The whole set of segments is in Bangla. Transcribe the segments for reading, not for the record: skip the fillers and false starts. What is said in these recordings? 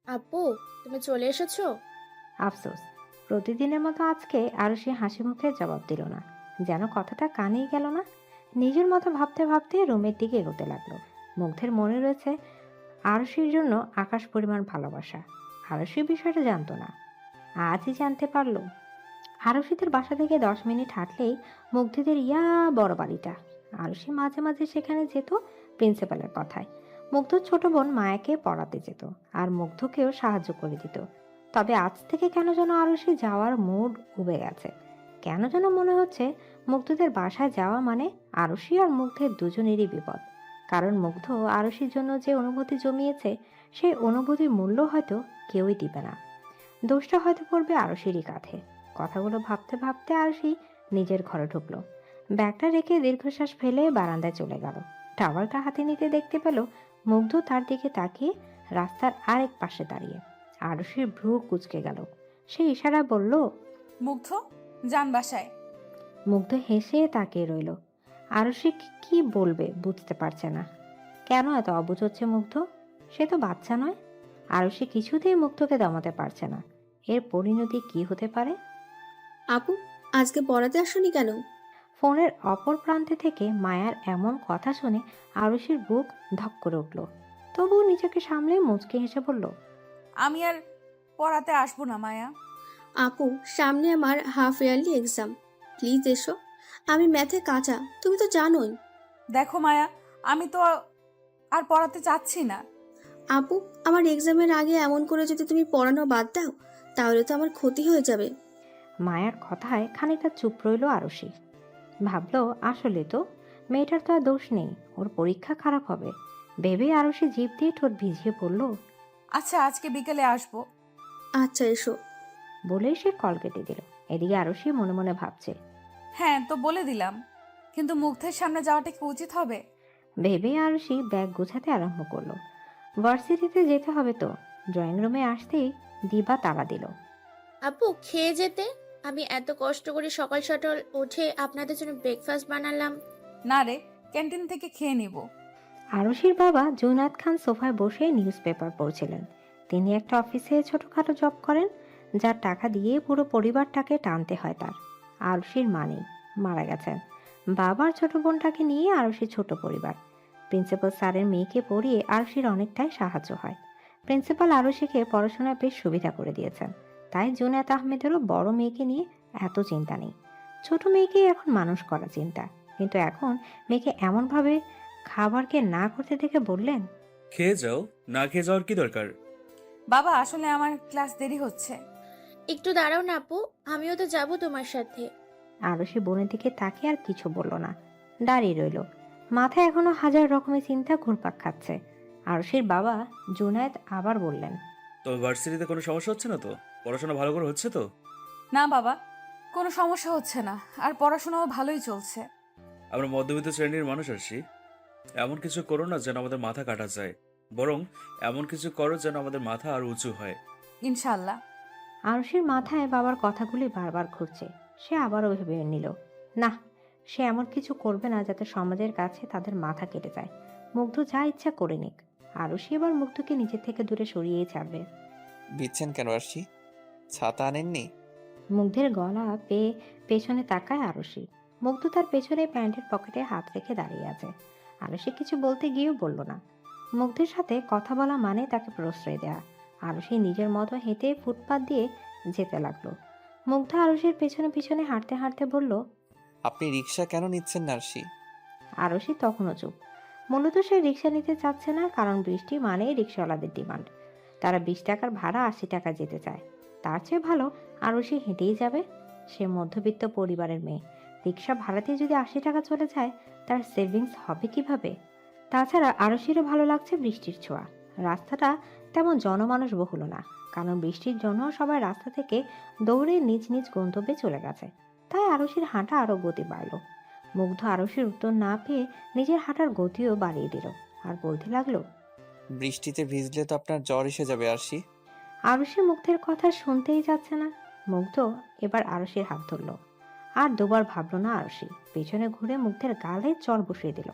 আপু, তুমি চলে এসেছো? আফসোস, প্রতিদিনের মতো আজকে আরও সে হাসি মুখে জবাব দিল না। যেন কথাটা কানেই গেল না। নিজের মতো ভাবতে ভাবতে রুমের দিকে এগোতে লাগলো। মুগ্ধের মনে রয়েছে আরশির জন্য আকাশ পরিমাণ ভালোবাসা। আরশি বিষয়টা জানতো না, আজই জানতে পারলো। আরশিদের বাসা থেকে 10 মিনিট হাঁটলেই মুগ্ধদের ইয়া বড় বাড়িটা। আরশি মাঝে মাঝে সেখানে যেত প্রিন্সিপালের কথায়। মুগ্ধ ছোট বোন মায়াকে পড়াতে যেত, আর মুগ্ধকেও সাহায্য করে দিত। তবে আজ থেকে কেন যেন আরশি যাওয়ার মুড উবে গেছে। কেন যেন মনে হচ্ছে মুগ্ধদের বাসায় যাওয়া মানে আরশি আর মুগ্ধের দুজনেরই বিপদ। কারণ মুগ্ধ আরশির জন্য যে অনুভূতি জমিয়েছে, সেই অনুভূতির মূল্য হয়তো কেউই দিবে না। দোষটা হয়তো পড়বে আরশিরই কাঁধে। কথাগুলো ভাবতে ভাবতে আরশি নিজের ঘরে ঢুকলো। ব্যাগটা রেখে দীর্ঘশ্বাস ফেলে বারান্দায় চলে গেল। টাওয়ালটা হাতে নিতে দেখতে পেল মুগ্ধ তার দিকে তাকিয়ে রাস্তার আরেক পাশে দাঁড়িয়ে। আরশির ভ্রু কুঁচকে গেল। সে ইশারায় বলল, মুগ্ধ, যান বাসায়। মুগ্ধ হেসে তাকিয়ে রইল। আরশি কি বলবে বুঝতে পারছে না। কেন এত অবুঝ হচ্ছে মুগ্ধ? সে তো বাচ্চা নয়। আরশি কিছুতেই মুগ্ধকে দমাতে পারছে না। এর পরিণতি কি হতে পারে? আপু, আজকে পড়াতে আসোনি কেন? ফোনের অপর প্রান্তে থেকে মায়ার এমন কথা শুনে আরুষির বুক ধক করে উঠল। তবুও নিজেকে সামলে মুচকি হেসে বলল, আমি আর পড়াতে আসবো না মায়া। আপু, সামনে আমার হাফ ইয়ারলি এক্সাম, প্লিজ এসো। আমি ম্যাথে কাঁচা, তুমি তো জানোই। দেখো মায়া, আমি তো আর পড়াতে চাচ্ছি না। আপু, আমার এক্সামের আগে এমন করে যদি তুমি পড়ানো বাদ দাও, তাহলে তো আমার ক্ষতি হয়ে যাবে। মায়ার কথায় খানিকটা চুপ রইল আরুষি। ভাবলো আসলে তো মেয়েটার তো আর দোষ নেই, ওর পরীক্ষা খারাপ হবে ভেবে আরুষি জিভ দিয়ে ঠোঁট ভিজিয়ে পড়ল, আচ্ছা, আজকে বিকেলে আসবো। আচ্ছা, এসো। বলেই সে কল কেটে দিল। এদিকে আরুষি মনে মনে ভাবছে, হ্যাঁ তো বলে দিলাম, কিন্তু মুগ্ধের সামনে যাওয়াটা কি উচিত হবে? ভেবে আরুষি ব্যাগ গোছাতে আরম্ভ করলো। ভার্সিটিতে যেতে হবে তো। ড্রয়িং রুমে আসতেই দিবা তাড়া দিল। আপু, খেয়ে যেতে। আমি এত কষ্ট করে সকাল সকাল উঠে আপনাদের জন্য ব্রেকফাস্ট বানালাম। না রে, ক্যান্টিন থেকে খেয়ে নিব। আরুষির বাবা জুনায়েদ খান সোফায় বসে নিউজ পেপার পড়ছিলেন। তিনি একটা অফিসে ছোটখাটো জব করেন, যার টাকা দিয়ে পুরো পরিবারটাকে টানতে হয় তার। আরুষির মা নেই, মারা গেছেন। বাবার ছোট বোনটাকে নিয়ে আরুষির ছোট পরিবার। প্রিন্সিপাল স্যারের মেয়েকে পড়িয়ে আরুষির অনেকটাই সাহায্য হয়। প্রিন্সিপাল আরুষিকে পড়াশোনায় বেশ সুবিধা করে দিয়েছেন। তাই জুনায়েদ আহমেদেরও বড় মেয়েকে নিয়ে এত চিন্তা নেই। ছোট মেয়েকেই এখন মানুষ করা চিন্তা। কিন্তু এখন মেয়েকে এমনভাবে খাবারকে না করতে দেখে বললেন, খেয়ে যাও, না খেয়ে যাওয়ার কি দরকার? বাবা, আসলে আমার ক্লাস দেরি হচ্ছে। একটু দাঁড়াও না আপু, আমিও তো যাব তোমার সাথে। আরশি বোনের দিকে তাকিয়ে আর কিছু বলল না, দাঁড়িয়ে রইল। মাথায় এখনো হাজার রকমের চিন্তা ঘুরপাক খাচ্ছে। আরশির বাবা জুনায়েদ আবার বললেন, তবে ভার্সিটিতে কোনো সমস্যা হচ্ছে না তো? পড়াশোনা ভালো করে হচ্ছে তো? না বাবা, কোনো সমস্যা হচ্ছে না, আর পড়াশোনাও ভালোই চলছে। আমরা মধ্যবিত্ত শ্রেণীর মানুষ আসি। এমন কিছু করো না যেন আমাদের মাথা কাটা যায়, বরং এমন কিছু করো যেন আমাদের মাথা আরো উঁচু হয়। ইনশাল্লাহ। আরশির মাথায় বাবার কথাগুলি বারবার ঘুরছে। সে আবারও ভেবে নিল, না, সে এমন কিছু করবে না যাতে সমাজের কাছে তাদের মাথা কেটে যায়। মুগ্ধ যা ইচ্ছা করে নিক। আরশি এবার মুগ্ধকে নিজের থেকে দূরে সরিয়েই ছাড়বে। ভিজছেন কেন আরশি? ছাতা আনেননি? মুগ্ধের গলা পেয়ে পেছনে তাকায় আরশি। মুগ্ধ তার পেছনে প্যান্টের পকেটে হাত রেখে দাঁড়িয়ে আছে। আরশি কিছু বলতে গিয়েও বলল না। মুগ্ধের সাথে কথা বলা মানে তাকে প্রশ্রয় দেয়া। আরশি নিজের মতো হেঁটে ফুটপাত দিয়ে যেতে লাগলো। মুগ্ধ আরশির পেছনে পিছনে হাঁটতে হাঁটতে বলল, আপনি রিক্সা কেন নিচ্ছেন না আরশি? আরশি তখনও চুপ। মূলত সে রিক্সা নিতে চাচ্ছে না, কারণ বৃষ্টি মানেই রিক্সাওয়ালাদের ডিমান্ড। তারা 20 টাকার ভাড়া 80 টাকা যেতে চায়। তার চেয়ে ভালো আরশি হেঁটেই যাবে। সে মধ্যবিত্ত পরিবারের মেয়ে। রিক্সা ভাড়াতে যদি 80 টাকা চলে যায়, তার সেভিংস হবে কিভাবে? তাছাড়া আরশিরও ভালো লাগছে বৃষ্টির ছোঁয়া। রাস্তাটা তেমন জনমানুষ বহুল না, কারণ বৃষ্টির জন্য সবাই রাস্তা থেকে দৌড়ে নিজ নিজ গন্তব্যে চলে গেছে। তাই আরশির হাঁটা আরও গতি বাড়ল। মুগ্ধ আরশির উত্তর না পেয়ে নিজের হাঁটার গতিও বাড়িয়ে দিল, আর বলতে লাগলো, বৃষ্টিতে ভিজলে তো আপনার জ্বর এসে যাবে আরশি। আরশি মুগ্ধের কথা শুনতেই যাচ্ছে না। মুগ্ধ এবার আরশির হাত ধরল। আর দুবার ভাবলো না আরশি। পেছনে ঘুরে মুগ্ধের গালে চড় বসিয়ে দিল।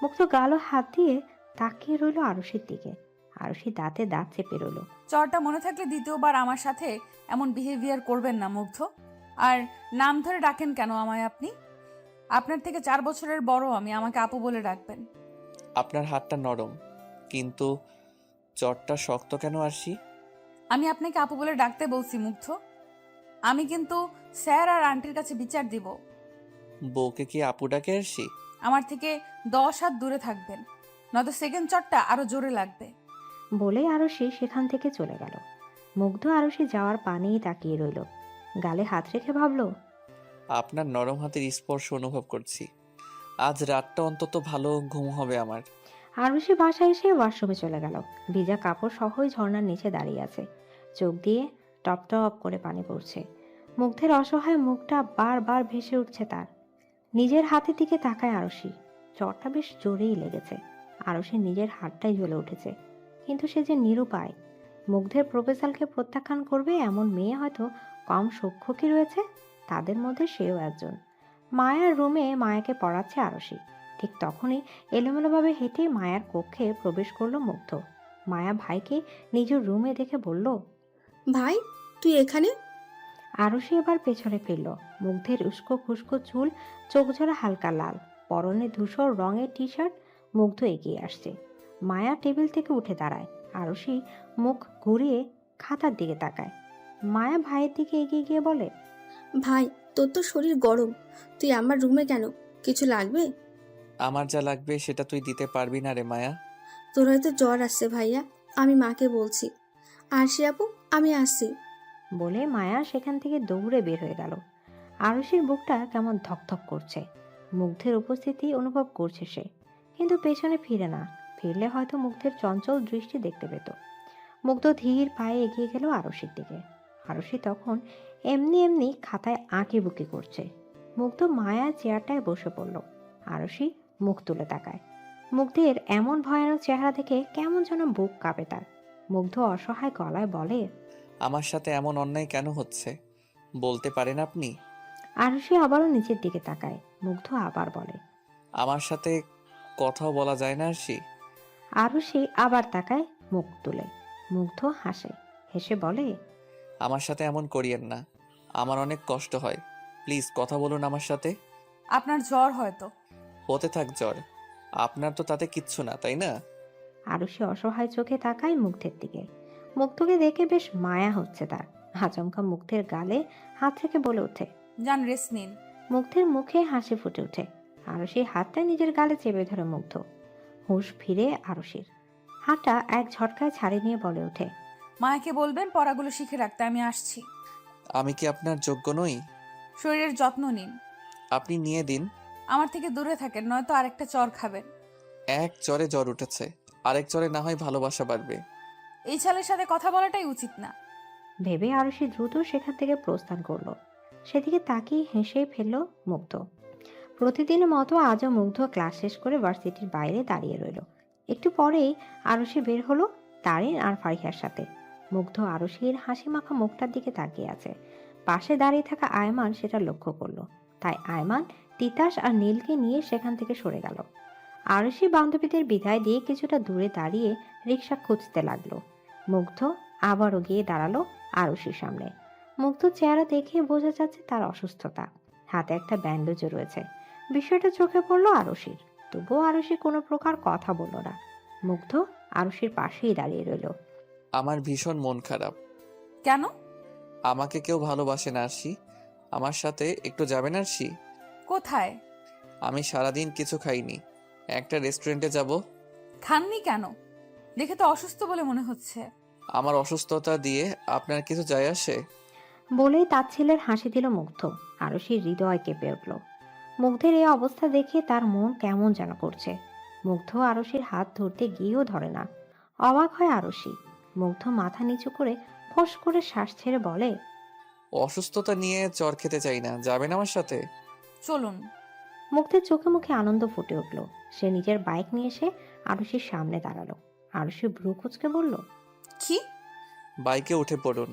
মুগ্ধ গালও হাত দিয়ে তাকিয়ে রইল আরুষির দিকে। আরুষি দাঁতে দাঁত চেপে রইল। চরটা মনে থাকলে দ্বিতীয়বার আমার সাথে এমন বিহেভিয়ার করবেন না মুগ্ধ। আর নাম ধরে ডাকেন কেন আমায় আপনি? আপনার থেকে 4 বছরের বড় আমি, আমাকে আপু বলে ডাকবেন। আপনার হাতটা নরম, কিন্তু চটটা শক্ত কেন আরশি? আমি আপনাকে আপু বলে ডাকতে বলছি মুগ্ধ। আমি কিন্তু স্যার আর আন্টির কাছে বিচার দিব। বউকে কি আপু ডাকে আরশি? আমার থেকে 10 হাত দূরে থাকবেন, নয়তো সেকেন্ড চটটা আরো জোরে লাগবে। বলে আরুষি সেখান থেকে চলে গেল। মুগ্ধ আরুষি যাওয়ার পানেই তাকিয়ে রইল। গালে হাত রেখে ভাবল, আপনার নরম হাতের স্পর্শ অনুভব করছি। আজ রাতটা অন্তত ভালো ঘুম হবে আমার। আরুষি বাসায় এসে ওয়াশরুমে চলে গেল। ভিজা কাপড় সহই ঝর্ণার নিচে দাঁড়িয়ে আছে। চোখ দিয়ে টপ টপ করে পানি পড়ছে। মুগ্ধের অসহায় মুখটা বারবার ভেসে উঠছে তার। নিজের হাতের দিকে তাকায় আরুষি। চরটা বেশ জোরেই লেগেছে। আরুষির নিজের হাতটাই জ্বলে উঠেছে, কিন্তু সে যে নিরুপায়। মুগ্ধের প্রপোজালকে প্রত্যাখ্যান করবে এমন মেয়ে হয়তো কম সূক্ষ্ম কি রয়েছে? তাদের মধ্যে সেও একজন। মায়ার রুমে মায়াকে পড়াচ্ছে আরুষি। ঠিক তখনই এলোমেলোভাবে হেঁটে মায়ার কক্ষে প্রবেশ করলো মুগ্ধ। মায়া ভাইকে নিজের রুমে দেখে বলল, ভাই, তুই এখানে? আরুষি এবার পেছনে ফিরল। মুগ্ধের উস্কো খুস্কো চুল, চোখ ঝরা হালকা লাল, পরনে ধূসর রঙের টি শার্ট। মুগ্ধ এগিয়ে আসছে। মায়া টেবিল থেকে উঠে দাঁড়ায়। আরুষি মুখ ঘুরিয়ে খাতার দিকে তাকায়। মায়া ভাইয়ের দিকে এগিয়ে গিয়ে বলে, ভাই, তোর তো শরীর গরম, তুই আমার রুমে কেন? কিছু লাগবে? আমার যা লাগবে সেটা তুই দিতে পারবি না রে মায়া। তোর হয়তো জ্বর আসছে ভাইয়া, আমি মাকে বলছি। আরশি আপু, আমি আসছি। বলে মায়া সেখান থেকে দৌড়ে বের হয়ে গেল। আরুষির বুকটা কেমন ধকধক করছে। মুগ্ধের উপস্থিতি অনুভব করছে সে, কিন্তু পেছনে ফিরে না। ফিরলে হয়তো মুগ্ধের চঞ্চল দৃষ্টি দেখতে পেত। মুগ্ধ ধীর পায়ে এগিয়ে গেল আরুষির দিকে। আরুষি তখন এমনি এমনি খাতায় আঁকিবুকি করছে। মুগ্ধ মায়া চেয়ারটায় বসে পড়ল। আরুষি মুখ তুলে তাকায়। মুগ্ধের এমন ভয়ানক চেহারা দেখে কেমন যেন বুক কাঁপে তার। মুগ্ধ অসহায় গলায় বলে, আমার সাথে এমন অন্যায় কেন হচ্ছে বলতে পারেন আপনি? আরুষি আবারও নিচের দিকে তাকায়। মুগ্ধ আবার বলে, আমার সাথে কথাও বলা যায় না আরশি? আরুষি আবার তাকায় মুখ তুলে। মুগ্ধ হাসে। হেসে বলে, আমার সাথে এমন করিয়েন না, আমার অনেক কষ্ট হয়। প্লিজ কথা বলুন আমার সাথে। আপনার জ্বর হয়তো। হতে থাক জ্বর, আপনার তো তাতে কিচ্ছু না, তাই না? আরুষি অসহায় চোখে তাকায় মুগ্ধের দিকে। মুগ্ধকে দেখে বেশ মায়া হচ্ছে তার। আচমকা মুগ্ধের গালে হাত রেখে বলে ওঠে। যান রেস্ট নিন। মুগ্ধের মুখে হাসি ফুটে ওঠে। আরুষির হাতটা নিজের গালে চেপে ধরে মুগ্ধ। হুঁশ ফিরে আরুষির। হাতটা এক ঝটকায় ছাড়ি নিয়ে বলে ওঠে, মায়াকে বলবেন পড়াগুলো শিখে রাখতে, আমি আসছি। আমি কি আপনার যোগ্য নই? শরীরের যত্ন নিন। আপনি নিয়ে দিন। আমার থেকে দূরে থাকেন, নয়তো আরেকটা চর খাবেন। এক জ্বরে জ্বর উঠেছে, আরেক জ্বরে না হয় ভালোবাসা বাড়বে। এই ছেলের সাথে কথা বলাটাই উচিত না। ভেবে আরুষি দ্রুত সেখান থেকে প্রস্থান করলো। সেদিকে তাকিয়ে হেসে ফেলল মুগ্ধ। প্রতিদিনের মতো আজও মুগ্ধ ক্লাস শেষ করে ভার্সিটির বাইরে দাঁড়িয়ে রইল। একটু পরেই আরুষি বের হলো তারিন আর ফারিহার সাথে। মুগ্ধ আরুষির হাসি মাখা মুখটার দিকে তাকিয়ে আছে। পাশে দাঁড়িয়ে থাকা আয়মান সেটা লক্ষ্য করলো। তাই আয়মান তিতাস আর নীলকে নিয়ে সেখান থেকে সরে গেল। আরুষি বান্ধবীদের বিদায় দিয়ে কিছুটা দূরে দাঁড়িয়ে রিক্সা খুঁজতে লাগলো। মুগ্ধ আবারও গিয়ে দাঁড়ালো আরুষির সামনে। মুগ্ধ চেহারা দেখে বোঝা যাচ্ছে তার অসুস্থতা। হাতে একটা ব্যান্ডেজও রয়েছে। বিষয়টা চোখে পড়লো আরুষির। তবুও আরুষি কোনো প্রকার কথা বলল না। মুগ্ধ আরুষির পাশেই দাঁড়িয়ে রইল। আমার ভীষণ মন খারাপ। কেন? আমাকে কেউ ভালোবাসে না আরশি। আমার সাথে একটু যাবেন আরশি? কোথায়? আমি সারাদিন কিছু খাইনি, একটা রেস্টুরেন্টে যাব। খাননি কেন? দেখে তো অসুস্থ বলে মনে হচ্ছে। আমার অসুস্থতা দিয়ে আপনার কিছু যায় আসে? বলেই তাচ্ছিলের হাসি দিল মুগ্ধ। আরুষির হৃদয় কেঁপে উঠল। মুগ্ধের এই অবস্থা দেখে তার মন কেমন যেন করছে। মুগ্ধ আরুষির হাত ধরতে গিয়েও ধরে না। অবাক হয় আরুষি। মুগ্ধ মাথা নিচু করে ফোঁস করে শ্বাস ছেড়ে বলে, অসুস্থতা নিয়ে চর খেতে চাই না, যাবেন আমার সাথে? চলুন। মুগ্ধের চোখে মুখে আনন্দ ফুটে উঠল। সে নিজের বাইক নিয়ে এসে আরুষির সামনে দাঁড়ালো। আরুষি ভ্রু কুঁচকে বলল, কি? বাইকে উঠে পড়ুন।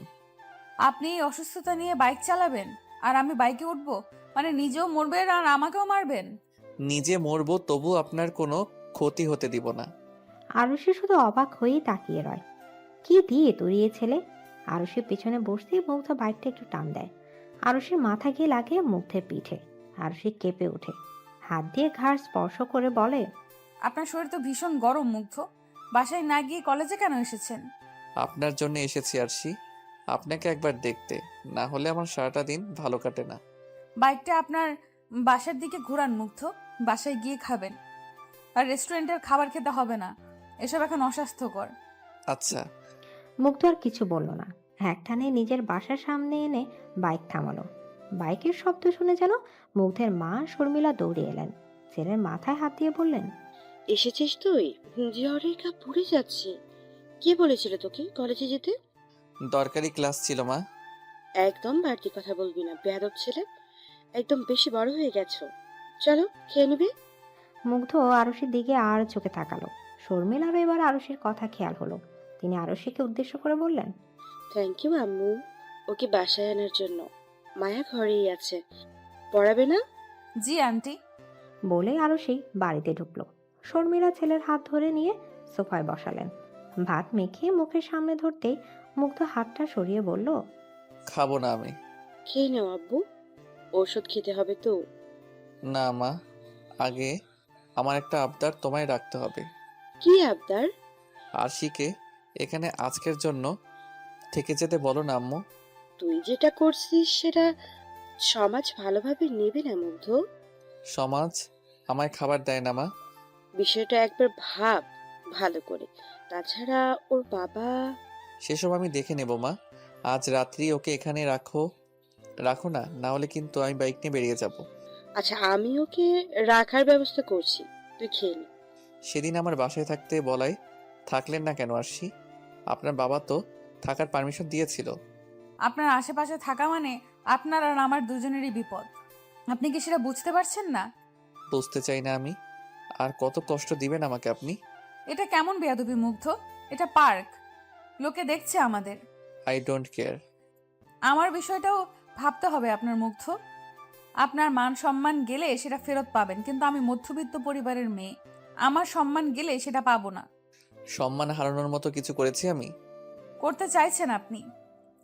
আপনি এই অসুস্থতা নিয়ে বাইক চালাবেন আর আমি বাইকে উঠবো? মানে নিজেও মরবেন আর আমাকেও মারবেন? নিজে মরবো তবু আপনার কোনো ক্ষতি হতে দিব না। আরুষি শুধু অবাক হয়েই তাকিয়ে রয়। কি দিয়ে তৈরি এ ছেলে? আরুষির পেছনে বসতেই মুগ্ধ বাইকটা একটু টান দেয়। আরুষির মাথা গিয়ে লাগে মুগ্ধের পিঠে। আরুষি কেঁপে ওঠে, হাত দিয়ে ঘাড় স্পর্শ করে বলে, আপনার শরীর তো ভীষণ গরম মুগ্ধ। বাসায় না গিয়ে কলেজে কেন এসেছেন? আপনার জন্য এসেছি আরশি, আপনাকে একবার দেখতে, না হলে আমার সারাটা দিন ভালো কাটে না। বাইকটা আপনার বাসার দিকে ঘোরান মুগ্ধ, বাসায় গিয়ে খাবেন। আর রেস্টুরেন্টের খাবার খেতে হবে না, এসব এখন অস্বাস্থ্যকর। আচ্ছা। মুগ্ধ আর কিছু বলল না। একটানে নিজের বাসার সামনে এনে বাইক থামালো। বাইকের শব্দ শুনে যেন মুগ্ধের মা শর্মিলা দৌড়ে এলেন। ছেলের মাথায় হাত দিয়ে বললেন, এসেছিস তুই? জ্বরে গা পুড়ে যাচ্ছে। কে বলেছিল তোকে কলেজে যেতে? দরকারি ক্লাস ছিল মা। একদম বাড়তি কথা বলবি না, বেয়াদব ছেলে। একদম বেশি বড় হয়ে গেছো। চলো খেয়ে নিবে। মুগ্ধ আরুষির দিকে আর চোখে তাকালো। শর্মিলারও এবার আরুষির কথা খেয়াল হলো। তিনি আরুষিকে উদ্দেশ্য করে বললেন, থ্যাংক ইউ আম্মু, ওকে বাসায় আনার জন্য। মায়া ঘরেই আছে, পড়াবে না? জি আন্টি। বলে আরুষি বাড়িতে ঢুকলো। শর্মিলা ছেলের হাত ধরে নিয়ে সোফায় বসালেন। ভাত মেখে মুখের সামনে ধরতেই মুগ্ধ হাতটা সরিয়ে বলল, খাবো না আমি। খেয়ে নাও আব্বু, ওষুধ খেতে হবে তো। না মা, আগে আমার একটা আবদার তোমায় রাখতে হবে। কি আবদার? আরশিকে এখানে আজকের জন্য থেকে যেতে বলো না আম্মু। তুই যেটা করছিস সেটা সমাজ ভালোভাবে নেবে না মুগ্ধ। সমাজ আমায় খাবার দেয় না মা। বিষয়টা একবার ভাব ভালো করে। তাছাড়া ওর বাবা। সেসব আমি দেখে নেব মা। আজ রাত্রি ওকে এখানে রাখো, রাখো না, না হলে কিন্তু আমি বাইক নিয়ে বেরিয়ে যাব। আচ্ছা, আমি ওকে রাখার ব্যবস্থা করছি, তুই খেয়ে নে। সেদিন আমার বাসায় থাকতে বলাই থাকলেন না কেন আরশি? আপনার বাবা তো থাকার পারমিশন দিয়েছিল। আপনার আশেপাশে থাকা মানে আপনার আর আমার দুজনেরই বিপদ। আপনি কি সেটা বুঝতে পারছেন না? বুঝতে চাই না আমি। আর কত কষ্ট দিবেন আমাকে আপনি? এটা কেমন বেয়াদবি মুগ্ধ? এটা পার্ক, লোকে দেখছে আমাদের। I don't care. আমার বিষয়টাও ভাবতে হবে আপনার মুগ্ধ। আপনার মান সম্মান গেলে সেটা ফেরত পাবেন, কিন্তু আমি মধ্যবিত্ত পরিবারের মেয়ে, আমার সম্মান গেলে সেটা পাবো না। সম্মান হারানোর মতো কিছু করেছি আমি? করতে চাইছেন আপনি?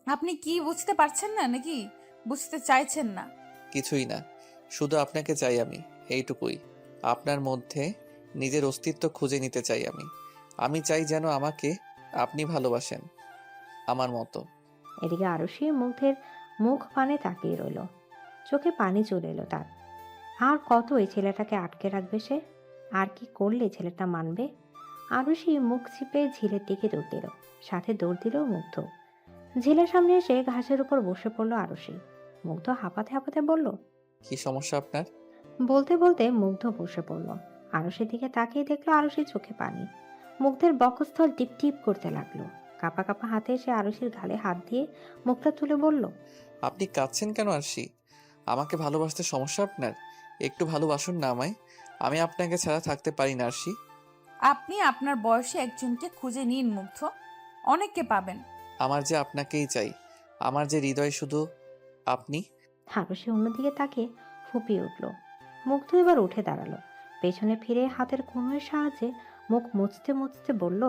আপনি কি বুঝতে পারছেন না নাকি বুঝতে চাইছেন না? কিছুই না, শুধু আপনাকে চাই আমি, এইটুকুই। আপনার মধ্যে নিজের অস্তিত্ব খুঁজে নিতে চাই আমি। আমি চাই যেন আমাকে আপনি ভালোবাসেন আমার মতো। এদিকে আরুষি মুগ্ধের মুখ পানে তাকিয়ে রইল। চোখে পানি চলে এলো তার। আর কত এই ছেলেটাকে আটকে রাখবে সে? আর কি করলে ছেলেটা মানবে? আরুষি মুখ চিপে ঝিলের দিকে দৌড় দিল, সাথে দৌড় দিল মুগ্ধ। ঝিলের সামনে এসে ঘাসের উপর বসে পড়ল আরুষি। মুগ্ধ হাঁপাতে হাঁপাতে বলল, কি সমস্যা আপনার? বলতে বলতে মুগ্ধ বসে পড়ল। আরুষির দিকে তাকিয়ে দেখলো আরুষির চোখে পানি। মুগ্ধের বক্ষস্থল টিপ টিপ করতে লাগলো। কাঁপা কাঁপা হাতে এসে আরুষির গালে হাত দিয়ে মুখটা তুলে বলল, আপনি কাঁদছেন কেন আরশি? আমাকে ভালোবাসতে সমস্যা আপনার? একটু ভালোবাসুন না আমায়। আমি আপনাকে ছাড়া থাকতে পারি না আরশি। আপনি আপনার বয়সে একজনকে খুঁজে নিন মুগ্ধ, অনেককে পাবেন। আমার যে আপনাকেই চাই, আমার যে হৃদয় শুধু আপনি। আরুষি অন্যদিকে তাকিয়ে ফুপিয়ে উঠল। মুগ্ধ এবার উঠে দাঁড়ালো। পেছনে ফিরে হাতের কনুইয়ের সাহায্যে মুখ মুছতে মুছতে বলল,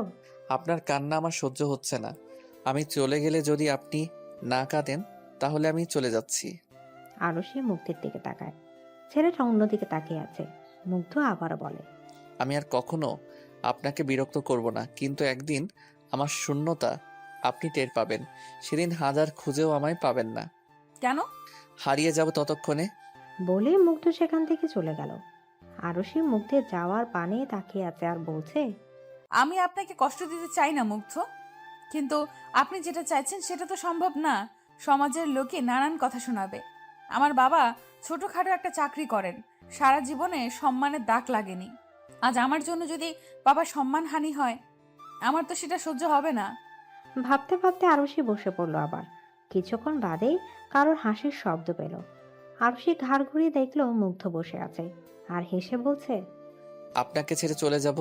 আপনার কান্না আমার সহ্য হচ্ছে না। আমি চলে গেলে যদি আপনি না কাঁদেন তাহলে আমি চলে যাচ্ছি। আরুষি মুগ্ধের দিকে তাকায়। ছেলেটা অন্যদিকে তাকিয়ে আছে। মুগ্ধ আবারও বলে, আমি আর কখনো আপনাকে বিরক্ত করব না, কিন্তু একদিন আমার শূন্যতা আপনি টের পাবেন। সেদিন হাজার খুঁজেও আমায় পাবেন না। কেন? হারিয়ে যাব ততক্ষণে। বলে মুগ্ধ সেখান থেকে চলে গেল। আরুষি মুগ্ধের যাওয়ার পানে তাকিয়ে আছে আর বলছে, আমি আপনাকে কষ্ট দিতে চাই না মুগ্ধ, কিন্তু আপনি যেটা চাইছেন সেটা তো সম্ভব না। সমাজের লোকে নানান কথা শোনাবে। আমার বাবা ছোটখাটো একটা চাকরি করেন, সারা জীবনে সম্মানের দাগ লাগেনি। আজ আমার জন্য যদি বাবার সম্মানহানি হয়, আমার তো সেটা সহ্য হবে না। ভাবতে ভাবতে আরুষি বসে পড়ল আবার। কিছুক্ষণ বাদেই কারোর হাসির শব্দ পেল। আরুষি ঘাড় ঘুরিয়ে দেখলো মুগ্ধ বসে আছে আর হেসে বলছে, আপনাকে ছেড়ে চলে যাব?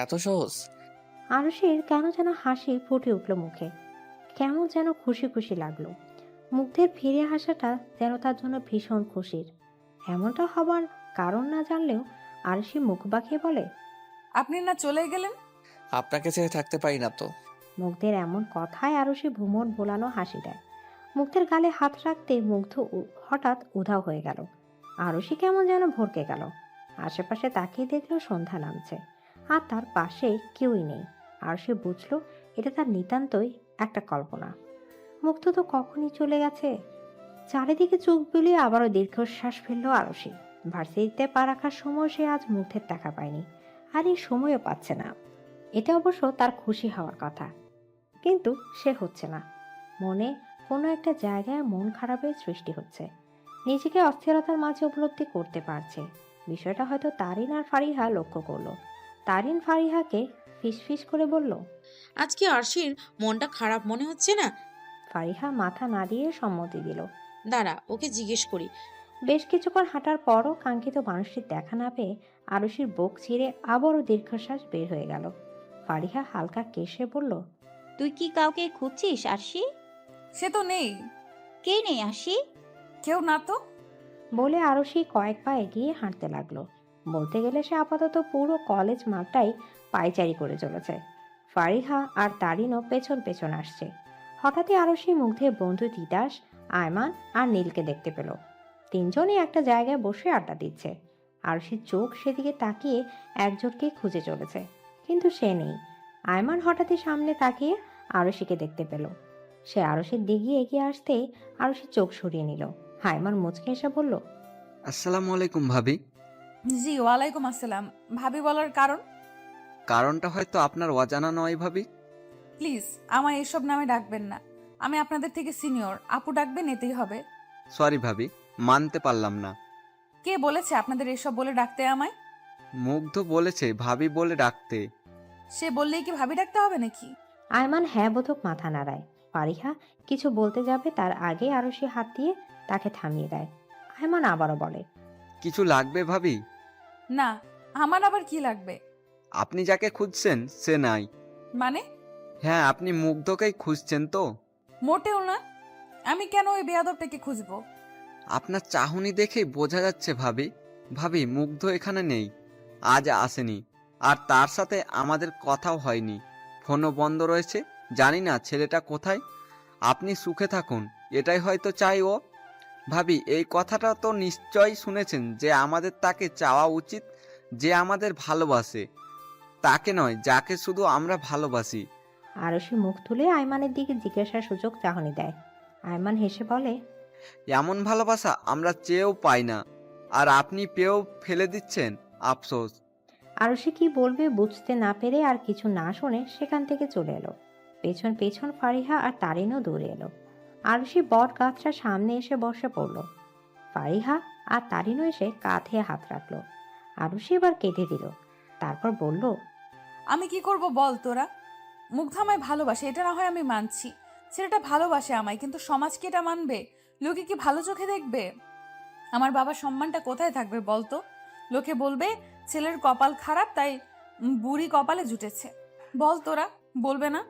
এত সহজ? আরুষির কেন যেন হাসি ফুটে উঠল মুখে। কেমন যেন খুশি খুশি লাগলো। মুগ্ধের ফিরে আসাটা যেন তার জন্য ভীষণ খুশির। এমনটা হবার কারণ না জানলেও আরুষি মুখ বাঁকিয়ে বলে, আপনি না চলে গেলেন? আপনাকে ছেড়ে থাকতে পারি না তো। মুগ্ধের এমন কথায় আরুষি ভ্রমর বোলানো হাসি দেয়। মুগ্ধের গালে হাত রাখতে মুগ্ধ হঠাৎ উধাও হয়ে গেল। আরুষি কেমন যেন ভরকে গেল। আশেপাশে তাকিয়ে দেখলো সন্ধ্যা নামছে, আর তার পাশে কেউই নেই। আরুষি বুঝলো এটা তার নিতান্তই একটা কল্পনা। মুগ্ধ তো কখনই চলে গেছে। চারিদিকে চোখ বুলিয়ে আবারও দীর্ঘশ্বাস ফেলল আরুষি। ভার্সিটিতে পা রাখার সময় সে আজ মুগ্ধের দেখা পায়নি, আর এই সময়ও পাচ্ছে না। এটা অবশ্য তার খুশি হওয়ার কথা, কিন্তু সে হচ্ছে না। মনে কোনো একটা জায়গায় মন খারাপের সৃষ্টি হচ্ছে। নিজেকে অস্থিরতার মাঝে উপলব্ধি করতে পারছে। বিষয়টা হয়তো তারিন আর ফারিহা লক্ষ্য করলো। তারিন ফারিহাকে ফিসফিস করে বলল, আজকে আরশির মনটা খারাপ মনে হচ্ছে না? ফারিহা মাথা নাড়িয়ে সম্মতি দিল। দাঁড়া, ওকে জিজ্ঞেস করি। বেশ কিছুক্ষণ হাঁটার পরও কাঙ্ক্ষিত মানুষটির দেখা না পেয়ে আরুষির বুক ছিঁড়ে আবারও দীর্ঘশ্বাস বের হয়ে গেল। ফারিহা হালকা কেশে বলল, তুই কি কাউকে খুঁজছিস আরশি? সে তো নেই। কে নেই আরশি? কেউ না তো। বলে আরুষি কয়েক পা এগিয়ে হাঁটতে লাগলো। বলতে গেলে সে আপাতত পুরো কলেজ মাঠটাই পায়চারি করে চলেছে। ফারিহা আর তারিনও পেছন পেছন আসছে। হঠাৎই আরুষি মুগ্ধের বন্ধু তিতাস, আয়মান আর নীলকে দেখতে পেল। তিনজনই একটা জায়গায় বসে আড্ডা দিচ্ছে। আরুষির চোখ সেদিকে তাকিয়ে একজনকে খুঁজে চলেছে, কিন্তু সে নেই। আয়মান হঠাৎই সামনে তাকিয়ে আরুষিকে দেখতে পেল। সে আরুষির দিকে এগিয়ে আসতেই আরুষি চোখ সরিয়ে নিল। আয়মান মুচকে এসে বলল, আসসালামু আলাইকুম ভাবি। জি ওয়ালাইকুম আসসালাম। ভাবি বলার কারণ? কারণটা হয়তো আপনার অজানা নয় ভাবি। প্লিজ আমায় এসব নামে ডাকবেন না। আমি আপনাদের থেকে সিনিয়র, আপু ডাকবেন, এতেই হবে। সরি ভাবি, মানতে পারলাম না। কে বলেছে আপনাদের এসব বলে ডাকতে আমায়? মুগ্ধ বলেছে ভাবি বলে ডাকতে। সে বললেই কি ভাবি ডাকতে হবে নাকি? আয়মান হ্যাঁ বোধক মাথা নাড়ায়। ফারিহা কিছু বলতে যাবে তার আগে আরুষি হাত দিয়ে তাকে থামিয়ে দেয়। আয়মান আবারও বলে, কিছু লাগবে ভাবি? না, আমার আবার কি লাগবে? আপনি যাকে খুঁজছেন সে নাই। মানে? হ্যাঁ, আপনি মুগ্ধকেই খুঁজছেন তো? মোটেও না। আমি কেন ওই বেয়াদবটাকে খুঁজবো? আপনার চাহনি দেখেই বোঝা যাচ্ছে ভাবি। ভাবি, মুগ্ধ এখানে নেই, আজ আসেনি, আর তার সাথে আমাদের কথাও হয়নি। ফোনও বন্ধ রয়েছে। জানি না ছেলেটা কোথায়। আপনি সুখে থাকুন, এটাই হয়তো চাই ও। ভাবি, এই কথাটা তো নিশ্চয়ই শুনেছেন যে আমাদের তাকে চাওয়া উচিত, যে আমাদের ভালোবাসে, তাকে নয় যাকে শুধু আমরা ভালোবাসি। আরুষি মুখ তুলে আয়মানের দিকে জিজ্ঞাসার সুযোগ চাহনি দেয়। আয়মান হেসে বলে, এমন ভালোবাসা আমরা চেয়েও পাই না, আর আপনি পেয়েও ফেলে দিচ্ছেন, আফসোস। আরুষি কি বলবে বুঝতে না পেরে আর কিছু না শুনে সেখান থেকে চলে এলো। পেছন পেছন ফারিহা আর তারিনও দৌড়ে এলো। আরুষি বট গাছটার সামনে এসে বসে পড়ল। ফারিহা আর তারিনও এসে কাঁধে হাত রাখলো। আরুষি এবার কেঁদে দিল। তারপর বলল, আমি কি করব বল তোরা? মুগ্ধ আমায় ভালোবাসে, এটা না হয় আমি মানছি। ছেলেটা ভালোবাসে আমায়, কিন্তু সমাজ কি এটা মানবে? লোকে কি ভালো চোখে দেখবে? আমার বাবার সম্মানটা কোথায় থাকবে বলতো? লোকে বলবে ছেলের কপাল খারাপ, তাই বুড়ি কপালে জুটেছে। বল তোরা, বলবে না?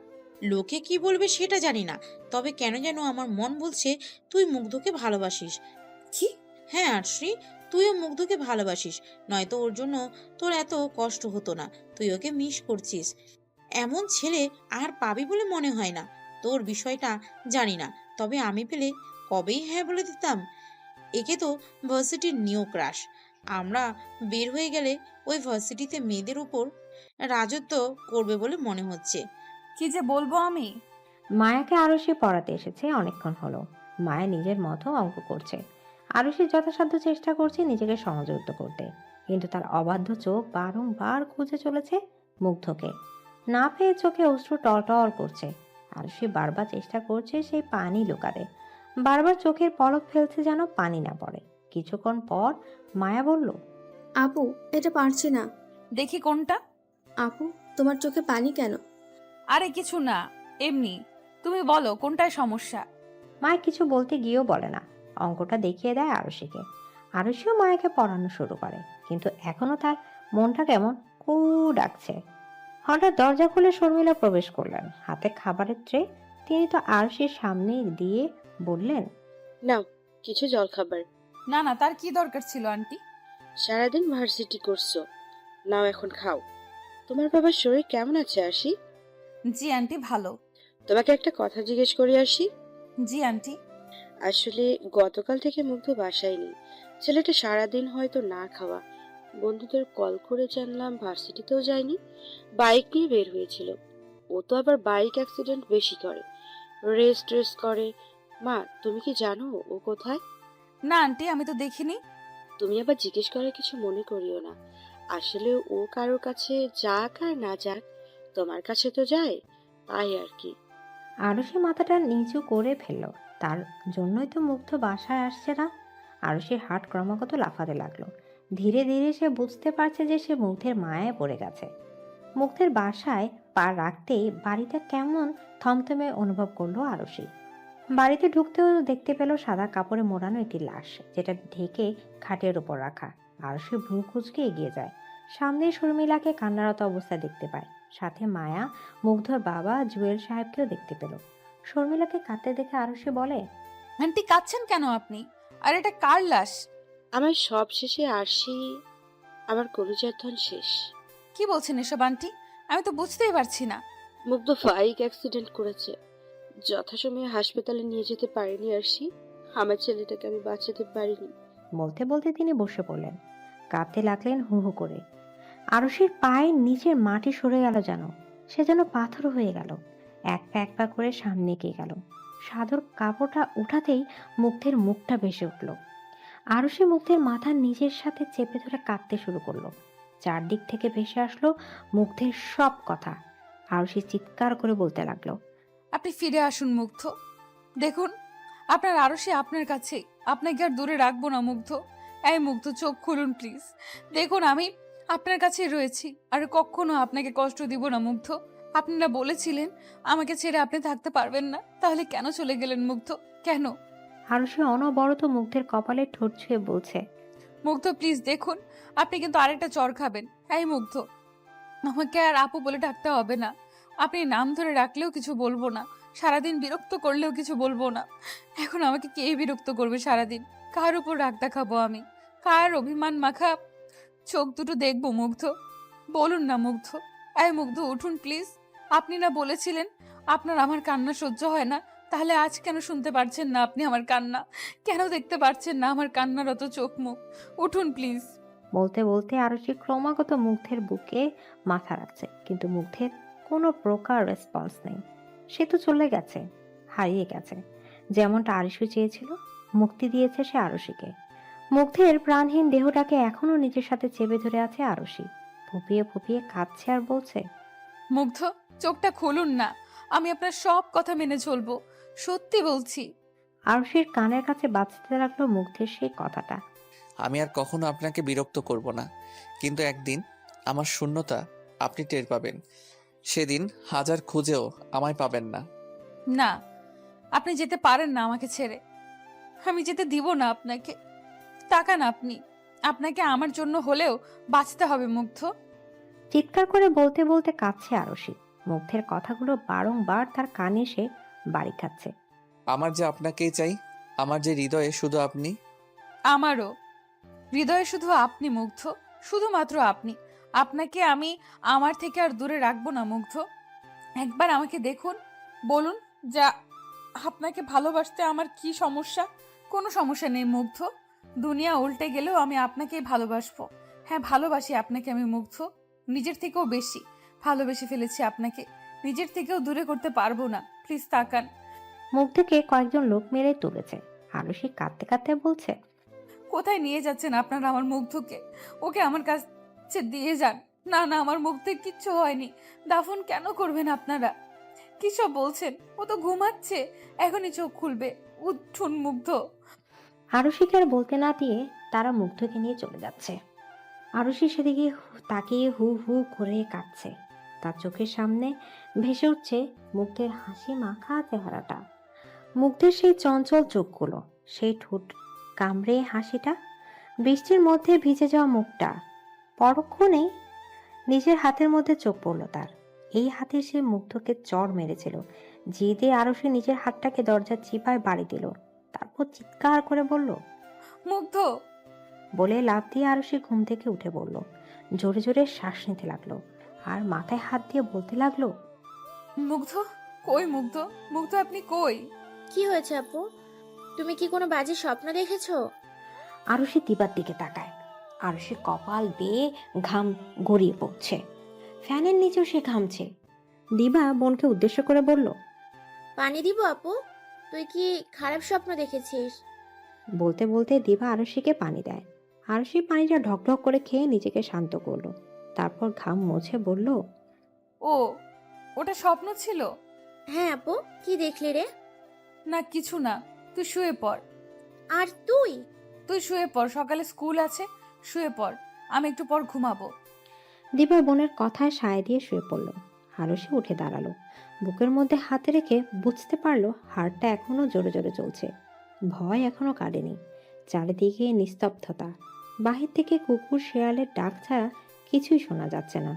লোকে কি বলবে সেটা জানি না, তবে কেন যেন আমার মন বলছে তুই মুগ্ধকে ভালোবাসিস। কি? হ্যাঁ আরশি, তুইও মুগ্ধকে ভালোবাসিস, নয়তো ওর জন্য তোর এত কষ্ট হতো না। তুই ওকে মিস করছিস। এমন ছেলে আর পাবি বলে মনে হয় না। তোর বিষয়টা জানি না, তবে আমি পেলে কবেই হ্যাঁ বলে দিতাম। একে তো ভার্সিটির নিউ ক্রাশ। আমরা বের হয়ে গেলে ওই ভার্সিটিতে মেয়েদের উপর রাজত্ব করবে বলে মনে হচ্ছে। কি যে বলবো আমি। মায়াকে আরুষি পড়াতে এসেছে অনেকক্ষণ হলো। মায়া নিজের মতো অঙ্ক করছে। আরুষি যথাসাধ্য চেষ্টা করছে নিজেকে সংযুক্ত করতে, কিন্তু তার অবাধ্য চোখ বারংবার খুঁজে চলেছে মুগ্ধকে। না পেয়ে চোখে অশ্রু টলটল করছে। আরুষি বারবার চেষ্টা করছে সেই পানি লুকাতে, বারবার চোখের পলক ফেলছে যেন পানি না পড়ে। কিছুক্ষণ পর মায়া বলল, আপু, এটা পারছি না। দেখি কোনটা। আপু, তোমার চোখে পানি কেন? আরে কিছু না, এমনি। তুমি বলো কোনটায় সমস্যা? মায়া কিছু বলতে গিয়েও বলে না। অঙ্কটা দেখিয়ে দেয় আরুষিকে। আরুষিও মায়াকে পড়ানো শুরু করে, কিন্তু এখনো তার মনটা কেমন কু ডাকছে। হঠাৎ দরজা খুলে শর্মিলা প্রবেশ করলেন, হাতে খাবারের ট্রে। তিনি তো আরুষির সামনে দিয়ে বললেন, নাও কিছু জলখাবার। না না, তার কি দরকার ছিল আন্টি? সারাদিন ভার্সিটি করছো, নাও এখন খাও। তোমার বাবার শরীর কেমন আছে আরশি? জি আন্টি, ভালো। তোমাকে একটা কথা জিজ্ঞেস করি আরশি। জি আন্টি। আসলে গতকাল থেকে মুগ্ধ বাসায় নেই। ছেলেটা সারাদিন হয়তো না খাওয়া। বন্ধুদের কল করে জানলাম ভার্সিটিতেও যায়নি, বাইক নিয়ে বের হয়েছিল। ও তো আবার বাইক অ্যাক্সিডেন্ট বেশি করে, রেস ট্রেস করে। মা, তুমি কি জানো ও কোথায়? না আন্টি, আমি তো দেখিনি। তুমি আবার জিজ্ঞেস করার কিছু মনে করিও না। আসলে ও কারোর কাছে যাক আর না যাক, তোমার কাছে তো যায়, তাই আর কি। আরুষি মাথাটা নিচু করে ফেলল। তার জন্যই তো মুগ্ধ বাসায় আসছে না। আরুষির হার্ট ক্রমাগত লাফাতে লাগলো। ধীরে ধীরে সে বুঝতে পারছে যে সে মুগ্ধের মায়ায় পড়ে গেছে। মুগ্ধের বাসায় পা রাখতেই বাড়িটা কেমন থমথমে অনুভব করলো আরুষি। বাড়িতে ঢুকতেও দেখতে পেল সাদা কাপড়ে মোড়ানো একটি লাশ, যেটা ঢেকে খাটের উপর রাখা। আরুষি ভ্রু কুঁচকে এগিয়ে যায়। সামনে শর্মিলাকে কান্নারত অবস্থায় দেখতে পায়। সাথে মায়া, মুগ্ধর বাবা জুয়েল সাহেবকেও দেখতে পেল। শর্মিলাকে কাঁদতে দেখে আরুষি বলে, আন্টি কাঁদছেন কেন আপনি? আর এটা কার লাশ? আমার সব শেষে আরশি, আমার কলিজার ধন শেষ। কি বলছেন এসব আন্টি? আমি তো বুঝতেই পারছি না। মুগ্ধ বাইক অ্যাক্সিডেন্ট করেছে। যথাসময়ে হাসপাতালে নিয়ে যেতে পারিনি আরশি। আমার ছেলেটাকে আমি বাঁচাতে পারিনি। বলতে বলতে তিনি বসে পড়লেন। কাঁদতে লাগলেন হু হু করে। আরুষির পায়ের নিচের মাটি সরে গেল, যেন সে যেন পাথর হয়ে গেল। এক পা এক পা করে সামনে এগিয়ে গেল। সাদর কাপড়টা উঠাতেই মুগ্ধের মুখটা ভেসে উঠল। আরুষি মুগ্ধের মাথার নিজের সাথে চেপে ধরে কাঁদতে শুরু করলো। চারদিক থেকে ভেসে আসলো মুগ্ধের সব কথা। আরুষি চিৎকার করে বলতে লাগলো, আপনি ফিরে আসুন মুগ্ধ। দেখুন, আপনার আরশি আপনার কাছে, আপনাকে আর দূরে রাখবো না মুগ্ধ। এই মুগ্ধ, চোখ খুলুন প্লিজ। দেখুন, আমি আপনার কাছেই রয়েছি, আর কখনো আপনাকে কষ্ট দিব না মুগ্ধ। আপনারা বলেছিলেন আমাকে ছেড়ে আপনি থাকতে পারবেন না, তাহলে কেন চলে গেলেন মুগ্ধ? কেন? আরুষি অনবরত মুগ্ধের কপালে ঠোঁট ছুঁয়ে বলছে, মুগ্ধ প্লিজ দেখুন, আপনি কিন্তু আরেকটা চর খাবেন। এই মুগ্ধ, আমাকে আর আপু বলে ডাকতে হবে না। আপনি নাম ধরে রাখলেও কিছু বলবো না, সারাদিন বিরক্ত করলেও কিছু বলবো না। এখন আমাকে কে বিরক্ত করবে সারাদিন? কার উপর রাগ দেখাবো আমি? কার অভিমান মাখা চোখ দুটো দেখবো মুগ্ধ? বলুন না মুগ্ধ। এই মুগ্ধ, উঠুন প্লিজ। আপনি না বলেছিলেন আপনার আমার কান্না সহ্য হয় না, তাহলে আজ কেন শুনতে পারছেন না আপনি আমার কান্না? কেন দেখতে পারছেন না আমার কান্নারত চোখ মুখ? উঠুন প্লিজ। বলতে বলতে আরুষি ক্রমাগত মুগ্ধের বুকে মাথা রাখছে, কিন্তু মুগ্ধের কোনো প্রকার রেসপন্স নেই। সে তো চলে গেছে, হারিয়ে গেছে। যেমনটা আরুষি চেয়েছিল, মুক্তি দিয়েছে সে আরুষিকে। মুগ্ধের প্রাণহীন দেহটাকে এখনো নিজের সাথে চেপে ধরে আছে আরুষি। ফুপিয়ে ফুপিয়ে কাঁদছে আর বলছে, মুগ্ধ, চোখটা খুলুন না। আমি আপনার সব কথা মেনে চলবো, সত্যি বলছি। আরুষির কানের কাছে বাজতে লাগলো মুগ্ধের সেই কথাটা। আমি আর কখনো আপনাকে বিরক্ত করব না, কিন্তু একদিন আমার শূন্যতা আপনি টের পাবেন। সেদিন হাজার খুঁজেও আমায় পাবেন না। না, আপনি যেতে পারেন না আমাকে ছেড়ে। আমি যেতে দিব না আপনাকে। তাকান আপনি, আপনাকে আমার জন্য হলেও বাঁচতে হবে মুগ্ধ। চিৎকার করে বলতে বলতে কাঁদছে আরুষি। মুগ্ধের কথাগুলো বারংবার তার কানে এসে বাড়ি খাচ্ছে। আমার যে আপনাকেই চাই, আমার যে হৃদয়ে শুধু আপনি। আমারও হৃদয়ে শুধু আপনি মুগ্ধ, শুধুমাত্র আপনি। আপনাকে আমি আমার থেকে আর দূরে রাখবো না মুগ্ধ। একবার আমাকে দেখুন, বলুন যা আপনাকে ভালোবাসতে আমার কি সমস্যা? কোনো সমস্যা নেই মুগ্ধ। দুনিয়া উল্টে গেলেও আমি আপনাকেই ভালোবাসবো। হ্যাঁ, ভালোবাসি আপনাকে আমি মুগ্ধ। নিজের থেকেও বেশি ভালোবেসে ফেলেছি আপনাকে। নিজের থেকেও দূরে করতে পারবো না। প্লিজ তাকান। মুগ্ধকে কয়েকজন লোক মেরে তুলেছে। আরুষি কাঁদতে কাঁদতে বলছে, কোথায় নিয়ে যাচ্ছেন আপনারা আমার মুগ্ধকে? ওকে আমার কাছে দিয়ে যান। না না, আমার মুগ্ধের কিচ্ছু হয়নি। দাফন কেন করবেন আপনারা? কি সব বলছেন? ও তো ঘুমাচ্ছে, এখনই চোখ খুলবে। উঠুন মুগ্ধ। আরুষিকে আর বলতে না দিয়ে তারা মুগ্ধকে নিয়ে চলে যাচ্ছে। আরুষি সেদিকে তাকিয়ে হু হু করে কাঁদছে। তার চোখের সামনে ভেসে উঠছে মুগ্ধের হাসি মাখা চেহারাটা, মুগ্ধের সেই চঞ্চল চোখগুলো, সেই ঠোঁট কামড়ে হাসিটা, বৃষ্টির মধ্যে ভিজে যাওয়া মুখটা। পরক্ষণেই নিজের হাতের মধ্যে চোখ পড়ল তার। এই হাতে সে মুগ্ধকে চড় মেরেছিল। জিদে আরুষি নিজের হাতটাকে দরজার চিপায় বাড়ি দিল। তারপর চিৎকার করে বলল, মুগ্ধ। বলে লাফ দিয়ে আরুষি ঘুম থেকে উঠে পড়ল। জোরে জোরে শ্বাস নিতে লাগলো। আর মাথায় হাত দিয়ে বলতে লাগলো, মুগ্ধ, কই মুগ্ধ? মুগ্ধ, আপনি কই? কি হয়েছে আপু? তুমি কি কোনো বাজে স্বপ্ন দেখেছো? আরুষি দিবার দিকে তাকায়। আরুষি কপাল বেয়ে ঘাম গড়িয়ে পড়ছে, ফ্যানের নিচেও সে ঘামছে। দিবা বোনকে উদ্দেশ্য করে বলল, পানি দিব আপু? তুই কি খারাপ স্বপ্ন দেখেছিস? বলতে বলতে দিবা আরুষিকে পানি দেয়। আরুষি পানিটা ঢকঢক করে খেয়ে নিজেকে শান্ত করলো। তারপর ঘাম মুছে বলল, ও, ওটা স্বপ্ন ছিল? হ্যাঁ আপু, কি দেখলি রে? না কিছু না, তুই শুয়ে পড়। আর তুই? তুই শুয়ে পড়, সকালে স্কুল আছে, শুয়ে পড়, আমি একটু পর ঘুমাবো। দিবা বোনের কথায় সায় দিয়ে শুয়ে পড়ল। আরুষি উঠে দাঁড়ালো, বুকের মধ্যে হাত রেখে বুঝতে পারলো হাড়টা এখনো জোরে জোরে চলছে। ভয় এখনো কাটেনি। চারিদিকে নিস্তব্ধতা, বাহির থেকে কুকুর শেয়ালের ডাক ছাড়া কিছুই শোনা যাচ্ছে না।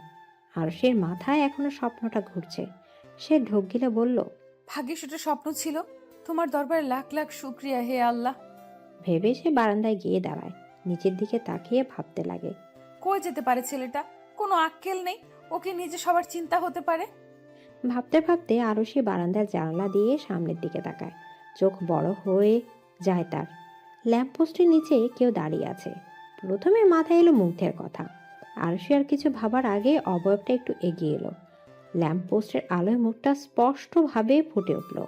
আরুষির মাথায় এখনো স্বপ্নটা ঘুরছে। সে ঢোক গিলে বলল, ভাগ্যিস ওটা স্বপ্ন ছিল। তোমার দরবারে লাখ লাখ শুক্রিয়া হে আল্লাহ। ভেবে সে বারান্দায় গিয়ে দাঁড়ায়। নিচের দিকে তাকিয়ে ভাবতে লাগে, কই যেতে পারে ছেলেটা? কোনো আক্কেল নেই, ওকে নিজে সবার চিন্তা হতে পারে। ভাবতে ভাবতে আরুষি বারান্দার জানলা দিয়ে সামনের দিকে তাকায়। চোখ বড় হয়ে যায় তার। ল্যাম্পপোস্টের নিচে কেউ দাঁড়িয়ে আছে। প্রথমে মাথায় এলো মুগ্ধের কথা। আরুষি আর কিছু ভাবার আগে অবয়বটা একটু এগিয়ে এলো। ল্যাম্পপোস্টের আলোয় মুখটা স্পষ্টভাবে ফুটে উঠল।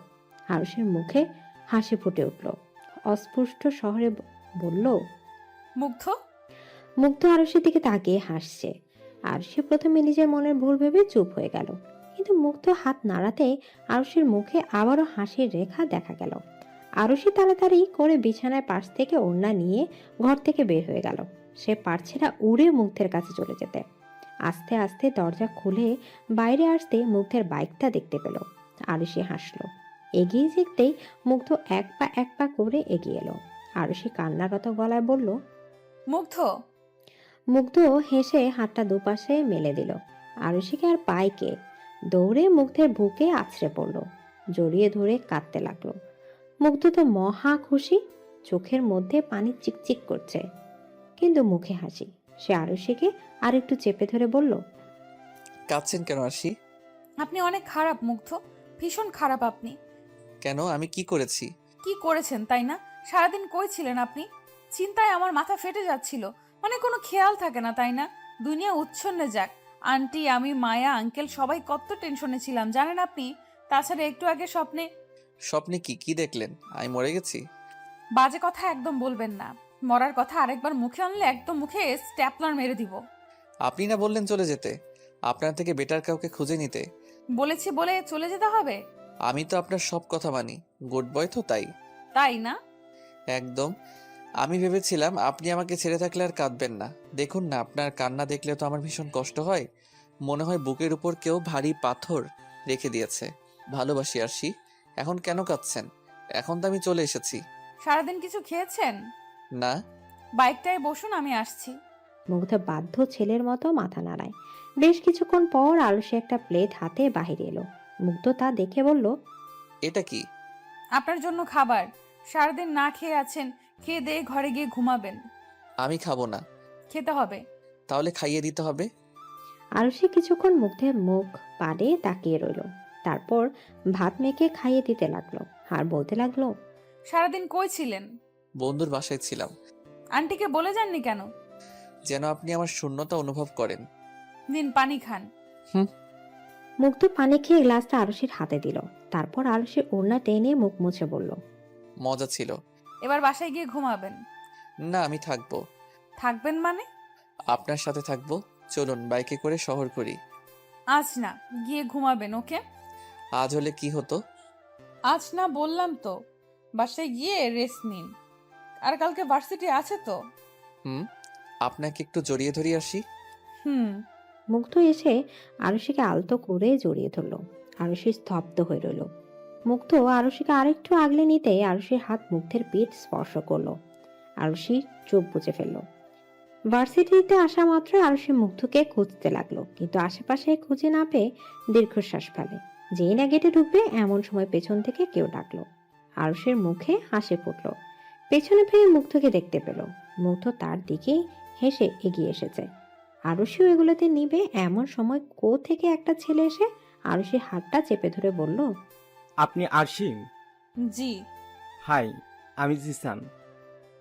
আরুষির মুখে হাসি ফুটে উঠল। অস্পষ্ট শহরে বলল, মুগ্ধ। মুগ্ধ আরুষির দিকে তাকিয়ে হাসছে। আরুষি প্রথমে নিজের মনের ভুল ভেবে চুপ হয়ে গেল, কিন্তু মুগ্ধ হাত নাড়াতে আরুষির মুখে আবারও হাসির রেখা দেখা গেল। আরুষি তাড়াতাড়ি করে বিছানায় পাশ থেকে ওড়না নিয়ে ঘর থেকে বের হয়ে গেল। সে পারছে না উড়ে মুগ্ধের কাছে চলে যেতে। আস্তে আস্তে দরজা খুলে বাইরে আসতে মুগ্ধের বাইকটা দেখতে পেল। আরুষি হাসলো। এগিয়ে যেতেই মুগ্ধ এক পা করে এগিয়ে এলো। আরুষি কান্নারত গলায় বলল, মুগ্ধ। মুগ্ধ হেসে হাতটা দুপাশে মেলে দিল। আরুষিকে আর পায় কে, দৌড়ে মুগ্ধের বুকে আছড়ে পড়ল, জড়িয়ে ধরে কাঁদতে লাগলো। মুগ্ধ তো মহা খুশি, চোখের মধ্যে পানি চিকচিক করছে, কিন্তু মুখে হাসি। সে আরুষিকে আর একটু চেপে ধরে বলল, কাঁদছেন কেন আরশি? আপনি অনেক খারাপ মুগ্ধ, ভীষণ খারাপ আপনি। কেন, আমি কি করেছি? কি করেছেন তাই না? সারাদিন কই ছিলেন আপনি? চিন্তায় আমার মাথা ফেটে যাচ্ছিল। মানে কোনো খেয়াল থাকে না তাই না? দুনিয়া উচ্ছন্নে যাক। আন্টি, আমি, মায়া, আঙ্কেল সবাই কত টেনশনে ছিলাম জানেন আপনি? তাছাড়া একটু আগে স্বপ্নে। স্বপ্নে কি দেখলেন? আমি মরে গেছি? বাজে কথা একদম বলবেন না। মরার কথা আরেকবার মুখে আনলে একদম মুখে স্ট্যাপলার মেরে দিব। আপনি না বললেন চলে যেতে, আপনার থেকে বেটার কাউকে খুঁজে নিতে। বলেছি বলে চলে যেতে হবে? আমি তো আপনার সব কথা মানি, গুড বয় তো, তাই। তাই না? একদম। আমি ভেবেছিলাম আপনি আমাকে ছেড়ে থাকলে আর কাঁদবেন না। দেখুন না, আপনার কান্না দেখলে তো আমার ভীষণ কষ্ট হয়। মনে হয় বুকের উপর কেউ ভারী পাথর রেখে দিয়েছে। ভালোবাসি আরশি। এখন কেন কাঁদছেন? এখন তো আমি চলে এসেছি। সারাদিন কিছু খেয়েছেন? না। বাইকটায় বসুন, আমি আসছি। মুগ্ধ বাধ্য ছেলের মতো মাথা নাড়ায়। বেশ কিছুক্ষণ পর আলসে একটা প্লেট হাতে বাহিরে এলো। মুগ্ধ তা দেখে বলল, এটা কি? আপনার জন্য খাবার। সারাদিন না খেয়ে আছেন, খেয়ে দিয়ে ঘরে গিয়ে ঘুমাবেন। আমি খাবো না। খেতে হবে। তাহলে খাইয়ে দিতে হবে। আলসে কিছুক্ষণ মুগ্ধের মুখ পাড়ে তাকিয়ে রইল। তারপর ভাত মেখে খাইয়ে দিতে লাগলো আর বলতে লাগলো, সারাদিন কই ছিলেন? বন্ধুর বাসায় ছিলাম। আন্টিকে বলে যাননি কেন? যেন আপনি আমার শূন্যতা অনুভব করেন। নিন পানি খান। মুগ্ধ পানি খেয়ে গ্লাসটা আরুষির হাতে দিল। তারপর আরুষি ওড়না টেনে মুখ মুছে বলল, মজা ছিল। এবার বাসায় গিয়ে ঘুমাবেন। না, আমি থাকবো। থাকবেন মানে? আপনার সাথে থাকবো। চলুন বাইকে করে শহর করি। আজ না, গিয়ে ঘুমাবেন। ওকে? আজ হলে কি হতো? আজ না বললাম তো, বাসায় গিয়ে রেস্ট নিন। আর কালকে ভার্সিটি আছে তো। আপনাকে একটু জড়িয়ে ধরি আসি। মুগ্ধ এসে আরুষিকে আলতো করে জড়িয়ে ধরল। আরুষি স্তব্ধ হয়ে রইল। মুগ্ধ আরুষিকে আরেকটু আগলে নিতে আরুষির হাত মুগ্ধের পিঠ স্পর্শ করলো। আরুষি চোখ বুজে ফেলল। ভার্সিটিতে আসা মাত্র আরুষি মুগ্ধকে খুঁজতে লাগলো, কিন্তু আশেপাশে খুঁজে না পেয়ে দীর্ঘশ্বাস ফেলে। যেই না গেটে ঢুকবে এমন সময় পেছন থেকে কেউ ডাকলো। আরুষির মুখে হাসি ফুটলো। পেছনে ফিরে মুগ্ধকে দেখতে পেল। মুগ্ধ তার দিকেই হেসে এগিয়ে এসেছে। আরুষিও এগুলোতে নিবে এমন সময় থেকে একটা ছেলে এসে আরুষির হাতটা চেপে ধরে বলল, আপনি আরশি? জি। হাই, আমি জিসান।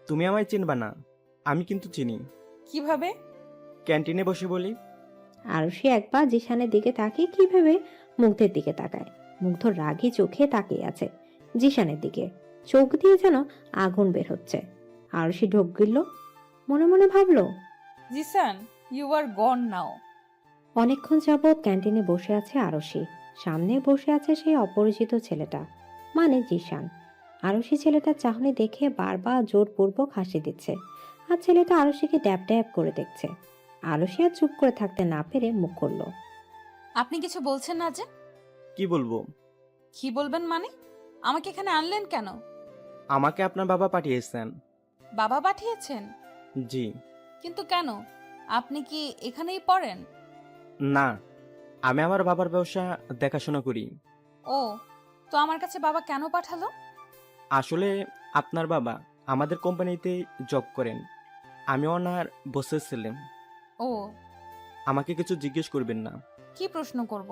তুমি আমায় চিনবা না, আমি কিন্তু চিনি। কিভাবে? ক্যান্টিনে বসে বলি। আরুষি একবার জিশানের দিকে তাকিয়ে কি ভেবে মুগ্ধের দিকে তাকায়। মুগ্ধ রাগী চোখে তাকিয়ে আছে জিশানের দিকে, চোখ দিয়ে যেন আগুন বের হচ্ছে। আরুষি ঢোক গিলল, মনে মনে ভাবলো, জিসান, ইউ আর গন নাও। অনেকক্ষণ যাবৎ ক্যান্টিনে বসে আছে আরুষি। সামনে বসে আছে সেই অপরিচিত ছেলেটা, মানে জিশান। আরুষি ছেলেটার চাহনি দেখে বারবার জোরপূর্বক হাসি দিচ্ছে, আর ছেলেটা আরুষিকে ড্যাব ড্যাব করে দেখছে। আরুষি আর চুপ করে থাকতে না পেরে মুখ করল। আপনি কিছু বলছেন না যে? কি বলবো? কি বলবেন মানে? আমাকে এখানে আনলেন কেন? আমাকে আপনার বাবা পাঠিয়েছেন। বাবা পাঠিয়েছেন? জি। কিন্তু কেন? আপনি কি এখানেই পড়েন? না, আমি আমার বাবার ব্যবসা দেখাশোনা করি। ও, তো আমার কাছে বাবা কেন পাঠালো? আসলে আপনার বাবা আমাদের কোম্পানিতে জব করেন। আমি ওনার বসের ছেলে। ও, আমাকে কিছু জিজ্ঞেস করবেন না। কি প্রশ্ন করব?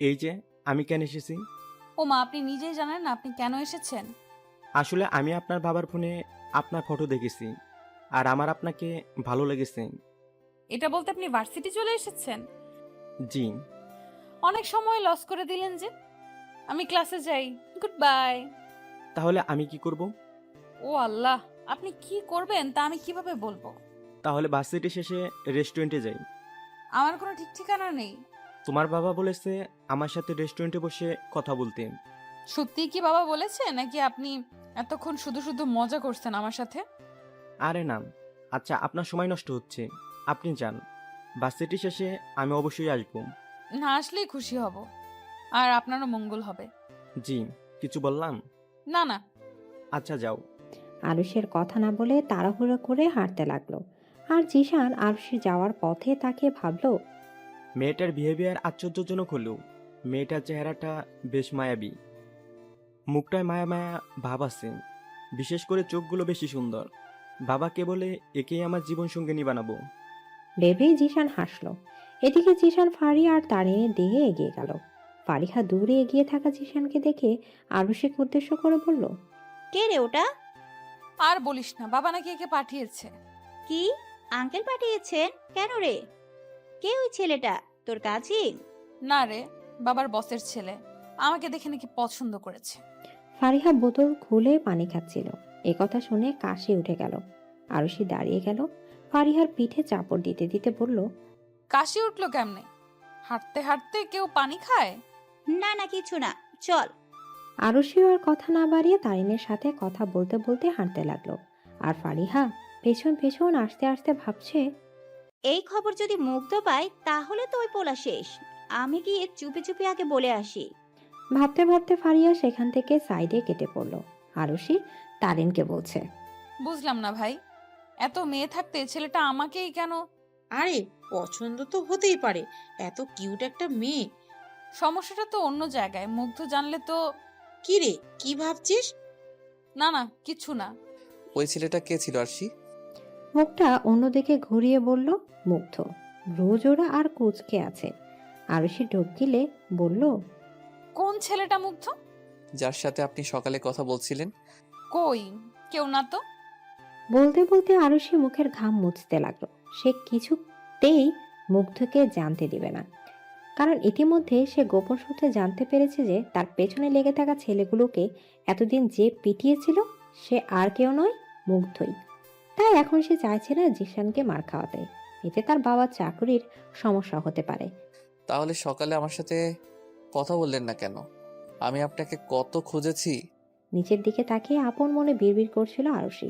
এই যে আমি কেন এসেছি। ও মা, আপনি নিজেই জানেন না আপনি কেন এসেছেন? আসলে আমি আপনার বাবার ফোনে আপনার ফটো দেখেছি, আর আমার আপনাকে ভালো লেগেছে। এটা বলতে আপনি ভার্সিটি চলে এসেছেন? জি। অনেক সময় লস করে দিলেন যে। আমি ক্লাসে যাই, গুড বাই। তাহলে আমি কি করব? ও আল্লাহ, আপনি কি করবেন তা আমি কিভাবে বলবো? তাহলে ভার্সিটি শেষে রেস্টুরেন্টে যাই। আমার কোনো ঠিক ঠিকানা নেই। তোমার বাবা বলেছে আমার সাথে রেস্টুরেন্টে বসে কথা বলতে। সত্যিই কি বাবা বলেছে, নাকি আপনি এতক্ষণ শুধু শুধু মজা করছেন আমার সাথে? আরে না, আচ্ছা আপনার সময় নষ্ট হচ্ছে, আপনি যান। ভার্সিটি শেষে আমি অবশ্যই আসবো। না আসলেই খুশি হব, আর আপনারও মঙ্গল হবে। জি, কিছু বললাম? না না। আচ্ছা যাও। আরুষের কথা না বলে তাড়াহুড়ো করে হাঁটতে লাগলো। আর জিশান আরুষি যাওয়ার পথে তাকিয়ে ভাবলো, মেয়েটার বিহেভিয়ার আশ্চর্যজনক হলেও মেয়েটার চেহারাটা বেশ মায়াবী। মুখটায় মায়া মায়া ভাব আছে, বিশেষ করে চোখগুলো বেশি সুন্দর। বাবাকে বলে একেই আমার জীবন সঙ্গিনী বানাবো। ভেবেই জিশান হাসলো। এদিকে জিশান ফারিয়া আর তারিনের দিকে এগিয়ে গেল। ফারিহা দূরে এগিয়ে থাকা জিশানকে দেখে আরুষিকে উদ্দেশ্য করে বলল, কে রে ওটা? আর বলিস না, বাবা নাকি একে পাঠিয়েছে। কি? আঙ্কেল পাঠিয়েছেন? কেন রে? কে ওই ছেলেটা? তোর কাজিন? না রে, বাবার বসের ছেলে। আমাকে দেখে নাকি পছন্দ করেছে। ফারিহা বোতল খুলে পানি খাচ্ছিল। এ কথা শুনে কাশি উঠে গেল। আরুষি দাঁড়িয়ে গেল, ফারিহার পিঠে চাপড় দিতে দিতে বলল, কাশি উঠলো কেমনে? হাঁটতে হাঁটতে কেউ পানি খায়? না না, কিছু না, চল। আরুষিও আর কথা না বাড়িয়ে তারিনের সাথে কথা বলতে বলতে হাঁটতে লাগলো। আর ফারিহা পেছন পেছন আসতে আসতে ভাবছে, এই খবর যদি মুগ্ধ পায় তাহলে তো ওই পোলা শেষ। আমি গিয়ে চুপি চুপি আগে বলে আসি। ভাবতে ভাবতে ফারিয়া সেখান থেকে সাইডে কেটে পড়ল। আরুষি তারিনকে বলছে, বুঝলাম না ভাই, এত মেয়ে থাকতে ছেলেটা আমাকেই কেন? আরে পছন্দ তো হতেই পারে, এত কিউট একটা মেয়ে। সমস্যাটা তো অন্য জায়গায়, মুগ্ধ জানলে তো। কি রে, কি ভাবছিস? না না, কিছু না। ওই ছেলেটা কে ছিল আরশি? মুখটা অন্যদিকে ঘুরিয়ে বলল মুগ্ধ। রোজোরা আর কুচকে আছে। আরুষি ঢোক গিলে বলল, কোন ছেলেটা মুগ্ধ? যার সাথে আপনি সকালে কথা বলছিলেন। কই, কেউ না তো। বলতে বলতে আরুষি মুখের ঘাম মুছতে লাগলো। সে কিছুতেই মুগ্ধকে জানতে দিবে না, কারণ ইতিমধ্যে সে গোপন সূত্রে জানতে পেরেছে যে তার পেছনে লেগে থাকা ছেলেগুলোকে এতদিন যে পিটিয়েছিল সে আর কেউ নয়, মুগ্ধই। তাই এখন সে চাইছে না জিশানকে মার খাওয়াতে, এতে তার বাবার চাকরির সমস্যা হতে পারে। তাহলে সকালে আমার সাথে কথা বললেন না কেন? আমি আপনাকে কত খুঁজেছি। নিচের দিকে তাকিয়ে আপন মনে বিড়বিড় করছিল আরুষি।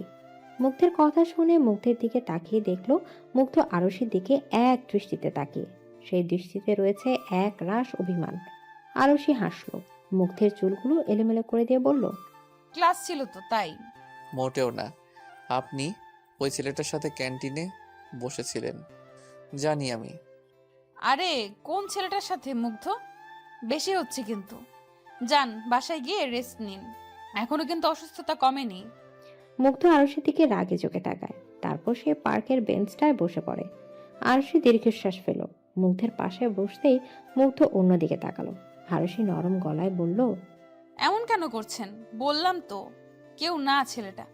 মুগ্ধের কথা শুনে মুগ্ধের দিকে তাকিয়ে দেখলো মুগ্ধ আরুষির দিকে এক দৃষ্টিতে তাকিয়ে। সেই দৃষ্টিতে রয়েছে এক রাশ অভিমান। আরুষি হাসলো, মুগ্ধের চুলগুলো এলোমেলো করে দিয়ে বলল, ক্লাস ছিল তো তাই। মোটেও না, আপনি ওই ছেলেটার সাথে ক্যান্টিনে বসেছিলেন, জানি আমি। আরে কোন ছেলেটার সাথে মুগ্ধ? বেশি হচ্ছে কিন্তু। যান বাসায় গিয়ে রেস্ট নিন, এখনো কিন্তু অসুস্থতা কমেনি। মুগ্ধ আরুষির দিকে রাগে চোখে তাকায়। তারপর সে পার্কের বেঞ্চটায় বসে পড়ে। আরুষি দীর্ঘশ্বাস ফেল। মুগ্ধের পাশে বসতেই মুগ্ধ অন্যদিকে তাকালো। আরুষি নরম গলায় বলল, এমন কেন করছেন? বললাম তো কেউ না ছেলেটা।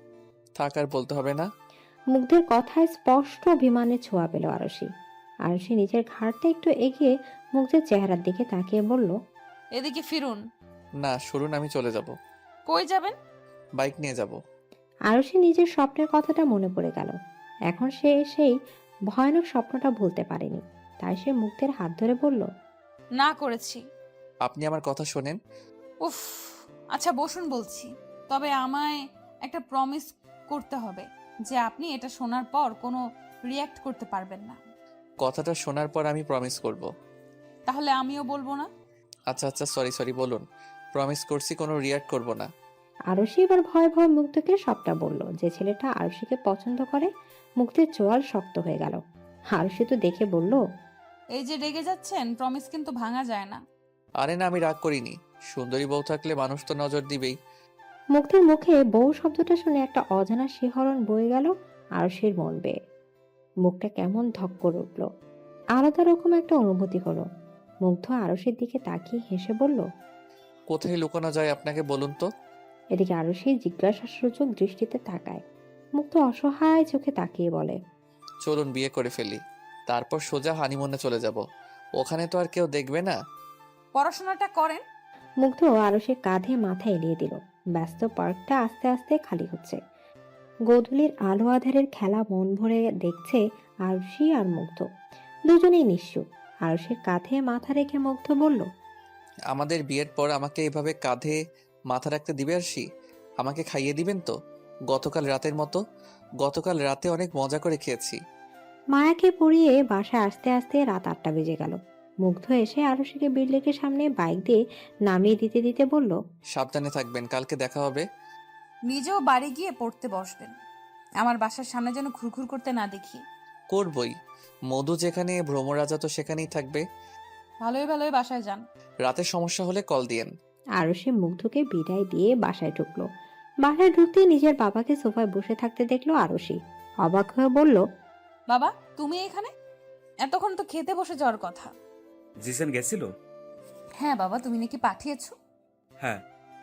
থাক, আর বলতে হবে না। মুগ্ধের কথায় স্পষ্ট অভিমানের ছোঁয়া পেল আরুষি। আরুষি নিজের ঘাড়টা একটু এগিয়ে মুগ্ধের চেহারার দিকে তাকিয়ে বলল, এদিকে ফিরুন। না, শুনুন, আমি চলে যাব। কই যাবেন? বাইক নিয়ে যাব। আরুষি নিজের স্বপ্নের কথাটা মনে পড়ে গেল। এখন সে সেই ভয়ানক স্বপ্নটা ভুলতে পারেনি। তাই সে মুগ্ধের হাত ধরে বলল, না করেছি। আপনি আমার কথা শোনেন। উফ, আচ্ছা বসুন বলছি। তবে আমায় একটা প্রমিস করতে হবে যে আপনি এটা শোনার পর কোনো রিয়্যাক্ট করতে পারবেন না। কথাটা শোনার পর আমি প্রমিস করব। তাহলে আমিও বলবো না। আচ্ছা আচ্ছা, সরি বলুন। প্রমিস করছি কোনো রিয়াক্ট করব না। আরুষি এবার ভয়ে ভয়ে মুগ্ধকে সবটা বলল। যে ছেলেটা আরুষিকে পছন্দ করে। মুগ্ধের চোয়াল শক্ত হয়ে গেল। আরুষি তো দেখে বলল, এই যে রেগে যাচ্ছেন, প্রমিস কিন্তু ভাঙা যায় না। আরে না, আমি রাগ করিনি। সুন্দরী বউ থাকলে মানুষ তো নজর দিবেই। মুগ্ধের মুখে বউ শব্দটা শুনে একটা অজানা শিহরণ বয়ে গেল আরুষির মন বেয়ে। মুখটা কেমন ধক করে উঠল। আলাদা রকম একটা অনুভূতি হলো। মুগ্ধ আরুষির দিকে তাকিয়ে হেসে বলল, কোথায় লুকানো যায় আপনাকে বলুন তো? এদিকে আরুষি জিজ্ঞাসাসূচক দৃষ্টিতে তাকায়। মুগ্ধ অসহায় চোখে তাকিয়ে বলে, চলুন বিয়ে করে ফেলি, তারপর সোজা হানিমুনে চলে যাব। ওখানে তো আর কেউ দেখবে না। পড়াশোনাটা করেন। মুগ্ধ আরুষির কাঁধে মাথা এলিয়ে দিল। ব্যস্ত পার্কটা আস্তে আস্তে খালি হচ্ছে। গোধূলির আলো আধারের খেলা মন ভরে দেখছে আরুষি আর মুগ্ধ। দুজনেই নিশ্চুপ। আরুষির কাঁধে মাথা রেখে মুগ্ধ বলল, আমাদের বিয়ের পর আমাকে এভাবে কাঁধে মাথা রাখতে দিবে আরশি? আমাকে খাইয়ে দিবেন তো? গতকাল রাতের মতো? গতকাল রাতে অনেক মজা করে খেয়েছি। মায়াকে পড়িয়ে বাসায় আসতে আসতে রাত 8টা বেজে গেল। মুগ্ধ এসে আরুষিকে বিল্ডিংয়ের সামনে বাইক দিয়ে নামিয়ে দিতে দিতে বলল, সাবধানে থাকবেন, কালকে দেখা হবে। নিজেও বাড়ি গিয়ে পড়তে বসবেন। আমার বাসার সামনে যেন ঘুরঘুর করতে না দেখি। করবই। মধু যেখানে, ভ্রমরাজা তো সেখানেই থাকবে। ভালোই ভালোই বাসায় যান। রাতের সমস্যা হলে কল দিয়েন। আরুষি মুগ্ধকে বিদায় দিয়ে বাসায় ঢুকলো। বাসায় ঢুকতে নিজের বাবাকে সোফায় বসে থাকতে দেখলো আরুষি। অবাক হয়ে বলল, বাবা, তুমি এখানে? এতক্ষণ তো খেতে বসে যাওয়ার কথা। জিসেন গেছিল? হ্যাঁ বাবা, তুমি নাকি পাঠিয়েছো? হ্যাঁ,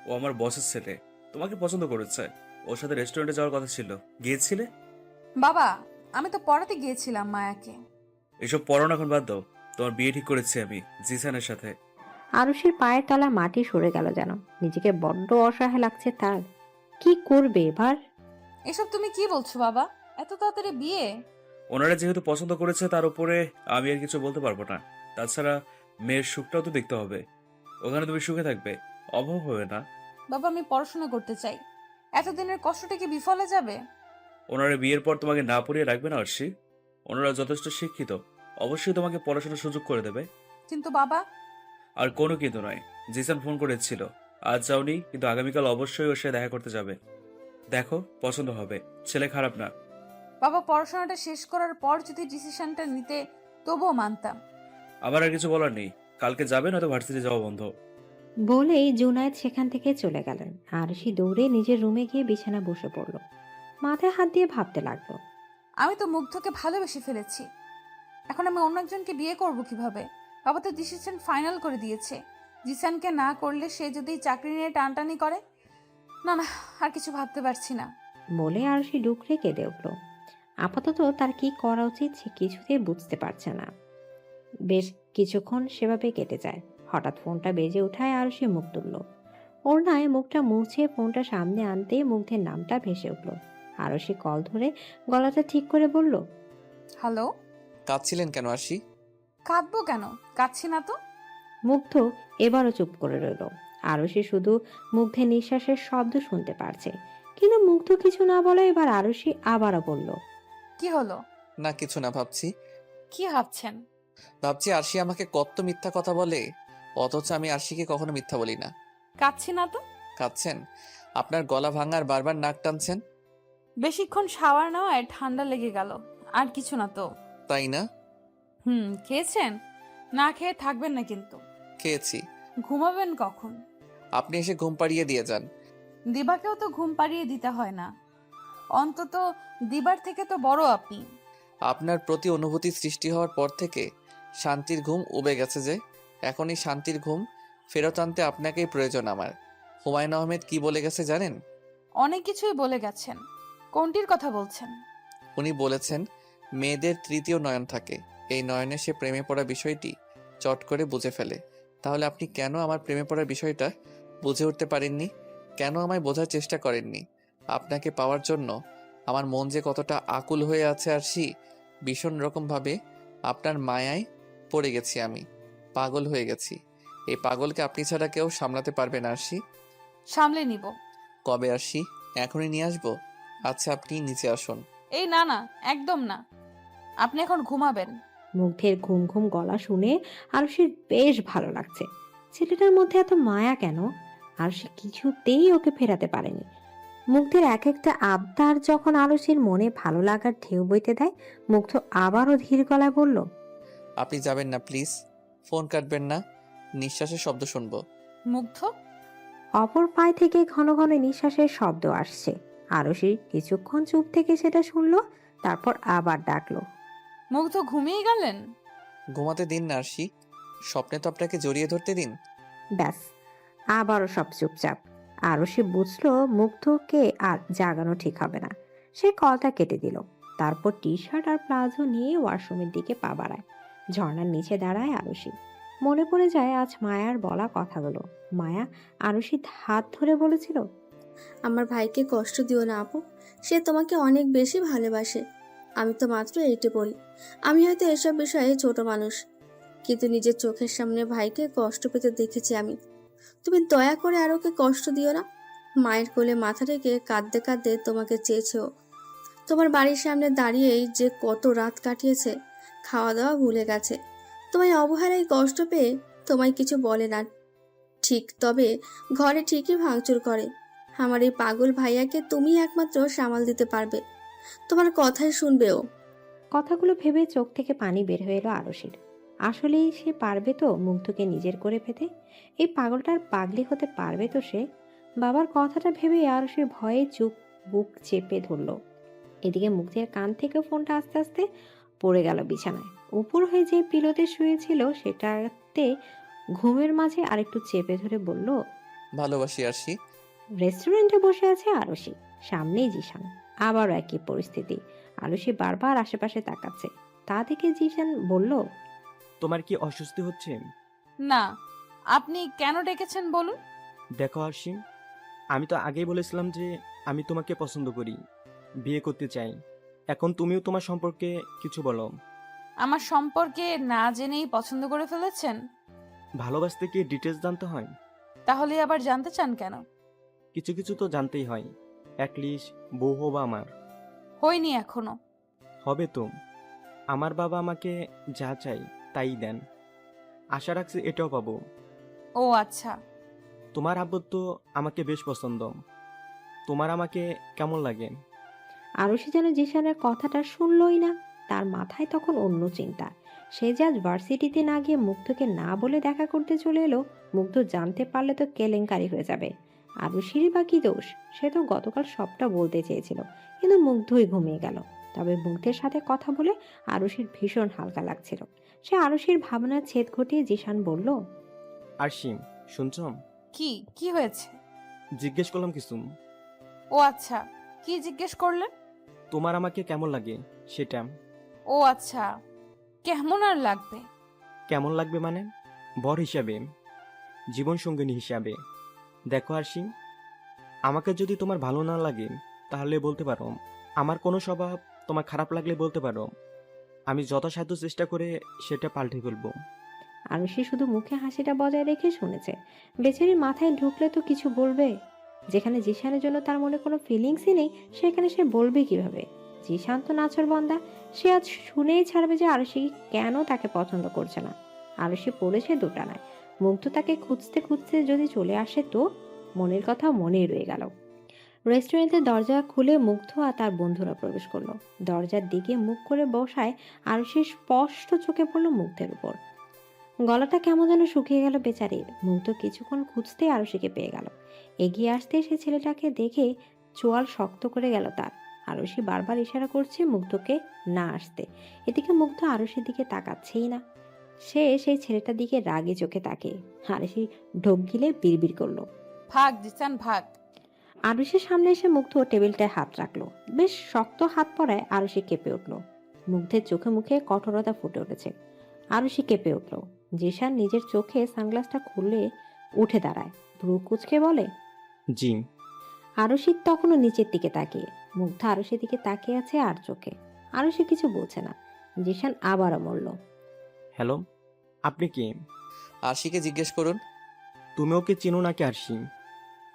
ও আমার বসের ছেলে, তোমাকে পছন্দ করেছে। ওর সাথে রেস্টুরেন্টে যাওয়ার কথা ছিল, গিয়েছিলে? বাবা, আমি তো পড়াতে গিয়েছিলাম মায়াকে। এসব পড়ানো এখন বাদ দাও, তোমার বিয়ে ঠিক করেছি আমি জিসানের সাথে। আরুষির পায়ের তলা মাটি সরে গেল যেন। নিজেকে বড্ড অসহায় লাগছে তার। কি করবে এবার? এসব তুমি কি বলছো বাবা? এত তাড়াতাড়ি বিয়ে? ওনারা যেহেতু পছন্দ করেছে তার উপরে আমি আর কিছু বলতে পারবো না। তাছাড়া মেয়ের সুখটাও তো দেখতে হবে। ওখানে তুমি সুখে থাকবে, অভাব হবে না। বাবা, আমি পড়াশোনা করতে চাই। এতদিনের কষ্টটা কি বিফলে যাবে? ওনারা বিয়ের পর তোমাকে না পড়িয়ে রাখবে না অর্ষি। ওনারা যথেষ্ট শিক্ষিত, অবশ্যই তোমাকে পড়াশোনার সুযোগ করে দেবে। কিন্তু বাবা। আর কোনো কিন্তু নয়। জিসান ফোন করেছিল, আজ যাওনি, কিন্তু আগামীকাল অবশ্যই ওর সাথে দেখা করতে যাবে। দেখো, পছন্দ হবে, ছেলে খারাপ না। বাবা, পড়াশোনাটা শেষ করার পর যদি ডিসিশনটা নিতে তবুও মানতাম। আমার আর কিছু বলার নেই, কালকে যাবে, নয়তো ভার্সিটি যাওয়া বন্ধ। বলেই জুনায়েদ সেখান থেকে চলে গেলেন। আরুষি দৌড়ে নিজের রুমে গিয়ে বিছানা বসে পড়ল। মাথায় হাত দিয়ে ভাবতে লাগলো, আমি তো মুগ্ধকে ভালোবেসে ফেলেছি। এখন আমি অন্য একজনকে বিয়ে করব কিভাবে? বাবা তো ডিসিশন ফাইনাল করে দিয়েছে। জিসানকে না করলে সে যদি চাকরি নিয়ে টানটানি করে। না না, আর কিছু ভাবতে পারছি না। বলে আরুষি ডুকরে কেঁদে উঠল। আপাতত তার কি করা উচিত সে কিছুতেই বুঝতে পারছে না। বেশ কিছুক্ষণ সেভাবে কেটে যায়। হঠাৎ ফোনটা বেজে ওঠায় আরুষি মুখ তুলল। ওড়নায় মুখটা মুছে ফোনটা সামনে আনতে মুগ্ধের নামটা ভেসে উঠল। আরুষি কল ধরে গলাটা ঠিক করে বলল, হ্যালো। কাঁদছিলেন কেন আরশি? কাঁদবো কেন? কাঁদছি না তো। মুগ্ধ এবারও চুপ করে রইল। আরুষি শুধু মুগ্ধের নিঃশ্বাসের শব্দ শুনতে পারছে, কিন্তু মুগ্ধ কিছু না বলে এবার আরুষি আবারও বলল, কি হলো? না, কিছু না, ভাবছি। কি ভাবছেন? ভাবছি আরশি আমাকে কত মিথ্যা কথা বলে, অথচ আমি আরশিকে কখনো মিথ্যা বলি না। কাঁদছি না তো। কাঁদছেন? আপনার গলা ভাঙার বারবার নাক টানছেন। বেশিক্ষণ শাওয়ার নেওয়ায় ঠান্ডা লেগে গেল, আর কিছু না তো। তাই না? খেয়েছেন? না খেয়ে থাকবেন না কিন্তু। খেয়েছি। ঘুমাবেন কখন? আপনি এসে ঘুম পাড়িয়ে দিয়ে যান। দিবাকেও তো ঘুম পাড়িয়ে দিতে হয় না। অন্তত দিবার থেকে তো বড় আপনি। আপনার প্রতি অনুভূতি সৃষ্টি হওয়ার পর থেকে শান্তির ঘুম উবে গেছে যে এখন এই শান্তির ঘুম ফেরত আনতে আপনাকেই প্রয়োজন আমার। হুমায়ুন আহমেদ কি বলে গেছে জানেন? অনেক কিছুই বলে গেছেন। কোনটির কথা বলছেন? উনি বলেছেন মেয়েদের তৃতীয় নয়ন থাকে, এই নয়নে সে প্রেমে পড়া বিষয়টি চট করে বুঝে ফেলে। তাহলে আপনি কেন আমার প্রেমে পড়ার বিষয়টা বুঝে উঠতে পারেননি? কেন আমায় বোঝার চেষ্টা করেননি? আপনাকে পাওয়ার জন্য আমার মন যে কতটা আকুল হয়ে আছে আরশি, ভীষণ রকমভাবে আপনার মায়ায় পড়ে গেছি আমি, পাগল হয়ে গেছি। এই পাগলকে আপনি ছাড়া কেউ সামলাতে পারবে না আরশি। সামলে নিব। কবে আরশি? এখনই নিয়ে আসবো? আচ্ছা আপনি নিচে আসুন। এই না না, একদম না। আপনি এখন ঘুমাবেন। মুগ্ধের ঘুম ঘুম গলা শুনে আরুষির বেশ ভালো লাগছে। ছেলেটার মধ্যে এত মায়া কেন? আরুষি কিছুতেই ওকে ফেরাতে পারেনি। মুগ্ধের এক একটা আবদার যখন আরুষির মনে ভালো লাগার ঢেউ বইতে দেয়, মুগ্ধ আবারও ধীর গলায় বলল, আপনি যাবেন না প্লিজ, ফোন কাটবেন না, নিঃশ্বাসের শব্দ শুনবো। মুগ্ধ। অপর পায়ে থেকে ঘন ঘন নিঃশ্বাসের শব্দ আসছে। আরুষি কিছুক্ষণ চুপ থেকে সেটা শুনলো, তারপর আবার ডাকলো, মুগ্ধ ঘুমিয়ে গেলেন? ঘুমাতে দিন না আরশি, স্বপ্নে তো আপনাকে জড়িয়ে ধরতে দিন। ব্যাস আবারও সব চুপচাপ। আরুষি বুঝলো মুগ্ধকে আর জাগানো ঠিক হবে না। সে কলটা কেটে দিল। তারপর টি শার্ট আর প্লাজো নিয়ে ওয়াশরুমের দিকে পা বাড়ায়। ঝর্ণার নিচে দাঁড়ায় আরুষি। মনে পড়ে যায় আজ মায়ার বলা কথাগুলো। মায়া আরুষির হাত ধরে বলেছিল, আমার ভাইকে কষ্ট দিও না আপু, সে তোমাকে অনেক বেশি ভালোবাসে। আমি তো মাত্র এইটে পড়ি, আমি হয়তো এসব বিষয়ে ছোট মানুষ, কিন্তু নিজের চোখের সামনে ভাইকে কষ্ট পেতে দেখেছি আমি। তুমি দয়া করে আর ওকে কষ্ট দিও না। মায়ের কোলে মাথা রেখে কাঁদতে কাঁদতে তোমাকে চেয়েছে ও। তোমার বাড়ির সামনে দাঁড়িয়েই যে কত রাত কাটিয়েছে, খাওয়া দাওয়া ভুলে গেছে। তোমায় অবহেলায় কষ্ট পেয়ে তোমায় কিছু বলে না ঠিক, তবে ঘরে ঠিকই ভাঙচুর করে। আমার এই পাগল ভাইয়াকে তুমি একমাত্র সামাল দিতে পারবে, তোমার কথাই শুনবে ও। কথাগুলো ভেবে চোখ থেকে পানি বের হয়ে এলো আরুষির। আসলেই সে পারবে তো মুগ্ধকে নিজের করে পেতে? এই পাগলটার পাগলি হতে পারবে তো সে? বাবার কথাটা ভেবে আরুষির ভয়ে চুপ বুক চেপে ধরল। এদিকে মুগ্ধের কান থেকে ফোনটা আস্তে আস্তে পড়ে গেল বিছানায়। উপর হয়ে যে পিলোতে শুয়েছিল সেটাতে ঘুমের মাঝে আরেকটু চেপে ধরে বলল, ভালোবাসি আরশি। রেস্টুরেন্টে বসে আছে আরুষি, সামনেই জিশান। আবারও একই পরিস্থিতি। আরুষি বারবার আশেপাশে তাকাচ্ছে। তা দেখে জিশান বলল, তোমার কি অস্বস্তি হচ্ছে? না। আপনি কেন ডেকেছেন বলুন? দেখো আরশি, আমি তো আগেই বলেছিলাম যে আমি তোমাকে পছন্দ করি, বিয়ে করতে চাই। এখন তুমিও তোমার সম্পর্কে কিছু বলো। আমার সম্পর্কে না জেনেই পছন্দ করে ফেলেছেন? ভালোবাসতে কি ডিটেলস জানতে হয়? তাহলে আবার জানতে চান কেন? কিছু কিছু তো জানতেই হয়, অ্যাটলিস্ট বউ হবা আমার। হয়নি এখনো। হবে তো। আমার বাবা আমাকে যা চাই তাই দেন, আশা রাখছি এটাও পাবো। ও আচ্ছা। তোমার আব্বু তো আমাকে বেশ পছন্দ। তোমার আমাকে কেমন লাগে? আরুষি যেন জিশানের কথাটা শুনলই না। তার মাথায় তখন অন্য চিন্তা। সে যে আজ ভার্সিটিতে না গিয়ে মুগ্ধকে না বলে দেখা করতে চলে এলো, মুগ্ধ জানতে পারলে তো কেলেঙ্কারি হয়ে যাবে। আরুষিরই বা কি দোষ? সে তো গতকাল সবটা বলতে চেয়েছিল, কিন্তু মুগ্ধই ঘুমিয়ে গেল। তবে মুগ্ধের সাথে কথা বলে আরুষির ভীষণ হালকা লাগছিল। সে আরুষির ভাবনার ছেদ ঘটিয়ে জিশান বলল, আরশি শুনছ? কি কি হয়েছে? জিজ্ঞেস করলাম কিছু। ও আচ্ছা, কি জিজ্ঞেস করলেন? তোমার আমাকে কেমন লাগে সেটা। ও আচ্ছা, কেমন আর লাগবে? কেমন লাগবে মানে? বর হিসাবে, জীবন সঙ্গিনী হিসাবে। দেখো আরশি, আমাকে যদি তোমার ভালো না লাগে তাহলে বলতে পারো। আমার কোনো স্বভাব তোমার খারাপ লাগলে বলতে পারো, আমি যথাসাধ্য চেষ্টা করে সেটা পাল্টে ফেলবো। আরুষি শুধু মুখে হাসিটা বজায় রেখে শুনেছে। বেচারির মাথায় ঢুকলে তো কিছু বলবে। যেখানে জিশানের জন্য তার মনে কোনো ফিলিংসই নেই, সেখানে সে বলবে কিভাবে? জিশান তো নাছর বন্দা। সে আজ শুনেই ছাড়বে যে আরুষি কেন তাকে পছন্দ করছে না। আরুষি পড়েছে দুটানায়। মুগ্ধ তাকে খুঁজতে খুঁজতে যদি চলে আসে তো? মনের কথা মনেই রয়ে গেল। রেস্টুরেন্টের দরজা খুলে মুগ্ধ আর তার বন্ধুরা প্রবেশ করলো। দরজার দিকে মুখ করে বসায় আরুষি স্পষ্ট চোখে পড়লো মুগ্ধের উপর। গলাটা কেমন যেন শুকিয়ে গেল বেচারির। মুগ্ধ কিছুক্ষণ খুঁজতেই আরুষিকে পেয়ে গেল। এগিয়ে আসতে সে ছেলেটাকে দেখে চোয়াল শক্ত করে গেল তার। আরুষি বারবার ইশারা করছে মুগ্ধকে না আসতে। এদিকে মুগ্ধ আরুষির দিকে তাকাচ্ছেই না। সে সেই ছেলেটার দিকে রাগে চোখে তাকিয়ে আরুষি ঢোক গিলে বিড়বিড় করলো। ভাগ জিসান ভাগ। আরুষির সামনে এসে মুগ্ধ টেবিলটায় হাত রাখলো। বেশ শক্ত হাত পড়ায় আরুষি কেঁপে উঠলো। মুগ্ধের চোখে মুখে কঠোরতা ফুটে উঠেছে। আরুষি কেঁপে উঠলো। জিশান নিজের চোখে সানগ্লাসটা খুলে উঠে দাঁড়ায়, ভ্রু কুঁচকে বলে, জি। আরুষি তখনও নিচের দিকে তাকিয়ে। মুগ্ধ আরুষির দিকে তাকিয়ে আছে আর চোখে। আরুষি কিছু বলছে না। জিশান আবারও বলল, হ্যালো, আপনি কি? আরশিকে জিজ্ঞেস করুন। তুমি ওকে চিনো নাকি আরশি?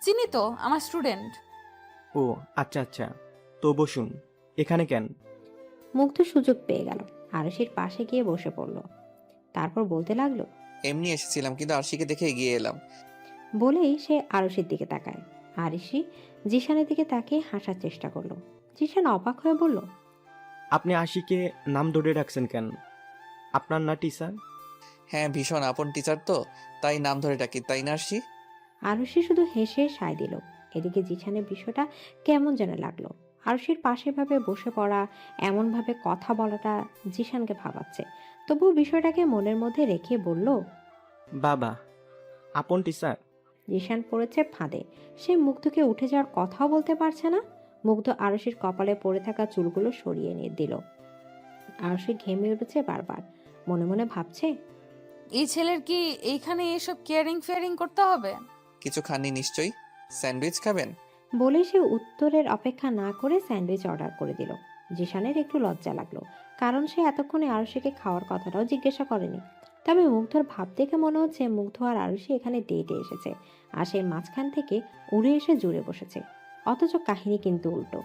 চিনি তো, আমার স্টুডেন্ট। ও আচ্ছা আচ্ছা, তো বসুন। এখানে কেন? মুগ্ধ সুযোগ পেয়ে গেল, আরুষির পাশে গিয়ে বসে পড়ল। তারপর বলতে লাগলো, এমনি এসেছিলাম, কিন্তু আরশিকে দেখে এগিয়ে এলাম। বলেই সে আরুষির দিকে তাকায়। আরুষি জিশানের দিকে তাকিয়ে হাসার চেষ্টা করলো। জিশান অবাক হয়ে বলল, আপনি আশিকে নাম ধরে রাখছেন কেন? আপনার না টিচার? হ্যাঁ, ভীষণ আপন টিচার তো, তাই নাম ধরে ডাকি, তাই না আরশি? আরুষি শুধু হেসে সায় দিল। এদিকে জিশানের বিষয়টা কেমন যেন লাগলো। আরুষির পাশে ভাবে বসে পড়া, এমনভাবে কথা বলাটা জিশানকে ভাবাচ্ছে। তবুও বিষয়টাকে মনের মধ্যে রেখে বলল, বাবা, আপন টিচার? জিশান পড়েছে ফাঁদে। সে মুগ্ধকে উঠে যাওয়ার কথাও বলতে পারছে না। মুগ্ধ আরুষির কপালে পড়ে থাকা চুলগুলো সরিয়ে নিয়ে দিল। আরুষি ঘেমে উঠেছে বারবার, মনে মনে ভাবছে, এই ছেলের কি এইখানে এসব কেয়ারিং ফেয়ারিং করতে হবে? কিছু খাননি নিশ্চয়ই, স্যান্ডউইচ খাবেন? বলে সে উত্তরের অপেক্ষা না করে স্যান্ডউইচ অর্ডার করে দিল। জিশানের একটু লজ্জা লাগলো, কারণ সে এতক্ষণে আরুষিকে খাওয়ার কথাটাও জিজ্ঞাসা করেনি। তবে মুগ্ধর ভাব দেখে মনে হচ্ছে মুগ্ধ আর আরুষি এখানে ডেটে এসেছে, আর সেই মাঝখান থেকে উড়ে এসে জুড়ে বসেছে। অথচ কাহিনী কিন্তু উল্টো।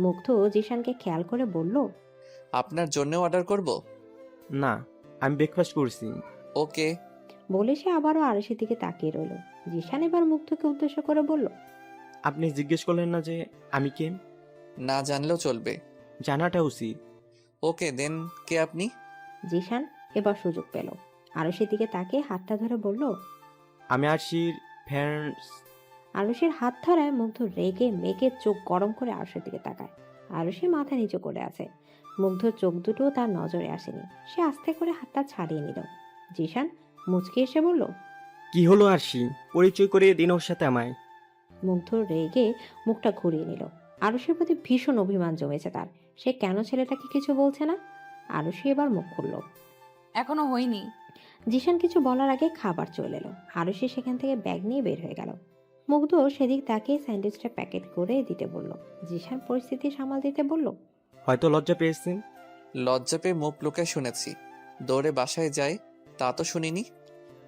মুগ্ধ জিশানকে খেয়াল করে বলল, আপনার জন্যও অর্ডার করব? না, আমি ব্রেকফাস্ট করছি। ওকে। বলে সে আবারও আরুষির দিকে তাকিয়ে রইল। জিশান এবার মুগ্ধকে উদ্দেশ্য করে বলল, আপনি জিজ্ঞেস করলেন না যে আমি কে? না জানলেও চলবে। জানাটা উচিত। ওকে দেন, কে আপনি? জিশান এবার সুযোগ পেল। আরুষির দিকে তাকিয়ে হাতটা ধরে বলল, আমি আরশির ফ্রেন্ডস। আরুষির হাত ধরায় মুগ্ধ রেগে মেঘের চোখ গরম করে আরুষির দিকে তাকায়। আরুষি মাথা নিচু করে আছে। মুগ্ধর চোখ দুটো তার নজরে আসেনি। সে আস্তে করে হাতটা ছাড়িয়ে নিল। জিশান মুচকি এসে বলল, কি হলো আরশি? পরিচয় করিয়ে দিন ওর সাথে আমায়। মুগ্ধ রেগে মুখটা ঘুরিয়ে নিল। আরুষির প্রতি ভীষণ অভিমান জমেছে তার। সে কেন ছেলেটাকে কিছু বলছে না? আরুষি এবার মুখ খুলল। এখনো হয়নি। জিশান কিছু বলার আগে খাবার চলে এলো। আরুষি সেখান থেকে ব্যাগ নিয়ে বের হয়ে গেল। মুগ্ধ সেদিক তাকিয়ে স্যান্ডউইচটা প্যাকেট করে দিতে বলল। জিশান পরিস্থিতি সামাল দিতে বলল, হয়তো লজ্জা পেয়েছেন। লজ্জা পেয়ে মুখ লুকায় শুনেছি, দৌড়ে বাসায় যায় তা তো শুনিনি।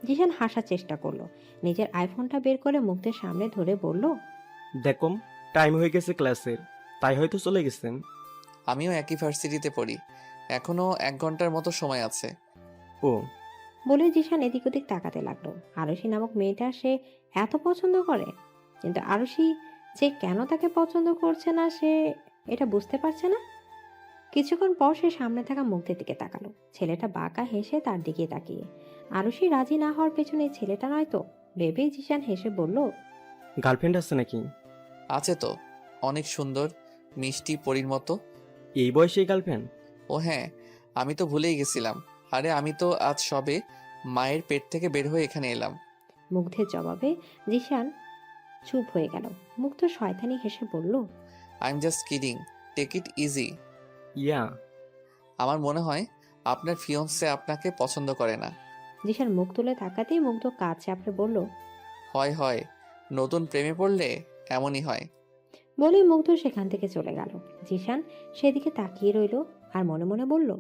জিশান হাসার চেষ্টা করলো। নিজের আইফোনটা বের করে মুগ্ধের সামনে ধরে বলল, দেখুন, টাইম হয়ে গেছে ক্লাসের, তাই হয়তো চলে গেছেন। আমিও একই ভার্সিটিতে পড়ি, এখনো 1 ঘন্টার মতো সময় আছে। ও। বলে জিশান এদিক ওদিক তাকাতে লাগলো। আরুষি নামক মেয়েটা সে এত পছন্দ করে, কিন্তু আরুষি যে কেন তাকে পছন্দ করছে না সে এটা বুঝতে পারছে না। কিছুক্ষণ পর সে সামনে থাকা মুগ্ধের দিকে তাকালো। ছেলেটা বাঁকা হেসে তার দিকে তাকিয়ে। আরুষি রাজি না হওয়ার পেছনে এই ছেলেটা নয় তো ভেবেই জিশান হেসে বলল, গার্লফ্রেন্ড আছে নাকি? আছে তো, অনেক সুন্দর, মিষ্টি, পরীর মতো। এই বয়সে গার্লফ্রেন্ড? ও হ্যাঁ, আমি তো ভুলেই গেছিলাম। আরে আমি তো আজ সবে মায়ের পেট থেকে বের হয়ে এখানে এলাম। মুগ্ধের জবাবে জিশান চুপ হয়ে গেল। মুগ্ধ শয়তানি হেসে বলল, I am just kidding, take it easy. Yeah. আমার মনে হয় আপনার ফিয়ন্সে আপনাকে পছন্দ করে না। জিশান মুখ তুলে তাকাতেই মুগ্ধ কাজ চাপড়ে বলল, হয় হয়, নতুন প্রেমে পড়লে এমনই হয়। বলেই মুগ্ধ সেখান থেকে চলে গেল। জিশান সেদিকে তাকিয়ে রইল আর মনে মনে বলল,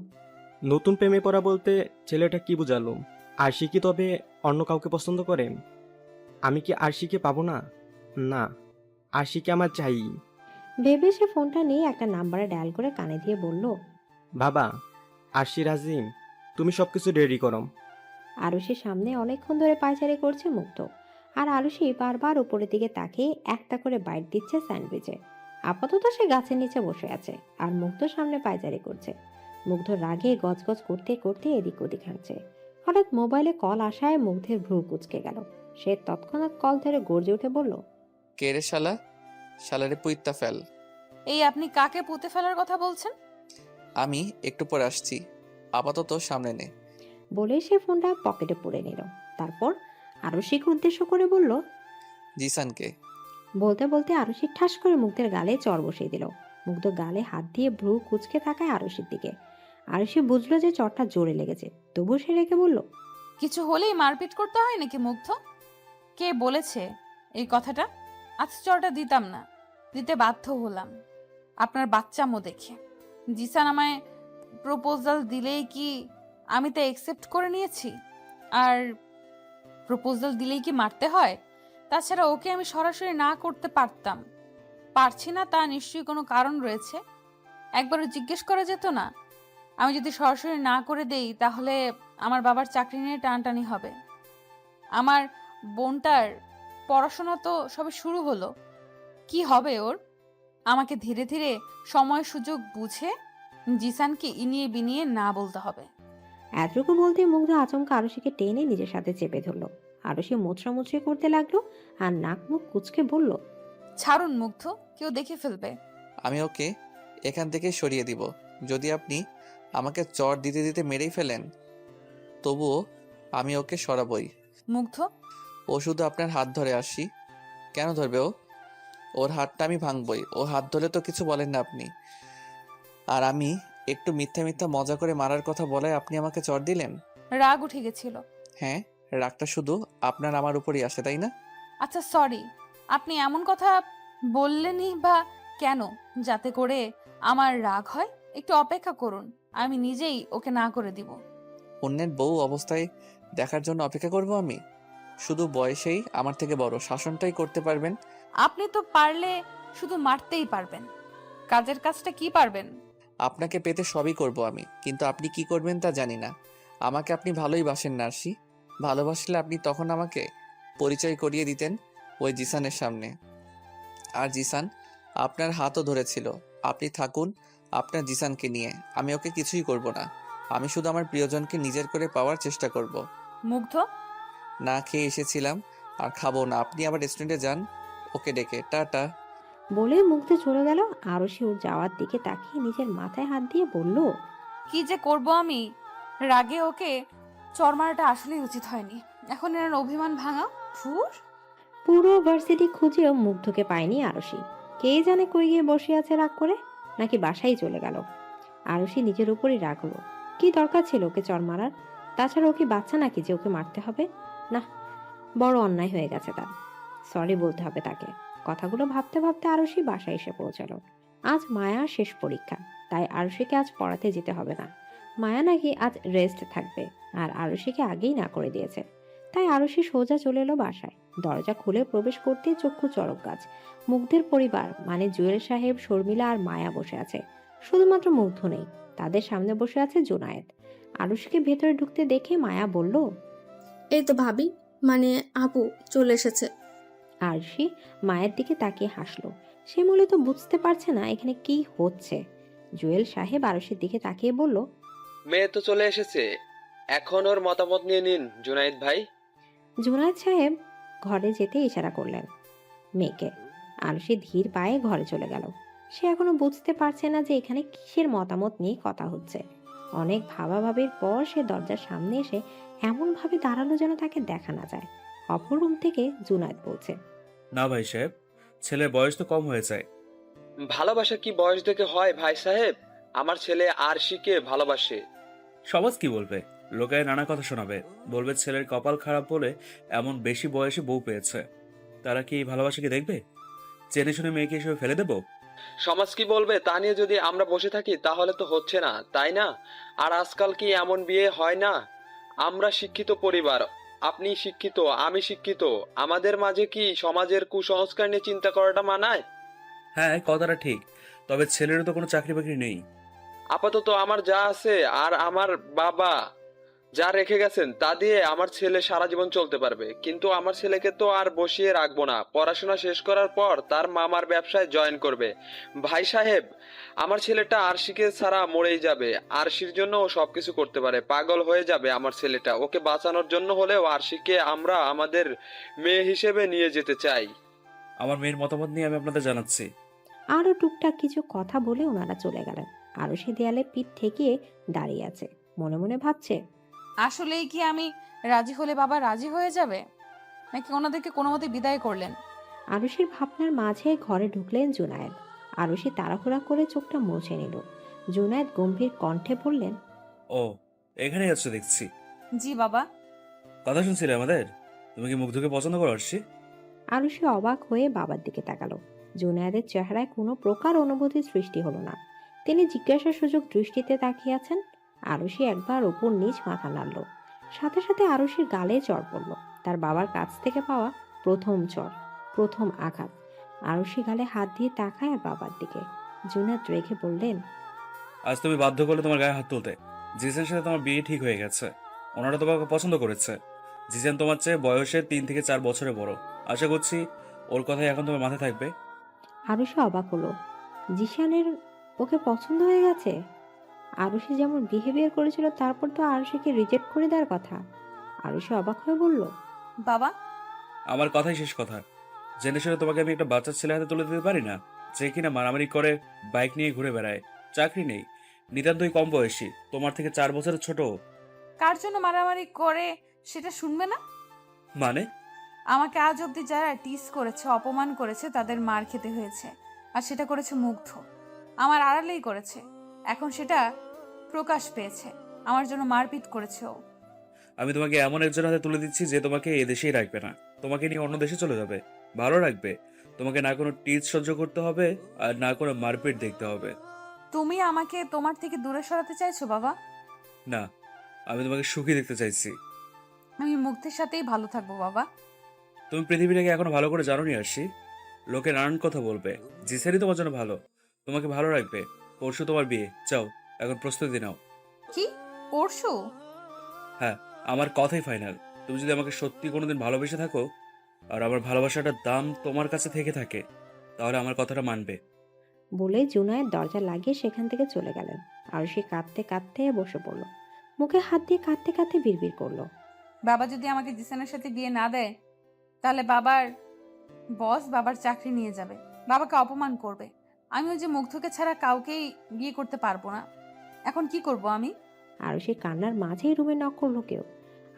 নতুন প্রেমে পড়া বলতে ছেলেটা কি বুঝালো? আরশি কি তবে অন্য কাউকে পছন্দ করে? আমি কি আরশিকে পাবো না? না, আরশিকে আমার চাই। ভেবে সে ফোনটা নিয়ে একটা নাম্বারে ডায়াল করে কানে দিয়ে বলল, বাবা, আরশি রাজিম, তুমি সবকিছু রেডি করো। আরুষির সামনে অনেকক্ষণ ধরে পায়চারি করছে মুগ্ধ, আর আরুষি বারবার উপরের দিকে তাকিয়ে একটা করে বাইট দিচ্ছে স্যান্ডউইচে। আপাতত সে গাছের নিচে বসে আছে আর মুগ্ধ সামনে পায়চারি করছে। মুগ্ধ রাগে গজগজ করতে করতে এদিক ওদিক হাঁটছে। হঠাৎ মোবাইলে কল আসায় মুগ্ধের ভ্রু কুঁচকে গেল। সে তৎক্ষণাৎ কল ধরে গর্জে উঠে বলল, কে রে শালা? শালারে পুইত্তা ফেল। এই আপনি কাকে পুঁতে ফেলার কথা বলছেন? আমি একটু পরে আসছি, আপাতত সামনে নে। বলে সে ফোনটা পকেটে পুরে নিল। তারপর আরশিকে উদ্দেশ্য করে বলল, জিসানকে। বলতে বলতে আরশি ঠাস করে মুগ্ধের গালে চড় বসিয়ে দিল। মুগ্ধ গালে হাত দিয়ে ভ্রু কুচকে তাকায় আরশির দিকে। আরশি বুঝলো যে চড়টা জোরে লেগেছে, তবু সে রেখে বলল, কিছু হলেই মারপিট করতে হয় নাকি মুগ্ধ? কে বলেছে এই কথাটা? চড়টা দিতাম না, দিতে বাধ্য হলাম আপনার বাচ্চামো দেখে। জিসান আমায় প্রপোজাল দিলেই কি আমি তা একসেপ্ট করে নিয়েছি? আর প্রপোজাল দিলেই কি মারতে হয়? তাছাড়া ওকে আমি সরাসরি না করতে পারতাম, পারছি না তা নিশ্চয়ই কোনো কারণ রয়েছে। একবারও জিজ্ঞেস করা যেত না? আমি যদি সরাসরি না করে দেই তাহলে আমার বাবার চাকরি নিয়ে টানাটানি হবে। আমার বোনটার পড়াশোনা তো সবে শুরু হলো, কি হবে ওর? আমাকে ধীরে ধীরে সময় সুযোগ বুঝে জিসানকে ইনিয়ে বিনিয়ে না বলতে হবে। এতটুকু বলতে মুগ্ধ আচমকা আরশিকে টেনে নিজের সাথে চেপে ধরলো। আরশি মুচড়ামুচড়ি করতে লাগলো আর নাক মুখ কুচকে বলল, ছাড়ুন মুগ্ধ, কেউ দেখে ফেলবে। আমি ওকে এখান থেকে সরিয়ে দিব। যদি আপনি আমাকে চড় দিতে দিতে মেরেই ফেলেন, তবুও আমি ওকে সরাবই। মুগ্ধ, ও শুধু আপনার হাত ধরে আসি। কেন ধরবে ও? ওর হাতটা আমি ভাঙবই। ও হাত ধরে তো কিছু বলেন না আপনি। আর আমি একটু মিথ্যা মিথ্যা মজা করে মারার কথা বলে আপনি আমাকে চড় দিলেন। রাগ উঠে গেছিল। হ্যাঁ, রাগটা শুধু আপনার আমার উপরই আসে, তাই না? আচ্ছা সরি, আপনি এমন কথা বললেনই বা কেন যাতে করে আমার রাগ হয়? একটু অপেক্ষা করুন, আমি নিজেই ওকে না করে দিব। অন্যের বউ অবস্থায় দেখার জন্য অপেক্ষা করব আমি? শুধু বয়সেই আমার থেকে বড়, শাসনটাই করতে পারবেন। আপনি তো পারলে শুধু মারতেই পারবেন, কাজের কাজটা কি পারবেন? আপনাকে পেতে সবই করব আমি, কিন্তু আপনি কি করবেন তা জানি না। আমাকে আপনি ভালোই বাসেন না আরশি। ভালোবাসলে আপনি তখন আমাকে পরিচয় করিয়ে দিতেন ওই জিসানের সামনে। আর জিসান আপনার হাতও ধরেছিল। আপনি থাকুন আপনার জিসানকে নিয়ে, আমি ওকে কিছুই করব না। আমি শুধু আমার প্রিয়জনকে নিজের করে পাওয়ার চেষ্টা করব। মুগ্ধ, না খেয়ে এসেছিলাম আর খাবো না। আপনি আবার রেস্টুরেন্টে যান ওকে ডেকে। টাটা। বলে মুগ্ধ চলে গেল। আরশি ওর যাওয়ার দিকে তাকিয়ে নিজের মাথায় হাত দিয়ে বলল, কি যে করব আমি? রাগে ওকে চড় মারাটা আসলেই উচিত হয়নি। এখন এর অভিমান ভাঙা ফুর। পুরো ভার্সিটি খুঁজেও মুগ্ধকে পায়নি আরশি। কে জানে কই গিয়ে বসে আছে রাগ করে, নাকি বাসায় চলে গেল। আরশি নিজের উপরই রাগ হলো। কি দরকার ছিল ওকে চড় মারার? তাছাড়া ও কি বাচ্চা নাকি যে ওকে মারতে হবে? না, বড় অন্যায় হয়ে গেছে তার। সরি বলতে হবে তাকে। কথাগুলো ভাবতে ভাবতে আরশি বাসায় এসে পৌঁছালো। আজ মায়ার শেষ পরীক্ষা, তাই আরশিকে আজ পড়াতে যেতে হবে না। মায়া নাকি আজ রেস্ট থাকবে, আর আরশিকে আগেই না করে দিয়েছে। তাই আরশি সোজা চলে এলো বাসায়। দরজা খুলে প্রবেশ করতে চক্ষু চড়ক গাছ। মুগ্ধের পরিবার মানে জুয়েল সাহেব, শর্মিলা আর মায়া বসে আছে। শুধুমাত্র মুগ্ধ নেই, তাদের সামনে বসে আছে জুনায়েদ। আরশিকে ভেতরে ঢুকতে দেখে মায়া বলল, এই তো ভাবি, মানে আপু চলে এসেছে। আরশি মায়ের দিকে তাকিয়ে হাসলো। সে মূলত বুঝতে পারছে না এখানে কি হচ্ছে। জুয়েল সাহেব আরশির দিকে তাকিয়ে বলল, মেয়ে তো চলে এসেছে, এখন ওর মতামত নিয়ে নিন জুনাইদ ভাই। জুনায়েদ সাহেব ঘরে যেতে ইশারা করলেন মেয়েকে। আরশি ধীর পায়ে ঘরে চলে গেল। সে এখনো বুঝতে পারছে না যে এখানে কিসের মতামত নিয়ে কথা হচ্ছে। অনেক ভাবাভাবির পর সে দরজার সামনে এসে এমন ভাবে দাঁড়ালো যেন তাকে দেখা না যায়। অপর রুম থেকে জুনায়েদ বলছে, না ভাই সাহেব, ছেলের বয়স তো কম হয়ে যায়। ভালোবাসা কি বয়স দেখে হয় ভাই সাহেব? আমার ছেলে আরশিকে ভালোবাসে। সমাজ কি বলবে? লোকায় নানা কথা শোনাবে, বলবে ছেলের কপাল খারাপ বলে এমন বেশি বয়সে বউ পেয়েছে। তারা কি এই ভালোবাসাকে দেখবে? জেনে শুনে মেয়েকে এসবে ফেলে দেবো? সমাজ কি বলবে তা নিয়ে যদি আমরা বসে থাকি তাহলে তো হচ্ছে না, তাই না? আর আজকাল কি এমন বিয়ে হয় না? আমরা শিক্ষিত পরিবার, আপনি শিক্ষিত, আমি শিক্ষিত, আমাদের মাঝে কি সমাজের কুসংস্কার নিয়ে চিন্তা করাটা মানায়? হ্যাঁ, কথাটা ঠিক, তবে ছেলেরও তো কোনো চাকরি বাকরি নেই। আপাতত আমার যা আছে আর আমার বাবা যা রেখে গেছেন তা দিয়ে আমার ছেলে সারা জীবন চলতে পারবে, কিন্তু আমার ছেলেকে তো আর বসিয়ে রাখবো না। পড়াশোনা শেষ করার পর তার মামার ব্যবসায় জয়েন করবে। ভাই সাহেব, আমার ছেলেটা আরশিকে ছাড়া মরেই যাবে। আরশির জন্য ও সবকিছু করতে পারে, পাগল হয়ে যাবে আমার ছেলেটা। ওকে বাঁচানোর জন্য হলেও আরশিকে আমরা আমাদের মেয়ে হিসেবে নিয়ে যেতে চাই। আমার মেয়ের মতামত নিয়ে আমি আপনাদের জানাচ্ছি। আরও টুকটাক কিছু কথা বলে ওনারা চলে গেলেন। আরও সে দেয়ালে পিঠ ঠেকিয়ে দাঁড়িয়ে আছে, মনে মনে ভাবছে, আসলেই কি আমি রাজি হলে বাবা রাজি হয়ে যাবে, নাকি ওনাদেরকে কোনো মতে বিদায় করলেন? আরুষির ভাবনার মাঝে ঘরে ঢুকলেন জুনায়েদ। আরুষি তাড়াহুড়া করে চোখটা মুছে নিল। জুনায়েদ গম্ভীর কণ্ঠে বললেন, ও, এখানে আছো দেখছি। জি বাবা। কথা শুনছিলে আমাদের? তুমি কি মুগ্ধকে পছন্দ করো আরশি? আরুষি অবাক হয়ে বাবার দিকে তাকালো। জুনায়েদের চেহারায় কোনো প্রকার অনুভূতির সৃষ্টি হলো না। তিনি জিজ্ঞাসার সুযোগ দৃষ্টিতে তাকিয়ে আছেন। আরুষি একবার উপর নিচ মাথা নাড়ল। সাথে সাথে আরুষির গালে চড় পড়ল। তার বাবার কাছ থেকে পাওয়া প্রথম চড়, প্রথম আঘাত। আরুষি গালে হাত দিয়ে তাকায় বাবার দিকে। জুনায়েদ রেখে বললেন, আজ তুমি বাধ্য করলে তোমার গায়ে হাত তুলতে। জিসানের সাথে তোমার বিয়ে ঠিক হয়ে গেছে। ওনারা তোমাকে পছন্দ করেছে। জিসান তোমার চেয়ে বয়সে 3 থেকে 4 বছরের বড়। আশা করছি ওর কথাই এখন তোমার মাথায় থাকবে। আরুষি অবাক হলো। জিশানের ওকে পছন্দ হয়ে গেছে? আরুষি যেমন বিহেভিয়ার করেছিল তারপর তো আরুষিকে রিজেক্ট করে দেওয়ার কথা। আরুষি অবাক হয়ে বলল, বাবা, আমার কথাই শেষ কথা। জেনে শুনে তোমাকে আমি একটা বাচ্চার ছেলে হাতে তুলে দিতে পারি না, যে কিনা মারামারি করে, বাইক নিয়ে ঘুরে বেড়ায়, চাকরি নেই, নিতান্তই কম বয়সী, তোমার থেকে 4 বছরের ছোট। কার জন্য মারামারি করে সেটা শুনবে না? মানে? আমাকে আজ অব্দি যারা টিস করেছে, অপমান করেছে, তাদের মার খেতে হয়েছে। আর সেটা করেছে মুগ্ধ। আমার আড়ালেই করেছে। এখন সেটা প্রকাশ পেয়েছে। আমার জন্য মারপিট করেছে ও। আমি তোমাকে এমন একজন হাতে তুলে দিচ্ছি যে তোমাকে এদেশেই রাখবে না, তোমাকে নিয়ে অন্য দেশে চলে যাবে, ভালো রাখবে। তোমাকে না কোনো টিচ সহ্য করতে হবে আর না কোনো মারপিট দেখতে হবে। তুমি আমাকে তোমার থেকে দূরে সরাতে চাইছো বাবা? না, আমি তোমাকে সুখী দেখতে চাইছি। আমি মুগ্ধের সাথেই ভালো থাকবো বাবা। তুমি পৃথিবীটাকে এখনো ভালো করে জানোনি আরশি। লোকে নানান কথা বলবে, জিসারই তোমার জন্য ভালো, তোমাকে ভালো রাখবে। পরশু তোমার বিয়ে, যাও এখন প্রস্তুতি নাও। কি? পরশু? হ্যাঁ, আমার কথাই ফাইনাল। তুমি যদি আমাকে সত্যি কোনোদিন ভালোবেসে থাকো আর আমার ভালোবাসাটার দাম তোমার কাছে থেকে থাকে, তাহলে আমার কথাটা মানবে। বলে জুনায়েদ দরজা লাগিয়ে সেখান থেকে চলে গেলেন। আরুষি কাঁদতে কাঁদতে বসে পড়ল। মুখে হাত দিয়ে কাঁদতে কাঁদতে বিড়বিড় করলো, বাবা যদি আমাকে জিসানের সাথে বিয়ে না দেয়, তাহলে বাবার বস বাবার চাকরি নিয়ে যাবে, বাবাকে অপমান করবে। আমি ওই যে মুগ্ধকে ছাড়া কাউকেই বিয়ে করতে পারবো না। এখন কি করব আমি? আরুষির কান্নার মাঝেই রুমে নক করলো কেউ।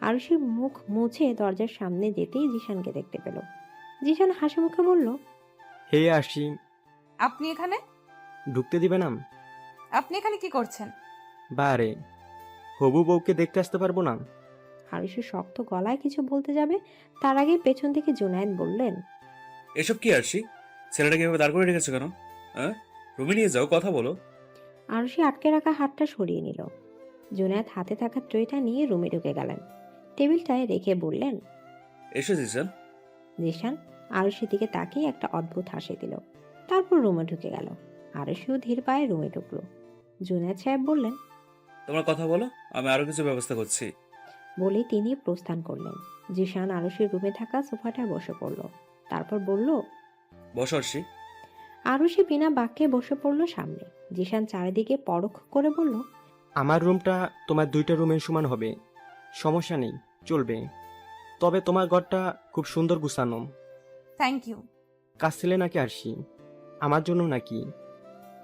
আরুষির মুখ মুছে দরজার সামনে যেতেই জিশানকে দেখতে পেল। জিশান হাসি মুখে বলল, হে আরশি, আপনি এখানে? ঢুকতে দিবে না? আপনি এখানে কি করছেন? বারে, হবু বউকে দেখতে আসতে পারবো না? আরুষি শক্ত গলায় কিছু বলতে যাবে, তার আগে পেছন থেকে জুনায়েদ বললেন, এসব কি আরশি? ছেলেটাকে এভাবে দাঁড় করে রেখেছো কেন? হ্যাঁ, রুমে নিয়ে যাও, কথা বলো। আরুষি আটকে রাখা হাতটা সরিয়ে নিল। জুনায়েদ হাতে থাকা ট্রেটা নিয়ে রুমে ঢুকে গেলেন। টেবিলটায় রেখে বললেন, এসো জিসান। জিশান আরুষির দিকে তাকিয়ে একটা অদ্ভুত হাসি দিল। তারপর রুমে ঢুকে গেল। আরুষিও ধীর পায়ে রুমে ঢুকলো। জুনায়েদ সাহেব বললেন, তোমরা কথা বলো, আমি আরো কিছু ব্যবস্থা করছি। বলেই তিনি প্রস্থান করলেন। জিশান আরুষির রুমে থাকা সোফাটায় বসে পড়ল। তারপর বলল, বসো আরশি। আরুষি বিনা বাক্যে বসে পড়ল সামনে। জিশান চারিদিকে পরখ করে বলল, আমার রুমটা তোমার 2টা রুমের সমান হবে, সমস্যা নেই, চলবে। তবে তোমার ঘরটা খুব সুন্দর গুছানো। Thank you. কাঁদছিলে নাকি আরশি? আমার জন্য নাকি?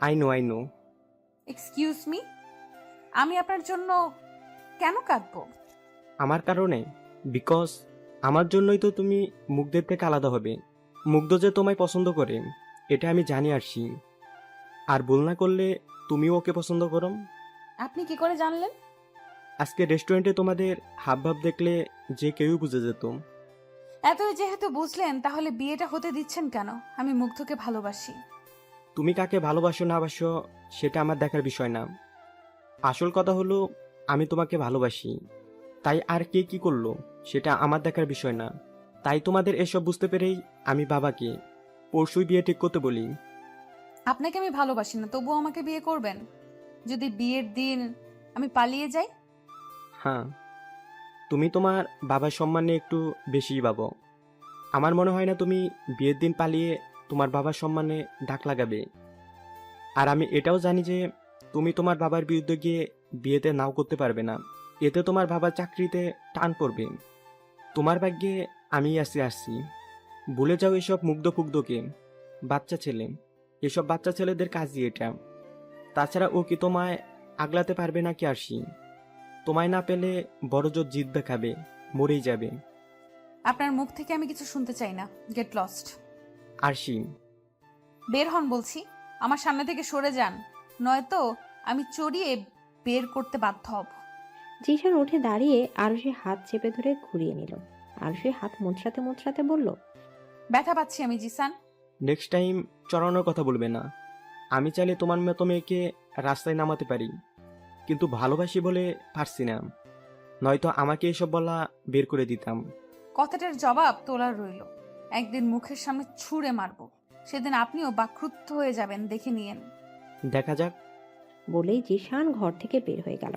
I know. এক্সকিউজ মি, আমি আপনার জন্য কেন কাঁদবো? আমার কারণে? বিকজ আমার জন্যই তো তুমি মুগ্ধের থেকে আলাদা হবে। মুগ্ধ যে তোমায় পছন্দ করে এটা আমি জানি আরশি। আর ভুল না করলে তুমিও ওকে পছন্দ করো। আপনি কি করে জানলেন? আজকে রেস্টুরেন্টে তোমাদের হাবভাব দেখলে যে কেউই বুঝে যেত। এতই যেহেতু বুঝলেন, তাহলে বিয়েটা হতে দিচ্ছেন কেন? আমি মুগ্ধকে ভালোবাসি। তুমি কাকে ভালোবাসো না বাসো সেটা আমার দেখার বিষয় না। আসল কথা হলো আমি তোমাকে ভালোবাসি। তাই আর কে কি করলো সেটা আমার দেখার বিষয় না। তাই তোমাদের এসব বুঝতে পেরেই আমি বাবাকে পরশুই বিয়ে ঠিক করতে বলি। আপনাকে আমি ভালোবাসি না, তবুও আমাকে বিয়ে করবেন? যদি বিয়ের দিন আমি পালিয়ে যাই? হ্যাঁ, তুমি তোমার বাবার সম্মান নিয়ে একটু বেশিই ভাবো। আমার মনে হয় না তুমি বিয়ের দিন পালিয়ে তোমার বাবার সম্মানে ডাক লাগাবে। আর আমি এটাও জানি যে তুমি তোমার বাবার বিরুদ্ধে গিয়ে বিয়েতে নাও করতে পারবে না। এতে তোমার বাবার চাকরিতে টান পড়বে। তোমার ভাগ্যে আমি আসছি। ভুলে যাও এসব মুগ্ধ ফুগ্ধকে, বাচ্চা ছেলে। এসব বাচ্চা ছেলেদের কাজই এটা। তাছাড়া ও কি তোমায় আগলাতে পারবে নাকি আরশি? তোমায় না পেলে বড় জোর জিদ দেখাবে, মরেই যাবে। আপনার মুখ থেকে আমি কিছু শুনতে চাই না। Get lost. আরশি, বের হন বলছি। আমার সামনে থেকে সরে যান, নয়তো আমি চড়িয়ে বের করতে বাধ্য হব। জিশান উঠে দাঁড়িয়ে আরুষির হাত চেপে ধরে ঘুরিয়ে নিল। আরুষির হাত মোচড়াতে মোচড়াতে বলল, ব্যথা পাচ্ছি আমি জিসান। নেক্সট টাইম চড়ানোর কথা বলবে না। আমি চাইলে তোমার মতো মেয়েকে রাস্তায় নামাতে পারি, কিন্তু ভালোবাসি বলে পারছি না। নয়তো আমাকে এসব বলা বের করে দিতাম। কথাটার জবাব তোলার রইল। একদিন মুখের সামনে ছুঁড়ে মারবো, সেদিন আপনিও বাক্রুদ্ধ হয়ে যাবেন, দেখে নিয়েন। দেখা যাক। বলেই জিশান ঘর থেকে বের হয়ে গেল।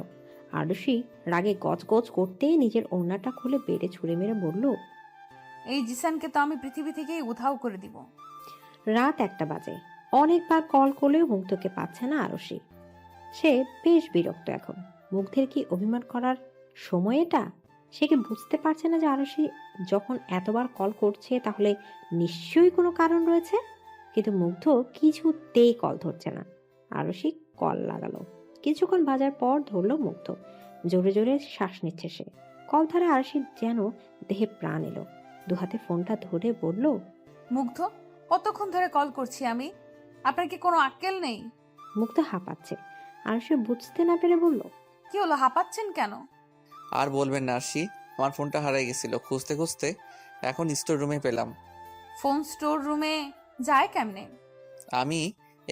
আরুষি রাগে গজগজ করতেই নিজের ওড়নাটা খুলে বেড়ে ছুঁড়ে মেরে বলল, এই জিসানকে তো আমি পৃথিবী থেকেই উধাও করে দিব। রাত 1টা বাজে। অনেকবার কল করলেও মুগ্ধকে পাচ্ছে না আরুষি। সে বেশ বিরক্ত এখন। মুগ্ধের কি অভিমান করার সময় এটা? সে কি বুঝতে পারছে না যে আরুষি যখন এতবার কল করছে তাহলে নিশ্চয়ই কোনো কারণ রয়েছে? কিন্তু মুগ্ধ কিছুতেই কল ধরছে না। আরুষি কল লাগালো। কিছুক্ষণ বাজার পর ধরলো মুগ্ধ। জোরে জোরে শ্বাস নিচ্ছে সে। কল ধরে আরুষির যেন দেহে প্রাণ এলো। দুহাতে ফোনটা ধরে বলল, মুগ্ধ, কতক্ষণ ধরে কল করছি আমি, আপনার কি কোনো আক্কেল নেই? মুগ্ধ হাঁপাচ্ছে। আরুষি বুঝতে না পেরে বলল, কি হলো, হাঁপাচ্ছেন কেন? আর বলবেন না আরশি, আমার ফোনটা হারিয়ে গেছিল, খুঁজতে খুঁজতে এখন স্টোর রুমে পেলাম। ফোন স্টোর রুমে যায় কেমনে? আমি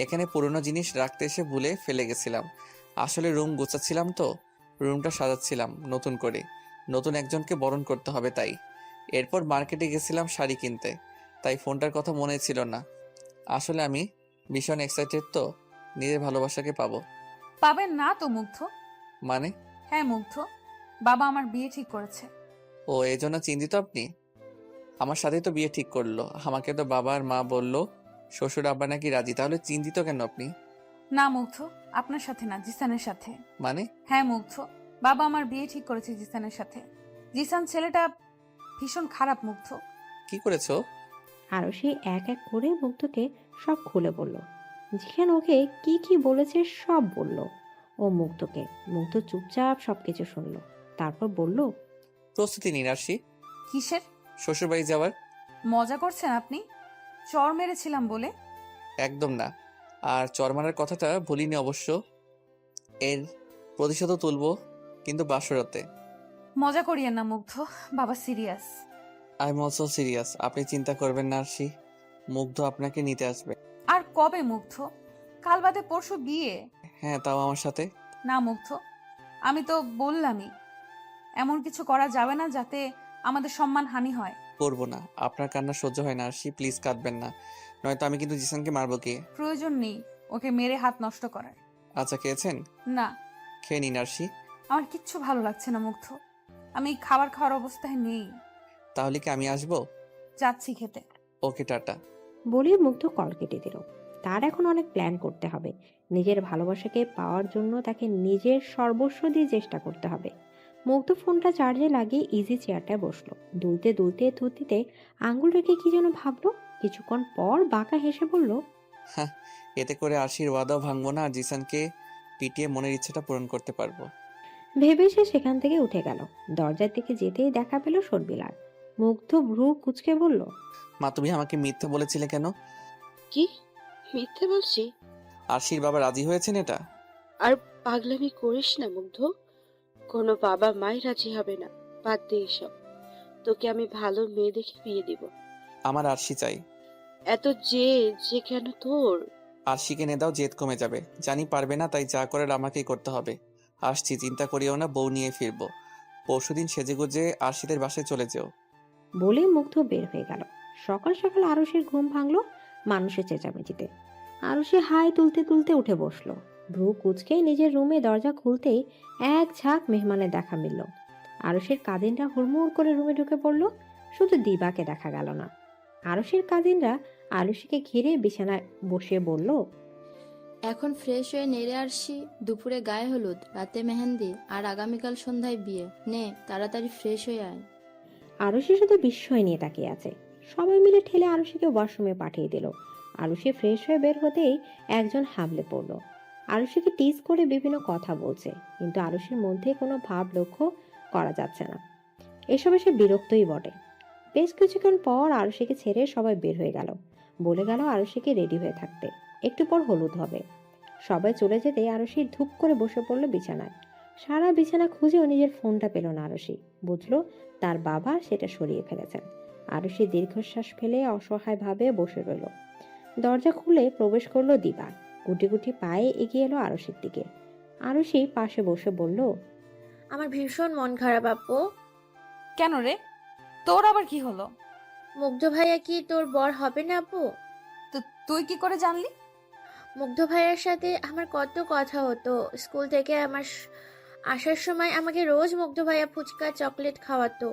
এখানে পুরনো জিনিস রাখতে এসে ভুলে ফেলে গেছিলাম। আসলে রুম গোছাচ্ছিলাম তো, রুমটা সাজাচ্ছিলাম নতুন করে। নতুন একজনকে বরণ করতে হবে তাই। এরপর মার্কেটে গেছিলাম শাড়ি কিনতে, তাই ফোনটার কথা মনে ছিল না। আসলে আমি ভীষণ এক্সাইটেড তো, নিজের ভালোবাসাকে পাবো। পাবেন না তো মুগ্ধ। মানে? হ্যাঁ মুগ্ধ, বাবা আমার বিয়ে ঠিক করেছে। ও এই জন্য চিন্তিত আপনি? আমার সাথেই তো বিয়ে ঠিক করলো, আমাকে তো বাবা আর মা বললো শ্বশুর আব্বা নাকি রাজি, তাহলে চিন্তিত কেন আপনি? না মুগ্ধ, আপনার সাথে না, জিসানের সাথে। মানে? হ্যাঁ মুগ্ধ, বাবা আমার বিয়ে ঠিক করেছে জিসানের সাথে। জিসান ছেলেটা ভীষণ খারাপ মুগ্ধ। কি করেছো? আরুষি এক এক করে মুগ্ধকে সব খুলে বলল। জিশান ওকে কি কি বলেছে সব বলল ও মুগ্ধকে। মুগ্ধ চুপচাপ সবকিছু শুনলো। তারপর বলল, প্রস্তুতি নিন আরশি। কিসের? শ্বশুর বাড়ি যাওয়ার। মজা করছেন আপনি? চর মেরেছিলাম বলে? একদম না, আর চর মারার কথাটা ভুলিনি অবশ্য। এর প্রতিশোধও তুলবো, কিন্তু বাসরাতে। মজা করিয়েন না মুগ্ধ, বাবা serious. I am also serious. আপনি চিন্তা করবেন না আরশি, মুগ্ধ আপনাকে নিতে আসবে। আর কবে মুগ্ধ? কাল বাদে পরশু বিয়ে। হ্যাঁ, তাও আমার সাথে। না মুগ্ধ, আমি তো বললামই এমন কিছু করা যাবে না যাতে আমাদের সম্মান হানি হয়। করবো না, আপনার কান্না সহ্য হয় না আরশি, প্লিজ কাঁদবেন না, নয়তো আমি কিন্তু জিসানকে মারবো। কি প্রয়োজন নেই ওকে মেরে হাত নষ্ট করার। আচ্ছা, খেয়েছেন? না, খেয়ে নিন আরশি। আমার কিচ্ছু ভালো লাগছে না মুগ্ধ, আমি খাবার খাওয়ার অবস্থায় নেই। তাহলে কি আমি আসবো? যাচ্ছি খেতে। ওকে, টাটা। বলে মুগ্ধ কল কেটে দিল। তার এখন অনেক প্ল্যান করতে হবে। নিজের ভালোবাসাকে পাওয়ার জন্য তাকে নিজের সর্বস্ব দিয়ে চেষ্টা করতে হবে। মুগ্ধ ফোনটা চার্জে লাগিয়ে ইজি চেয়ারটায় বসলো। দুলতে দুলতে থুতিতে আঙ্গুল রেখে কি যেন ভাবলো। কিছুক্ষণ পর বাঁকা হেসে বলল, হ্যাঁ, এতে করে আরশির ওয়াদাও ভাঙবো না, আর জিসানকে পিটিয়ে মনের ইচ্ছাটা পূরণ করতে পারবো। ভেবে সে সেখান থেকে উঠে গেল। দরজার দিকে যেতেই দেখা পেল শর্মিলার। মুগ্ধ ভ্রু কুঁচকে বলল, মা, তুমি আমাকে মিথ্যা বলেছিলে কেন? কি মিথ্যে বলছি? আরশির বাবা রাজি হয়েছেন এটা? আর পাগলামি করিস না মুগ্ধ, কোনো বাবা মাই রাজি হবে না। বাদ দে এসব। তোকে আমি ভালো মেয়ে দেখে বিয়ে দিব। আমার আরশি চাই। এত যে যে কেন তোর? আরশিকে এনে দাও, জেদ কমে যাবে। জানি পারবে না, তাই যা করার আমাকেই করতে হবে। আসছি, চিন্তা করিও না, বউ নিয়ে ফিরবো। পরশুদিন সেজেগুজে আরশিদের বাসায় চলে যেও। বলে মুগ্ধ বের হয়ে গেল। সকাল সকাল আরুষের ঘুম ভাঙলো মানুষের চেঁচামেচিতে। আরুষি হাই তুলতে তুলতে উঠে বসলো। ভ্রু কুচকে নিজের রুমে দরজা খুলতেই এক ঝাঁক মেহমানের দেখা মিলল। আরুষের কাজিনরা হুড়মুড় করে রুমে ঢুকে পড়ল। শুধু দিবাকে দেখা গেল না। আরুষের কাজিনরা আরুষিকে ঘিরে বিছানায় বসে বলল, এখন ফ্রেশ হয়ে নেড়ে আসছি, দুপুরে গায়ে হলুদ, রাতে মেহেন্দি, আর আগামীকাল সন্ধ্যায় বিয়ে। নে তাড়াতাড়ি ফ্রেশ হয়ে আয়। আরুষি শুধু বিস্ময় নিয়ে তাকিয়ে আছে। সবাই মিলে ঠেলে আরুষিকে ওয়াশরুমে পাঠিয়ে দিল। আরুষি ফ্রেশ হয়ে বের হতেই একজন হামলে পড়ল। আরুষিকে টিজ করে বিভিন্ন কথা বলছে, কিন্তু আরুষির মধ্যে কোনো ভাব লক্ষ্য করা যাচ্ছে না। এসবে সে বিরক্তই বটে। বেশ কিছুক্ষণ পর আরুষিকে ছেড়ে সবাই বের হয়ে গেল। বলে গেল আরুষিকে রেডি হয়ে থাকতে, একটু পর হলুদ হবে। সবাই চলে যেতে আরুষি ধূপ করে বসে পড়ল বিছানায়। সারা বিছানা খুঁজেও নিজের ফোনটা পেল না আরুষি। বুঝলো তার বাবা সেটা সরিয়ে ফেলেছেন। আরুষি দীর্ঘশ্বাস ফেলে অসহায়ভাবে বসে রইল। দরজা খুলে প্রবেশ করলো দিবা। গুটি গুটি পায়ে এগিয়ে এলো আরুষির দিকে। আরুষি পাশে বসে বলল, আমার ভীষণ মন খারাপ আপু। কেন রে, তোর আবার কি হলো? মুগ্ধ ভাইয়া কি তোর বর হবে না আপু? তো তুই কি করে জানলি? মুগ্ধ ভাইয়ার সাথে আমার কত কথা হতো স্কুল থেকে। আসার সময় আমাকে রোজ মুগ্ধ ভাইয়া ফুচকা চকলেট খাওয়াতো।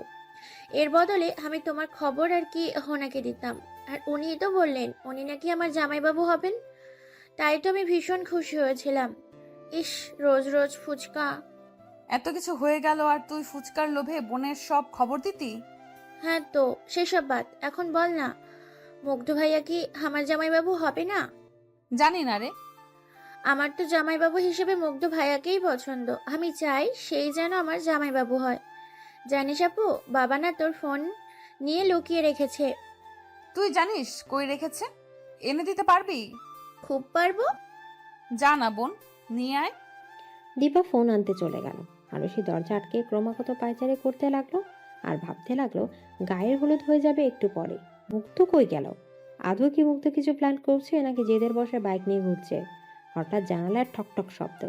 এর বদলে আমি তোমার খবর আর কি ওনাকে দিতাম। আর উনিই তো বললেন উনি নাকি আমার জামাইবাবু হবেন। তাই তো আমি ভীষণ খুশি হয়েছিলাম। ইস, রোজ রোজ ফুচকা। এত কিছু হয়ে গেল আর তুই ফুচকার লোভে বোনের সব খবর দিতি? হ্যাঁ তো সেসব বাদ, এখন বল না, মুগ্ধ ভাইয়া কি আমার জামাইবাবু হবে না? জানি না রে। আমার তো জামাইবাবু হিসেবে মুগ্ধ ভাইয়াকেই পছন্দ। আমি চাই সেই যেন আমার জামাইবাবু হয়। জানিস আপু, বাবা না তোর ফোন নিয়ে লুকিয়ে রেখেছে। তুই জানিস কই রেখেছে? এনে দিতে পারবি? খুব পারবো। যা না বোন, নিয়ে আয়। দীপা ফোন আনতে চলে গেল। আরুষি দরজা আটকে ক্রমাগত পায়চারি করতে লাগলো আর ভাবতে লাগলো গায়ের হলুদ হয়ে যাবে একটু পরে। মুগ্ধ কই গেল? আদৌ কি মুগ্ধ কিছু প্ল্যান করছে নাকি জেদের বসে বাইক নিয়ে ঘুরছে? হঠাৎ জানালার ঠকঠক শব্দ।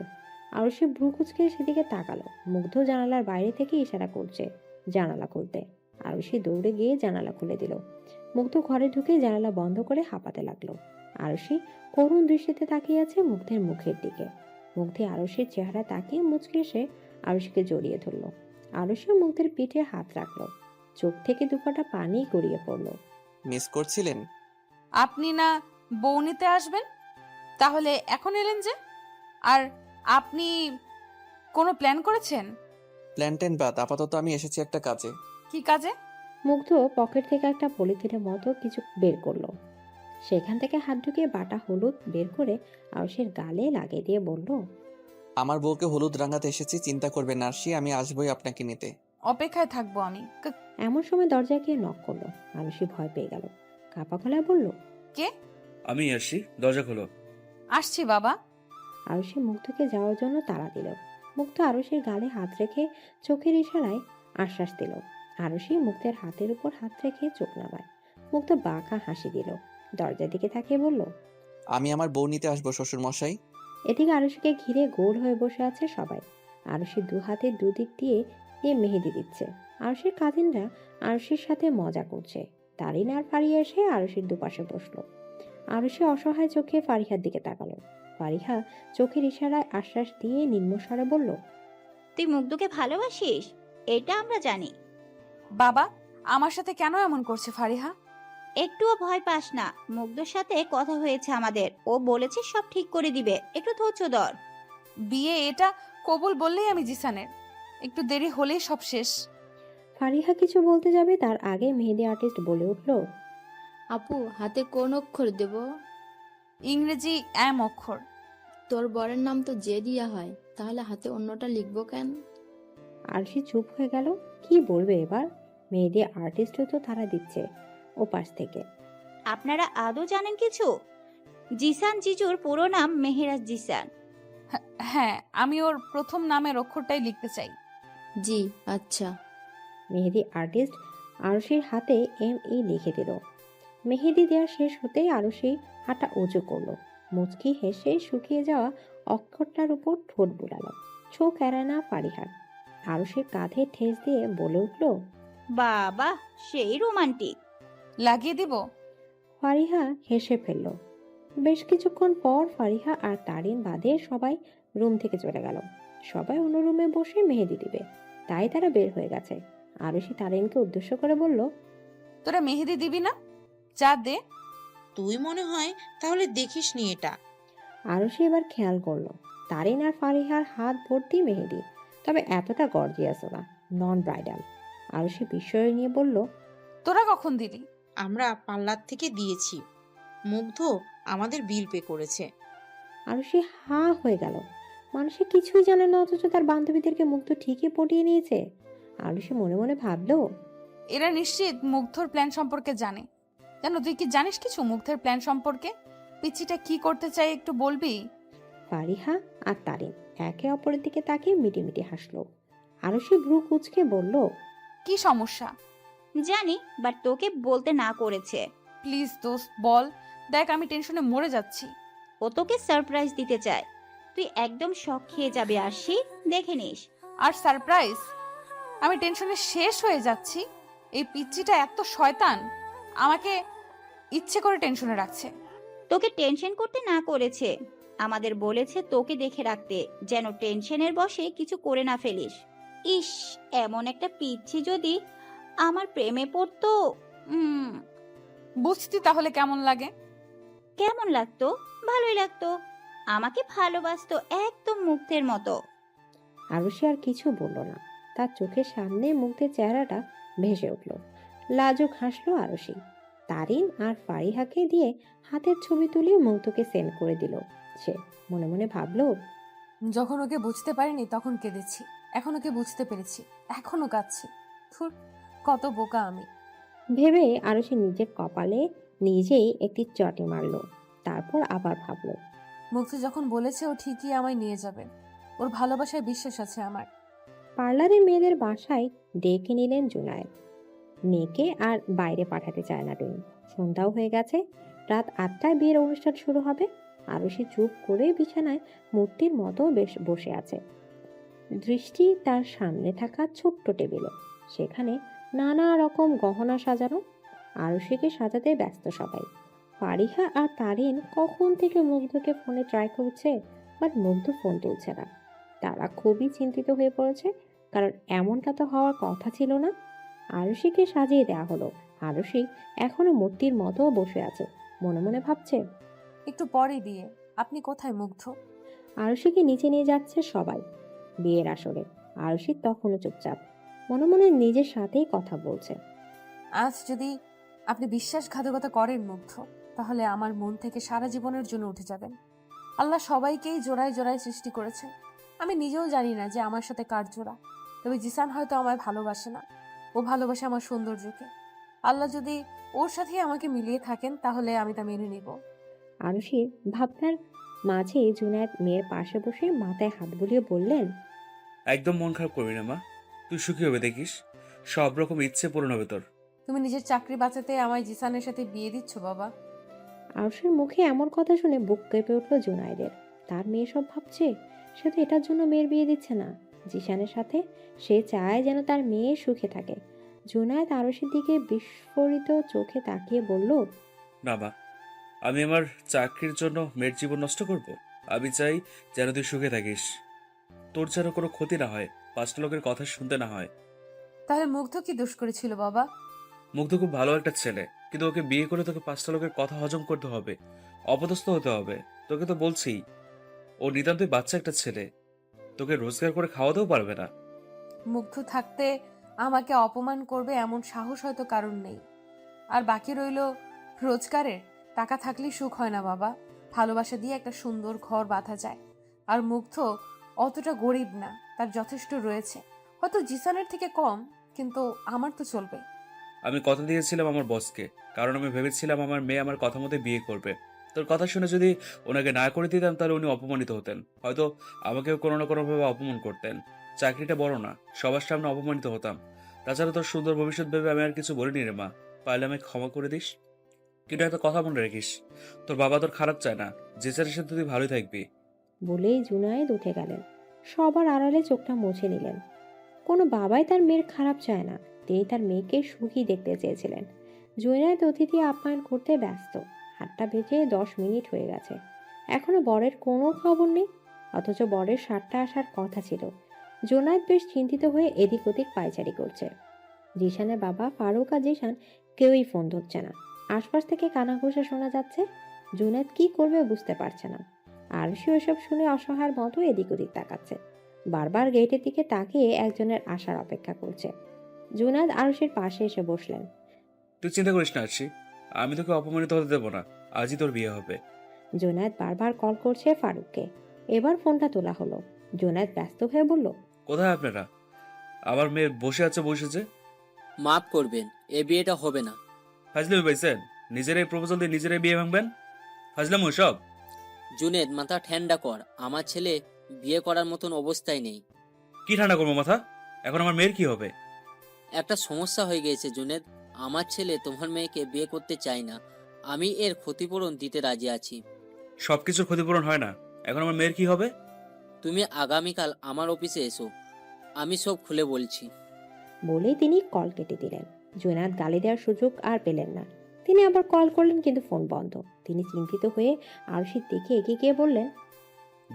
আরুষি ভ্রু কুঁচকে সেদিকে তাকালো। মুগ্ধ জানালার বাইরে থেকে ইশারা করছে জানালা খুলতে। আরুষি দৌড়ে গিয়ে জানালা খুলে দিল। মুগ্ধ ঘরে ঢুকে জানালা বন্ধ করে হাঁপাতে লাগলো। আরুষি করুণ দৃষ্টিতে তাকিয়ে আছে মুগ্ধের মুখের দিকে। মুগ্ধে আরুষির চেহারা তাকিয়ে মুচকে এসে আরুষিকে জড়িয়ে ধরলো। আরুষিও মুগ্ধের পিঠে হাত রাখলো। চোখ থেকে দুপাটা পানি গড়িয়ে পড়লো। মিস করছিলেন? আপনি না বউ নিতে আসবেন, তাহলে এখন এলেন যে? আর আপনি কোনো প্ল্যান করেছেন? প্ল্যান বাদ, আপাতত আমি এসেছি একটা কাজে। কি কাজে? মুগ্ধ পকেট থেকে একটা পলিথিনের মতো কিছু বের করলো। সেখান থেকে হাত ঢুকিয়ে বাটা হলুদ বের করে আরুষির গালে লাগিয়ে দিয়ে বলল, আমার বউকে হলুদ রাঙাতে এসেছি, চিন্তা করবেন না আরশি, আমি আসবই আপনাকে নিতে। অপেক্ষায় থাকবো আমি। এমন সময় দরজায় গিয়ে নক করলো। আরুষি ভয় পেয়ে গেল। কাপা গলায় বলল, কে? আমি আসছি, দরজা খোলো। আসছি বাবা। আরুষি মুগ্ধকে যাওয়ার জন্য তাড়া দিল। মুগ্ধ আরুষির গালে হাত রেখে চোখের ইশারায় আশ্বাস দিল। আরুষি মুগ্ধের হাতের উপর হাত রেখে চোখ নামায়। মুগ্ধ বাঁকা হাসি দিল। দরজার দিকে তাকিয়ে বলল, আমি আমার বউ নিতে আসবো শ্বশুর মশাই। এদিকে আরুষিকে ঘিরে গোল হয়ে বসে আছে সবাই। আরুষি দু হাতে দুদিক দিয়ে মেহেদি দিচ্ছে। আরুষির কাজিনরা আরুষির সাথে মজা করছে। তারিন আর ফারিয়া এসে আরুষির দুপাশে বসলো। আরুষি অসহায় চোখে ফারিহার দিকে তাকালো। ফারিহা চোখের ইশারায় আশ্বাস দিয়ে নিম্নস্বরে বলল, তুই মুগ্ধকে ভালোবাসিস, এটা আমরা জানি। বাবা, আমার সাথে কেন এমন করছে ফারিহা? একটুও ভয় পাস না, মুগ্ধর সাথে কথা হয়েছে আমাদের, ও বলেছে সব ঠিক করে দিবে, একটু ধৈর্য ধর। বিয়ে এটা কবুল বললেই আমি জিসানের, একটু দেরি হলেই সব শেষ। ফারিহা কিছু বলতে যাবে তার আগে মেহেদি আর্টিস্ট বলে উঠল, আপু, হাতে কোন অক্ষর দেব? ইংরেজি এম অক্ষর। তোর বরের নাম তো জে দিয়া হয়, তাহলে হাতে অন্যটা লিখবো কেন? আরশি চুপ হয়ে গেল। কি বলবে এবার? মেহেদি আর্টিস্টও তো তারা দিচ্ছে ও পাশ থেকে। আপনারা আদৌ জানেন কিছু? জিসান জিজুর পুরো নাম মেহেরাজ জিসান। হ্যাঁ, আমি ওর প্রথম নামের অক্ষরটাই লিখতে চাই। জি আচ্ছা। মেহেদি আর্টিস্ট আরুষির হাতে ME লিখে দিল। মেহেদি দেওয়া শেষ হতেই আরুষি হাঁটা উঁচু করলো। মুচকি হেসে শুকিয়ে যাওয়া অক্ষরটার উপর ঠোঁট বুলালো। চোখ এড়ায় না ফারিহার। আরুষির কাঁধে ঠেস দিয়ে বলে উঠল, বাবা, সেই রোমান্টিক। লাগিয়ে দিব? ফারিহা হেসে ফেলল। বেশ কিছুক্ষণ পর ফারিহা আর তারিন বাদে সবাই রুম থেকে চলে গেল। সবাই অন্য রুমে বসে মেহেদি দিবে, তাই তারা বের হয়ে গেছে। আরুষি তারিনকে উদ্দেশ্য করে বলল, তোরা মেহেদি দিবি না? যা দে। তুই মনে হয় তাহলে দেখিস নি এটা। আরুষি এবার খেয়াল করলো তারিন আর ফারিহার হাত ভর্তি মেহেদি, তবে এতটা গর্জিয়াস না, নন ব্রাইডাল। আরুষি বিস্ময় নিয়ে বলল, তোরা কখন দিলি? আমরা পার্লার থেকে দিয়েছি। মুগ্ধ আমাদের বিল পে করেছে। আরুষি হা হয়ে গেল। মানুষে কিছুই জানে না অথচ তার বান্ধবীদেরকে মুগ্ধ ঠিকই পটিয়ে নিয়েছে। আরুষি মনে মনে ভাবলো, এরা নিশ্চিত মুগ্ধর প্ল্যান সম্পর্কে জানে। কেন, তুই কি জানিস কিছু মুগ্ধের প্ল্যান সম্পর্কে? পিচ্চিটা কি করতে চাই একটু বলবি? ফারিহা আর তারিন একে অপরের দিকে তাকিয়ে মিটিমিটি হাসলো। আরুষি ভ্রু কুঁচকে বলল, কি সমস্যা? জানি, বাট তোকে বলতে না করেছে। প্লিজ দোস্ত বল, দেখ আমি টেনশনে মরে যাচ্ছি। ও তোকে সারপ্রাইজ দিতে চায়। তুই একদম শক খেয়ে যাবে আরশি, দেখে নিস। আর সারপ্রাইজ? আমি টেনশনে শেষ হয়ে যাচ্ছি। এই পিচ্চিটা এত শয়তান, আমাকে ইচ্ছে করে টেনশনে রাখছে। তোকে টেনশন করতে না করেছে, আমাদের বলেছে তোকে দেখে রাখতে, যেন টেনশনের বশে কিছু করে না ফেলিস। ইস, এমন একটা পিচ্ছি যদি আমার প্রেমে পড়তো। বুঝতি তাহলে কেমন লাগে? কেমন লাগতো? ভালোই লাগতো। আমাকে ভালোবাসতো একদম মুগ্ধের মতো। আরুষি আর কিছু বলল না। তার চোখের সামনে মুগ্ধের চেহারাটা ভেসে উঠল। লাজুক হাসলো আরুষি। তারিন আর ফারিহাকে দিয়ে হাতের ছবি তুলে মুগ্ধকে সেন্ড করে দিল। সে মনে মনে ভাবলো, যখন ওকে বুঝতে পারিনি তখন কেঁদেছি, এখন ওকে বুঝতে পেরেছি, এখনো কাঁদছি। ধুর, কত বোকা আমি। ভেবে আরুষি নিজের কপালে নিজেই একটি চটি মারলো। তারপর আবার ভাবলো, মুগ্ধ যখন বলেছে ও ঠিকই আমায় নিয়ে যাবে, ওর ভালোবাসায় বিশ্বাস আছে আমার। পার্লারে মেয়েদের বাসায় ডেকে নিলেন জুনায়েদ। মেয়েকে আর বাইরে পাঠাতে চায় না তিনি। সন্ধ্যাও হয়ে গেছে। রাত 8টায় বিয়ের অনুষ্ঠান শুরু হবে। আরুষি চুপ করে বিছানায় মূর্তির মতো বেশ বসে আছে। দৃষ্টি তার সামনে থাকা ছোট্ট টেবিলে। সেখানে নানা রকম গহনা সাজানো। আরুষিকে সাজাতে ব্যস্ত সবাই। ফারিহা আর তারিন কখন থেকে মুগ্ধকে ফোনে ট্রাই করছে, বাট মুগ্ধ ফোন তুলছে না। তারা খুবই চিন্তিত হয়ে পড়েছে, কারণ এমনটা তো হওয়ার কথা ছিল না। আরুষিকে সাজিয়ে দেওয়া হলো। আরুষি এখনো মূর্তির মতো বসে আছে। মনে মনে ভাবছে, একটু পরে বিয়ে, আপনি কোথায় মুগ্ধ? আরুষিকে নিচে নিয়ে যাচ্ছে সবাই বিয়ের আসরে। আরুষি তখনও চুপচাপ মনে মনে নিজের সাথেই কথা বলছে। আজ যদি আপনি বিশ্বাসঘাতকতা করেন মুগ্ধ, তাহলে আমার মন থেকে সারা জীবনের জন্য উঠে যাবেন। আল্লাহ সবাইকেই জোড়ায় জোড়ায় সৃষ্টি করেছেন। আমি নিজেও জানি না যে আমার সাথে কার জোড়া, তবে জিসান হয়তো আমায় ভালোবাসে না, ও ভালোবাসে আমার সৌন্দর্যকে। আল্লাহ যদি ওর সাথে আমাকে মিলিয়ে থাকেন তাহলে আমি তা মেনে নিব। আরুষির ভাবনার মাঝে জুনায়েদ মেয়ের পাশে বসে মাথায় হাত বুলিয়ে বললেন, একদম মন খারাপ করবি না মা, তুই সুখী হবে দেখিস, সব রকম ইচ্ছে পূরণ হবে তোর। তুমি নিজের চাকরি বাঁচাতে আমায় জিসানের সাথে বিয়ে দিচ্ছ বাবা? আরুষির মুখে এমন কথা শুনে বুক কেঁপে উঠল জুনায়েদের। তার মেয়ে সব ভাবছে, সে তো এটার জন্য মেয়ের বিয়ে দিচ্ছে না জিসানের সাথে। সে চায় যেন তার মেয়ে সুখে থাকে। জুনায়েদ আরুষির দিকে বিস্ফোরিত চোখে তাকিয়ে বলল, না মা, আমি আমার চাকরির জন্য মেয়ের জীবন নষ্ট করব? আমি চাই যেন তুই সুখে থাকিস, তোর যেন কোনো ক্ষতি না হয়, 5টা লোকের কথা শুনতে না হয়। তাহলে মুগ্ধ কি দোষ করেছিল বাবা? মুগ্ধ খুব ভালো একটা ছেলে, কিন্তু ওকে বিয়ে করে তোকে 5টা লোকের কথা হজম করতে হবে, অপদস্থ হতে হবে। তোকে তো বলছি, ও নিতান্তই বাচ্চা একটা ছেলে, তোকে রোজগার করে খাওয়াতেও পারবে না। মুগ্ধ থাকতে আমাকে অপমান করবে এমন সাহস হয়তো কারণ নেই। আর বাকি রইল রোজগারের। টাকা থাকলেই সুখ হয় না বাবা, ভালোবাসা দিয়ে একটা সুন্দর ঘর বাঁধা যায়। আর মুগ্ধ অতটা গরিব না, তার যথেষ্ট রয়েছে, হয়তো জিসানের থেকে কম, কিন্তু আমার তো চলবে। আমি কথা দিয়েছিলাম আমার বসকে, কারণ আমি ভেবেছিলাম আমার মেয়ে আমার কথা মতো বিয়ে করবে। তোর কথা শুনে যদি ওনাকে না করে দিতাম তাহলে উনি অপমানিত হতেন, হয়তো আমাকেও কোনো না কোনোভাবে অপমান করতেন। চাকরিটা বড় না, সবার সামনে অপমানিত হতাম। তাছাড়া তোর সুন্দর ভবিষ্যৎ ভেবে আমি আর কিছু বলিনি রে মা, পারলে আমাকে ক্ষমা করে দিস। কিন্তু একটা কথা মনে রাখিস, তোর বাবা তোর খারাপ চায় না, যে চার সাথে তুই ভালোই থাকবি। বলেই জুনায়েদ উঠে গেলেন। সবার আড়ালে চোখটা মুছে নিলেন। কোনো বাবাই তার মেয়ের খারাপ চায় না, তিনি তার মেয়েকে সুখী দেখতে চেয়েছিলেন। জুনায়েদ অতিথি আপ্যায়ন করতে ব্যস্ত। 8টা বেজে 10 মিনিট হয়ে গেছে, এখনো বরের কোনো খবর নেই, অথচ বরের 7টা আসার কথা ছিল। জুনায়েদ বেশ চিন্তিত হয়ে এদিক ওদিক পায়চারি করছে। জিশানের বাবা ফারুক আর জিশান কেউই ফোন ধরছে না। আশপাশ থেকে কানাঘুষা শোনা যাচ্ছে। জুনায়েদ কি করবে বুঝতে পারছে না। আরুষি ওসব শুনে অসহায়ের মতো এদিক ওদিক তাকাচ্ছে। বারবার গেটের দিকে তাকিয়ে একজনের আসার অপেক্ষা করছে। জুনায়েদ আরুষির পাশে এসে বসলেন। তুই চিন্তা করিস না আরশি, আমি তোকে অপমানিত হতে দেবো না। আজই তোর বিয়ে হবে। জুনায়েদ বারবার কল করছে ফারুককে। এবার ফোনটা তোলা হলো। জুনায়েদ ব্যস্ত হয়ে বলল, কোথায় আপনারা? আমার মেয়ে বসে আছে যে। মাফ করবেন, এ বিয়েটা হবে না। ফাজলামি পাইছেন? নিজেরাই প্রপোজাল দিয়ে নিজেরাই বিয়ে ভাঙবেন? ফাজলাম সব। জুনেদ, মাথা ঠান্ডা কর। আমার ছেলে বিয়ে করার মতন অবস্থায় নেই। কি ঠান্ডা করবো মাথা? এখন আমার মেয়ের কি হবে? একটা সমস্যা হয়ে গিয়েছে জুনেদ। আমার ছেলে তোমার মেয়েকে বিয়ে করতে চায় না। আমি এর ক্ষতিপূরণ দিতে রাজি আছি। সবকিছুর ক্ষতিপূরণ হয় না। এখন আমার মেয়ের কি হবে? তুমি আগামীকাল আমার অফিসে এসো, আমি সব খুলে বলছি। বলেই তিনি কল কেটে দিলেন। জুনায়েদ গালি দেওয়ার সুযোগ আর পেলেন না। তিনি আবার কল করলেন, কিন্তু ফোন বন্ধ। তিনি চিন্তিত হয়ে আরশির দিকে এগিয়ে গিয়ে বললেন,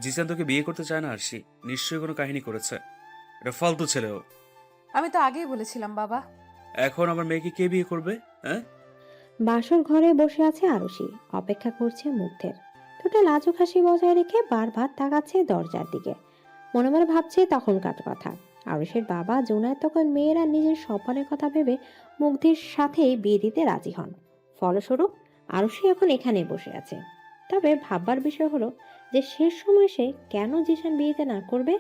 জিসান তোকে বিয়ে করতে চায় না আরশি। নিশ্চয়ই কোনো কাহিনী করেছে। এটা ফালতু ছেলেও। আমি তো আগেই বলেছিলাম বাবা। এখন আমার মেয়েকে কে বিয়ে করবে? হ্যাঁ, বাসর ঘরে বসে আছে আরশি, অপেক্ষা করছে মুগ্ধের। ঠোঁটে লাজুক হাসি বজায় রেখে বারবার তাকাচ্ছে দরজার দিকে। মনে মনে ভাবছে তখনকার কথা। আরুষের বাবা জুনায়েদ তখন মেয়েরা নিজের স্বপ্নের কথা ভেবে মুগ্ধের সাথে বিয়ে দিতে রাজি হন। ফলস্বরূপ আরুষি এখন এখানে বসে আছে। তবে ভাববার বিষয় হলো যে শেষ সময় সে কেন জিসান বিয়েতে না করবে?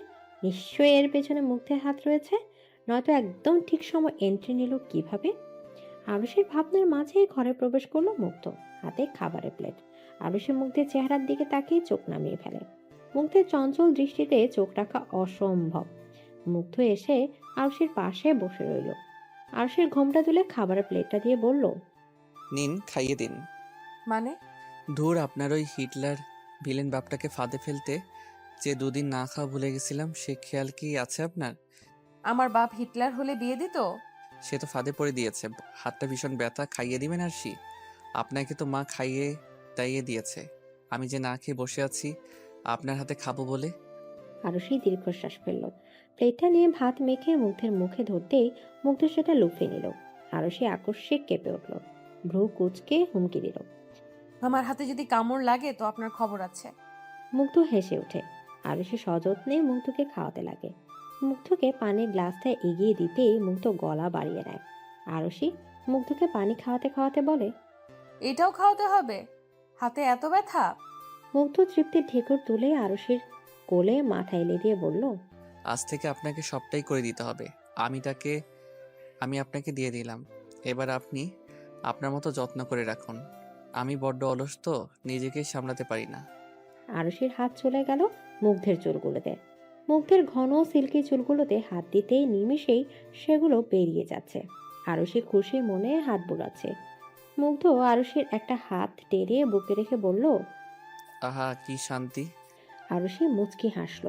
নিশ্চয়ই এর পেছনে মুগ্ধের হাত রয়েছে, নয়তো একদম ঠিক সময় এন্ট্রি নিল কিভাবে? আরুষির ভাবনার মাঝে ঘরে প্রবেশ করলো মুগ্ধ, হাতে খাবারের প্লেট। আরুষি মুগ্ধের চেহারার দিকে তাকিয়ে চোখ নামিয়ে ফেলে। মুগ্ধের চঞ্চল দৃষ্টিতে চোখ রাখা অসম্ভব। মুগ্ধ এসে আরুষির পাশে বসে রইল। আরুষির ঘোমটা তুলে খাবারের প্লেটটা দিয়ে বলল, নিন, খাইয়ে দিন। মানে? ধুর, আপনার ওই হিটলার ভিলেন বাপটাকে ফাঁদে ফেলতে যে দুদিন না খাওয়া ভুলে গেছিলাম, সে খেয়াল কি আছে আপনার? আমার বাপ হিটলার হলে বিয়ে দিত? সে তো ফাঁদে পড়ে দিয়েছে। হাতটা ভীষণ ব্যথা, খাইয়ে দিবেন আরশি? আপনাকে তো মা খাইয়ে দাইয়ে দিয়েছে। আমি যে না খেয়ে বসে আছি আপনার হাতে খাবো বলে। আরুষি দীর্ঘশ্বাস ফেলল। প্লেটটা নিয়ে ভাত মেখে মুগ্ধের মুখে ধরতেই মুগ্ধ সেটা লুফে নিল। আরুষি আকস্মিক কেঁপে উঠল, ভ্রু কুচকে হুমকি দিল, আমার হাতে যদি কামড় লাগে তো আপনার খবর আছে। মুগ্ধ হেসে ওঠে। আরুষি সযত্নে মুগ্ধকে খাওয়াতে লাগে। মুগ্ধকে পানির গ্লাসটা এগিয়ে দিতেই মুগ্ধ গলা বাড়িয়ে নেয়। আরুষি মুগ্ধকে পানি খাওয়াতে খাওয়াতে বলে, এটাও খাওয়াতে হবে? হাতে এত ব্যথা? মুগ্ধ তৃপ্তির ঢেকুর তুলে আরুষির কোলে মাথা এলে দিয়ে বলল, আজ থেকে আপনাকে সবটাই করে দিতে হবে। আমি আপনাকে দিয়ে দিলাম। এবার আপনি আপনার মতো যত্ন করে রাখুন। আমি বড্ড অলস তো, নিজেকেই সামলাতে পারি না। আরুষির হাত চলে গেল মুগ্ধের চুলগুলোতে। মুগ্ধের ঘন সিল্কি চুলগুলোতে হাত দিতেই নিমিষেই সেগুলো বেরিয়ে যাচ্ছে। আরুষি খুশি মনে হাত বুলাচ্ছে। মুগ্ধ আরুষির একটা হাত টেনে বুকে রেখে বলল, আহা, কি শান্তি। আরুষি মুচকি হাসল।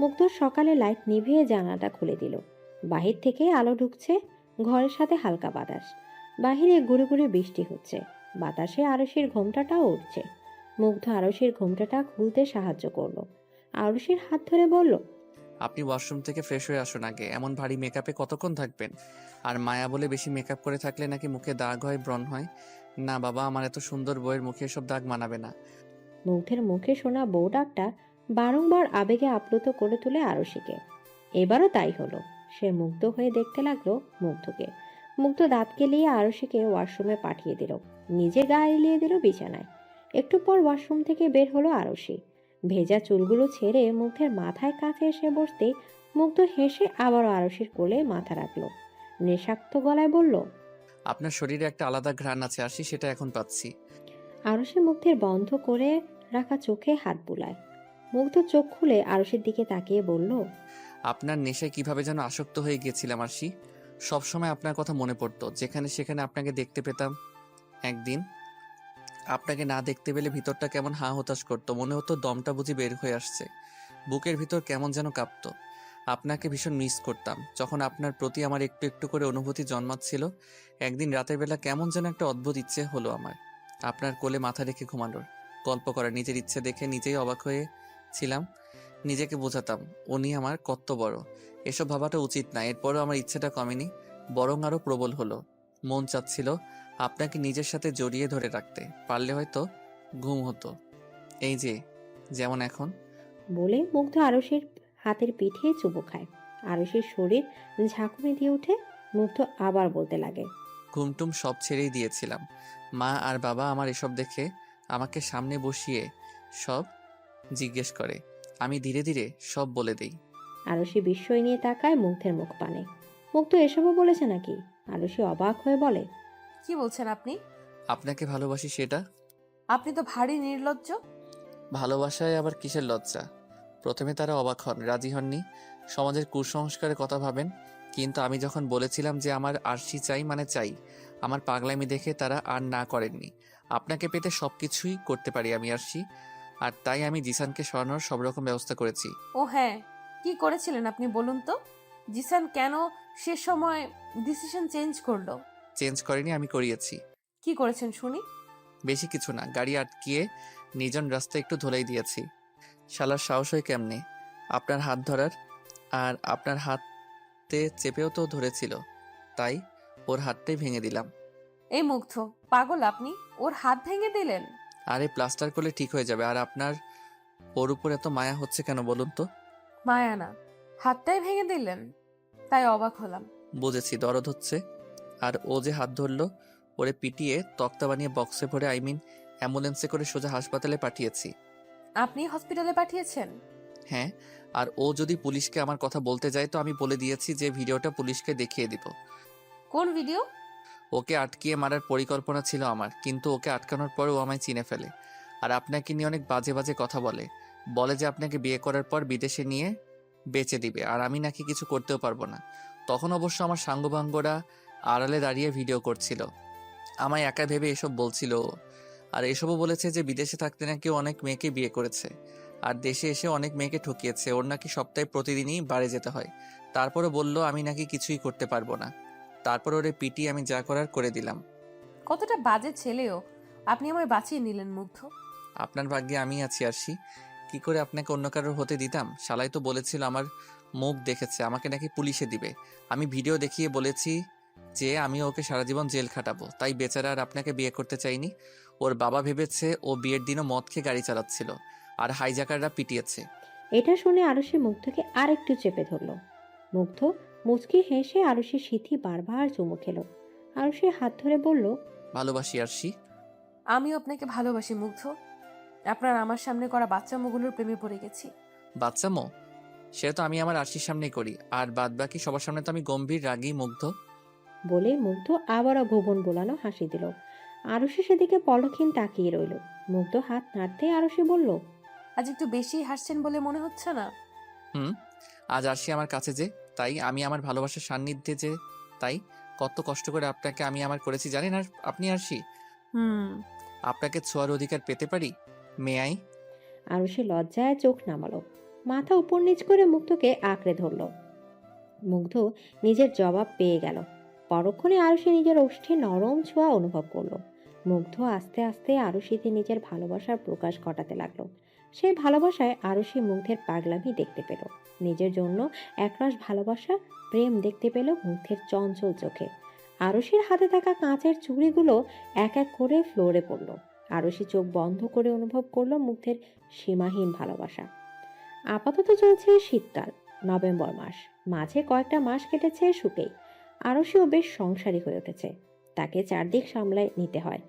মুগ্ধ সকালে লাইট নিভিয়ে জানালাটা খুলে দিল। বাহির থেকে আলো ঢুকছে, ঘরের সাথে হালকা বাতাস। বাহিরে গুড়ি গুড়ি বৃষ্টি হচ্ছে। বাতাসে আরুষির ঘোমটাটাও উঠছে। মুগ্ধ আরুষির ঘোমটাটা খুলতে সাহায্য করলো। আরুষির হাত ধরে বলল, আপনি ওয়াশরুম থেকে ফ্রেশ হয়ে আসুন আগে। এমন ভারী মেকআপে কতক্ষণ থাকবেন? আর মায়া বলে বেশি মেকআপ করে থাকলে নাকি মুখে দাগ হয়, ব্রণ হয়। না বাবা, আমার এত সুন্দর বউয়ের মুখে এসব দাগ মানাবে না। মুগ্ধের মুখে শোনা বউ ডাকটা বারংবার আবেগে আপ্লুত করে তুলে আরুষিকে। এবারও তাই হলো। সে মুগ্ধ হয়ে দেখতে লাগলো মুগ্ধকে। মুগ্ধ দাঁত কেলিয়ে আরুষিকে ওয়াশরুমে পাঠিয়ে দিল, নিজে গা এলিয়ে দিল বিছানায়। একটু পর ওয়াশরুম থেকে বের হলো আরুষি। ভেজা চুলগুলো ছেড়ে মুগ্ধের মাথায় কাছে এসে বসতেই মুগ্ধ হেসে আবারও আরুষির কোলে মাথা রাখলো। নেশাক্ত গলায় বলল, আপনার শরীরে একটা আলাদা ঘ্রাণ আছে আরশি, সেটা এখন পাচ্ছি। আরুষি মুগ্ধের বন্ধ করে রাখা চোখে হাত বুলায়। মুগ্ধ চোখ খুলে আরুষির দিকে তাকিয়ে বলল, আপনার নেশায় কিভাবে যেন আসক্ত হয়ে গিয়েছিলাম আরশি। সবসময় আপনার কথা মনে পড়তো, যেখানে সেখানে আপনাকে দেখতে পেতাম। একদিন আপনাকে না দেখতে পেলে ভিতরটা কেমন হা হতাশ করতো, মনে হতো দমটা বুঝি বের হয়ে আসছে। বুকের ভিতর কেমন যেন কাঁপতো। আপনাকে ভীষণ মিস করতাম। যখন আপনার প্রতি আমার একটু একটু করে অনুভূতি জন্মাচ্ছিল, একদিন রাতের বেলা কেমন যেন একটা অদ্ভুত ইচ্ছে হলো আমার আপনার কোলে মাথা রেখে ঘুমানোর, গল্প করার। নিজের ইচ্ছে দেখে নিজেই অবাক হয়েছিলাম। নিজেকে বোঝাতাম উনি আমার কত বড়। এসব ভাবাটা উচিত না। এরপরও আমার ইচ্ছেটা কমেনি, বরং আরো প্রবল হলো। মন চাচ্ছিল আপনাকে নিজের সাথে জড়িয়ে ধরে রাখতে, পারলে হয়তো ঘুম হতো, এই যে যেমন এখন। বলে মুগ্ধ আরুষির হাতের পিঠে চুমু খায়। আরুষির শরীর ঝাঁকুনি দিয়ে উঠে। মুগ্ধ আবার বলতে লাগে, ঘুমটুম সব ছেড়েই দিয়েছিলাম, মা আর বাবা আমার এসব দেখে আমাকে সামনে বসিয়ে সব জিজ্ঞেস করে। আমি ধীরে ধীরে সব বলে দেই। আরুষি বিস্ময় নিয়ে তাকায় মুগ্ধের মুখ পানে। মুগ্ধ এসবও বলেছে নাকি? আরুষি অবাক হয়ে বলে, কি বলছেন আপনি? আপনাকে ভালোবাসি সেটা। আপনি তো ভারী নির্লজ্জ। ভালোবাসায় আবার কিসের লজ্জা? প্রথমে তারা অবাক হন, রাজি হননি, সমাজের কুসংস্কারের কথা ভাবেন। কিন্তু আমি যখন বলেছিলাম যে আমার আরশি চাই মানে চাই, আমার পাগলামি দেখে তারা আর না করেননি। আপনাকে পেতে সবকিছুই করতে পারি আমি আরশি, আর তাই আমি জিসানকে সরানোর সব রকম ব্যবস্থা করেছি। ও হ্যাঁ, কি করেছিলেন আপনি বলুন তো? জিসান কেন সে সময় ডিসিশন চেঞ্জ করলো? চেঞ্জ করেনি, আমি করিয়েছি। কি করেছেন শুনি। বেশি কিছু না, গাড়ি আটকিয়ে নির্জন রাস্তায় একটু ধরেই দিয়েছি। শালার সাহস হয় কেমনে আপনার হাত ধরার? আর আপনার হাতে চেপেও তো ধরেছিল, তাই ওর হাতটাই ভেঙে দিলাম। এই মুগ্ধ, পাগল আপনি? ওর হাত ভেঙে দিলেন? আরে প্লাস্টার করলে ঠিক হয়ে যাবে। আর আপনার ওর উপর এত মায়া হচ্ছে কেন বলুন তো? মায়া না, হাতটাই ভেঙে দিলেন, তাই অবাক হলাম। বুঝেছি, দরদ হচ্ছে। আর ও যে হাত ধরলো, ওরে পিটিয়ে তক্তা বানিয়ে বক্সে ভরে অ্যাম্বুলেন্সে করে সোজা হাসপাতালে পাঠিয়েছি। আপনি হসপিটালে পাঠিয়েছেন? হ্যাঁ, আর ও যদি পুলিশকে আমার কথা বলতে যায় তো আমি বলে দিয়েছি যে ভিডিওটা পুলিশকে দেখিয়ে দিব। কোন ভিডিও? ওকে আটকিয়ে মারার পরিকল্পনা ছিল আমার, কিন্তু ওকে আটকানোর পর ও আমায় চিনে ফেলে। আর আপনাকে নিয়ে অনেক বাজে বাজে কথা বলে যে আপনাকে বিয়ে করার পর বিদেশে নিয়ে বেচে দিবে, আর আমি নাকি কিছু করতেও পারবো না। তখন অবশ্য আমার সাঙ্গপাঙ্গরা আড়ালে দাঁড়িয়ে ভিডিও করছিল, আমায় একা ভেবে এসব বলছিল ও। আর এসবও বলেছে যে বিদেশে থাকতে নাকি ও অনেক মেয়েকে বিয়ে করেছে, আর দেশে এসে অনেক মেয়েকে ঠকিয়েছে। ওর নাকি সপ্তাহে প্রতিদিনই বাড়ি যেতে হয়। তারপরে বলল আমি নাকি কিছুই করতে পারবো না। তারপর ওরে পিটি আমি যা করার করে দিলাম। কতটা বাজে ছেলেও! আপনি আমায় বাঁচিয়ে নিলেন মুগ্ধ। আপনার ভাগ্যে আমি আছি আরশি, কি করে আপনাকে অন্য কারোর হতে দিতাম? শালাই তো বলেছিল আমার মুখ দেখেছে, আমাকে নাকি পুলিশে দিবে। আমি ভিডিও দেখিয়ে বলেছি যে আমি ওকে সারা জীবন জেল খাটাবো, তাই বেচারা আর আপনাকে বিয়ে করতে চাইনি। ওর বাবা ভেবেছে ও বিয়ের দিনও মদ খেয়ে গাড়ি চালাচ্ছিল, আর হাইজাকাররা পিটিয়েছে। এটা শুনে আরুষি মুগ্ধকে আরেকটু চেপে ধরল। মুগ্ধ মুচকি হেসে আরুষির সিথি বারবার চুমু খেল। আরুষির হাত ধরে বলল, ভালোবাসি আরশি। আমিও আপনাকে ভালোবাসি মুগ্ধ। আপনার আমার সামনে করা বাচ্চামোগুলোর প্রেমে পড়ে গেছি। বাচ্চামো? সেটা তো আমি আমার আরশির সামনেই করি, আর বাদ বাকি সবার সামনে তো আমি গম্ভীর রাগী মুগ্ধ। বলে মুগ্ধ আবারও ভুবন বোলানো হাসি দিল। আরুষি সেদিকে পলকহীন তাকিয়ে রইল। মুগ্ধ হাত নাড়তে আরুষি বলল, আজ একটু বেশি হাসছেন বলে মনে হচ্ছে না? আজ আরশি আমার কাছে যে, তাই আমি আমার ভালোবাসার সান্নিধ্যে যে, তাই কত কষ্ট করে আপনাকে আমি আমার করেছি জানেন? আর আপনি আরশি, আপনাকে ছোঁয়ার অধিকার পেতে পারি? মেয়াই। আরুষি লজ্জায় চোখ নামালো, মাথা উপর নিচ করে মুগ্ধকে আঁকড়ে ধরল। মুগ্ধ নিজের জবাব পেয়ে গেল। পরক্ষণে আরুষি নিজের ওষ্ঠে নরম ছোঁয়া অনুভব করলো। মুগ্ধ আস্তে আস্তে আরুষিতে নিজের ভালোবাসার প্রকাশ ঘটাতে লাগলো। সেই ভালোবাসায় আরুষি মুগ্ধের পাগলামি দেখতে পেল। নিজের জন্য একরাশ ভালোবাসা, প্রেম দেখতে পেল মুগ্ধের চঞ্চল চোখে। আরুষির হাতে থাকা কাঁচের চুড়িগুলো এক এক করে ফ্লোরে পড়ল। আরুষি চোখ বন্ধ করে অনুভব করলো মুগ্ধের সীমাহীন ভালোবাসা। আপাতত চলছে শীতকাল, নভেম্বর মাস। মাঝে কয়েকটা মাস কেটেছে শুকেই। আরুষিও বেশ সংসারী হয়ে উঠেছে। তাকে চারদিক সামলায় নিতে হয়,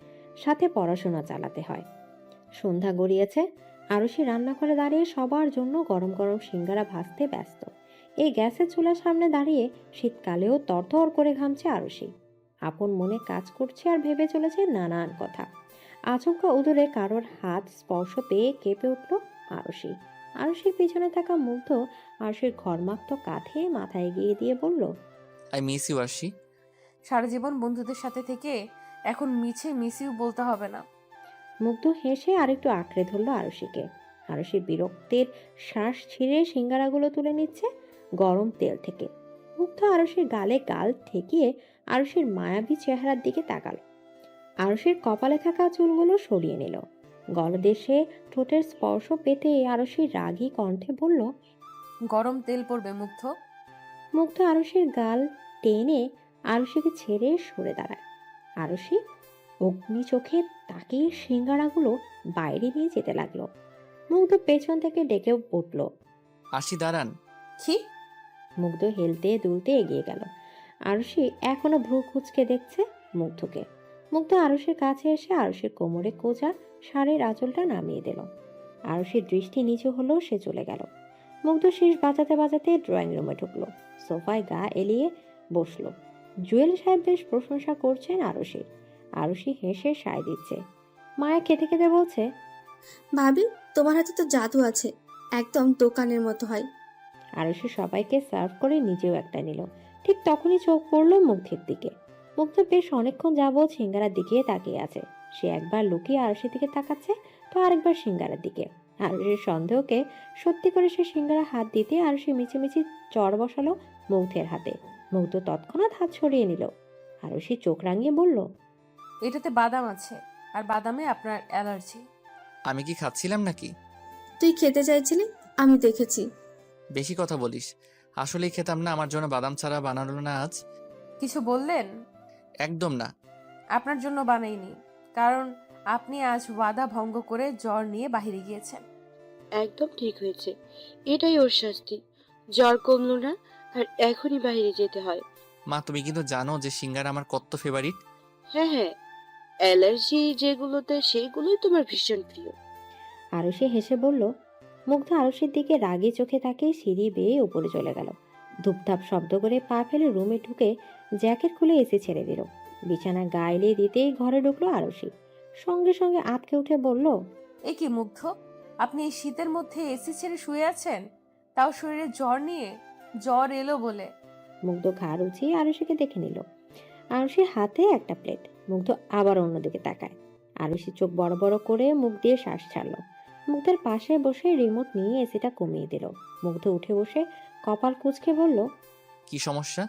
সাথে পড়াশোনা চালাতে হয়। সন্ধ্যা গড়িয়েছে। আরুষি রান্নাঘরে দাঁড়িয়ে সবার জন্য গরম গরম সিঙ্গারা ভাজতে ব্যস্ত। এই গ্যাসের চুলার সামনে দাঁড়িয়ে শীতকালেও তরতর করে ঘামছে আরুষি। আপন মনে কাজ করছে আর ভেবে চলেছে নানান কথা। আচমকা উদরে কারোর হাত স্পর্শ পেয়ে কেঁপে উঠল আরুষি। আরুষির পিছনে থাকা মুগ্ধ আরুষির ঘর্মাক্ত কাঁধে মাথা এগিয়ে দিয়ে বলল, আই মিস ইউ আরশি। সারা জীবন বন্ধুদের সাথে থেকে এখন মিছে মিস ইউ বলতে হবে না। মুগ্ধ হেসে আরেকটু আঁকড়ে ধরল আরুষিকে। আরুষি বিরক্তির শ্বাস ছিঁড়ে সিঙ্গারাগুলো তুলে নিচ্ছে গরম তেল থেকে। মুগ্ধ আরুষির গালে গাল ঠেকিয়ে আরুষির মায়াবী চেহারার দিকে তাকালো। আরুষির কপালে থাকা চুলগুলো সরিয়ে নিল। গলদেশে ঠোঁটের স্পর্শ পেতে আরুষি রাগী কণ্ঠে বলল, গরম তেল পড়বে মুগ্ধ। মুগ্ধ আরুষির গাল টেনে আরুষিকে ছেড়ে সরে দাঁড়ায়। আরুষি অগ্নি চোখে তাকিয়ে সিঙ্গারাগুলো বাইরে নিয়ে যেতে লাগলো। মুগ্ধ পেছন থেকে ডেকে উঠল, আরশি দাঁড়ান। কি? মুগ্ধ হেলতে দুলতে এগিয়ে গেল। আরুষি এখনো ভ্রু কুঁচকে দেখছে মুগ্ধকে। মুগ্ধ আরুষের কাছে এসে আরুষের কোমরে কোজা শাড়ির আঁচলটা নামিয়ে দিল। আরুষের দৃষ্টি নিচু হলো, সে চলে গেল। মুগ্ধ শেষ বাজাতে বাজাতে ড্রয়িং রুমে ঢুকলো, সোফায় গা এলিয়ে বসলো। জুয়েল সাহেব বেশ প্রশংসা করছেন আরুষির। আরুষি হেসে সায় দিচ্ছে। মায়া খেতে খেতে বলছে, ভাবি, তোমার হাতে তো জাদু আছে, একদম দোকানের মতো হয়। আরুষি সবাইকে সার্ভ করে নিজেও একটা নিল। ঠিক তখনই চোখ পড়লো মুগ্ধের দিকে। মুগ্ধ বেশ অনেকক্ষণ যাবৎ সিঙ্গারার দিকে তাকিয়ে আছে। সে একবার লুকিয়ে আরুষির দিকে তাকাচ্ছে, তো আরেকবার সিঙ্গারার দিকে। আরুষির সন্দেহকে সত্যি করে সে সিঙ্গারা হাত দিতে আরুষি মিছিমিছি চড় বসালো মুগ্ধের হাতে। মুগ্ধ তৎক্ষণাৎ হাত সরিয়ে নিল। আরুষি চোখ রাঙিয়ে বলল, এটাতে বাদাম আছে, আর বাদামে আপনার অ্যালার্জি। আমি কি খাচ্ছিলাম নাকি? তুই খেতে চাইছিলি, আমি দেখেছি। বেশি কথা বলিস। আসলেই খেতাম না, আমার জন্য বাদাম ছাড়া বানালো না আজ। কিছু বললেন? একদম না। আপনার জন্য বানাইনি, কারণ আপনি আজ ওয়াদা ভঙ্গ করে জ্বর নিয়ে বাইরে গিয়েছেন। একদম ঠিক হয়েছে, এটাই ওর শাস্তি। জ্বর কমলো না আর এখনই বাইরে যেতে হয়। মা, তুমি কিন্তু জানো যে সিঙ্গারা আমার কত ফেভারিট। হ্যাঁ হ্যাঁ, অ্যালার্জি যেগুলোতে সেগুলোই তোমার ভীষণ প্রিয়। আরুষি হেসে বলল। মুগ্ধ আরুষির দিকে রাগী চোখে তাকিয়ে সিঁড়ি বেয়ে উপরে চলে গেল। ধূপধাপ শব্দ করে পা ফেলে রুমে ঢুকে জ্যাকেট খুলে এসি ছেড়ে দিল। বিছানা গায়ে দিতেই ঘরে ঢুকলো আরুষি। সঙ্গে সঙ্গে আঁতকে উঠে বলল, এ কি মুগ্ধ, আপনি এই শীতের মধ্যে এসি ছেড়ে শুয়ে আছেন, তাও শরীরে জ্বর নিয়ে? জ্বর এলো বলে। মুগ্ধ ঘাড় উঁচিয়ে আরুষিকে দেখে নিল। আরুষির হাতে একটা প্লেট। মুগ্ধ আবার অন্যদিকে তাকায়। আরুষি চোখ বড় বড় করে মুখ দিয়ে শ্বাস ছাড়লো। মুগ্ধের পাশে বসে রিমোট নিয়ে এসিটা কমিয়ে দিল। মুগ্ধ উঠে বসে কপাল কুঁচকে বলল, কি সমস্যা?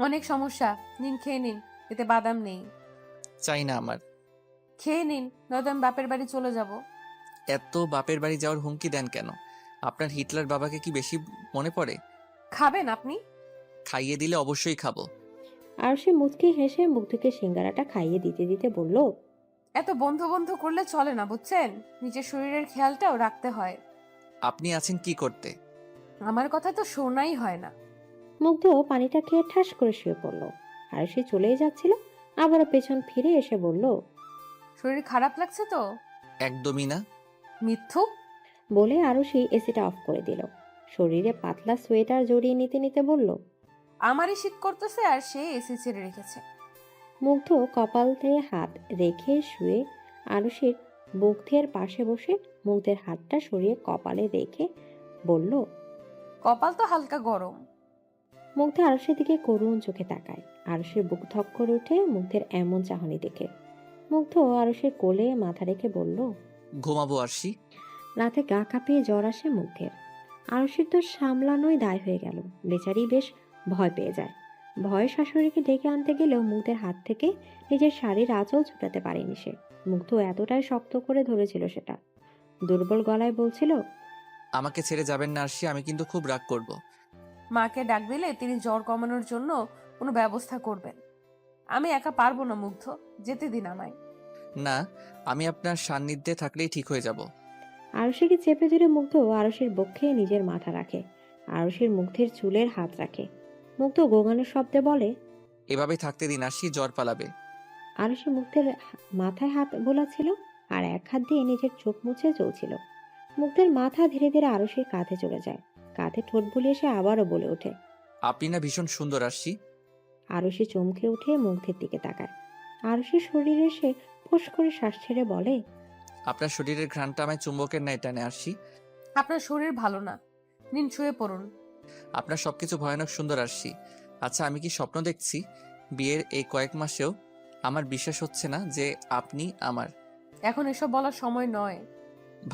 অনেক সমস্যা, নিন খেয়ে নিন, এতে বাদাম নেই। চাই না আমার। খেয়ে নিন, নয়তো আমি বাপের বাড়ি চলে যাব। এত বাপের বাড়ি যাওয়ার হুমকি দেন কেন? আপনার হিটলার বাবাকে কি বেশি মনে পড়ে? খাবেন আপনি? খাইয়ে দিলে অবশ্যই খাবো। আরুষি মুচকি হেসে মুগ্ধকে সিঙ্গারাটা খাইয়ে দিতে দিতে বলল, এত বন্ধু বন্ধু করলে চলে না, বুঝছেন? নিজের শরীরের খেয়ালটাও রাখতে হয়। আপনি আছেন কি করতে? আমার কথা তো শোনাই হয় না। মুগ্ধ পানিটা খেয়ে ঠাস করে শুয়ে পড়ল। আরুষি চলেই যাচ্ছিল, আবারও পেছন ফিরে এসে বলল, শরীর খারাপ লাগছে তো? একদমই না। মিথ্যু। বলে আরুষি এসিটা অফ করে দিল। শরীরে পাতলা সোয়েটার জড়িয়ে নিতে নিতে বলল, আমারই শীত করতেছে আর সে এসি ছেড়ে রেখেছে। মুগ্ধ কপালে হাত রেখে শুয়ে আরুষির মুগ্ধের পাশে বসে মুগ্ধের হাতটা সরিয়ে কপালে রেখে বলল, কপাল তো হালকা গরম। মুগ্ধ আরুষের দিকে করুণ চোখে তাকায়। আরুষের বুক ধক করে ওঠে মুগ্ধের এমন চাহনি দেখে। মুগ্ধ আরুষের কোলে মাথা রেখে বলল, ঘুমাবো আরশি। রাতে গা কাঁপিয়ে জ্বর আসে মুগ্ধের। আরুষির তো সামলানোই দায় হয়ে গেল। বেচারি বেশ ভয় পেয়ে যায়। ভয়ে শাশুড়িকে ডেকে আনতে গেলেও মুগ্ধের হাত থেকে নিজের শাড়ির আঁচল ছুটাতে পারেনি সে। মুগ্ধ এতটাই শক্ত করে ধরেছিল সেটা। দুর্বল গলায় বলছিল, আমাকে ছেড়ে যাবেন না আরশি, আমি কিন্তু খুব রাগ করব। মাকে ডাক দিলে তিনি জ্বর কমানোর জন্য কোনো ব্যবস্থা করবেন। আমি একা পারবো না মুগ্ধ, যেতে দিন আমায়। না, আমি আপনার সান্নিধ্যে থাকলেই ঠিক হয়ে যাব। আরুষিকে চেপে ধরে মুগ্ধ আরুষির বক্ষে নিজের মাথা রাখে। আরুষির মুগ্ধের চুলের হাত রাখে। মুগ্ধ গোগানোর শব্দে বলে, এভাবে থাকতে দিন আরশি, জ্বর পালাবে। আরুষি মুগ্ধের মাথায় হাত বোলাচ্ছিল আর এক হাত দিয়ে নিজের চোখ মুছে চলছিল। মুগ্ধের মাথা ধীরে ধীরে আরুষির কাঁধে চলে যায়। কাঁধে ঠোঁট বুলিয়ে সে আবারও বলে ওঠে, আপনি না ভীষণ সুন্দর আরশি। আরুষি চমকে উঠে মুগ্ধের দিকে তাকায়। আরুষির শরীরে সে ফোঁস করে শ্বাস ছেড়ে বলে, আপনার শরীরের ঘ্রাণটা আমায় চুম্বকের ন্যায় টানে আরশি। আপনার শরীর ভালো না, নিন শুয়ে পড়ুন। আপনার সবকিছু ভয়ানক সুন্দর আরশি। আচ্ছা, আমি কি স্বপ্ন দেখছি? বিয়ের এই কয়েক মাসেও আমার বিশ্বাস হচ্ছে না যে আপনি আমার। এখন এসব বলার সময় নয়।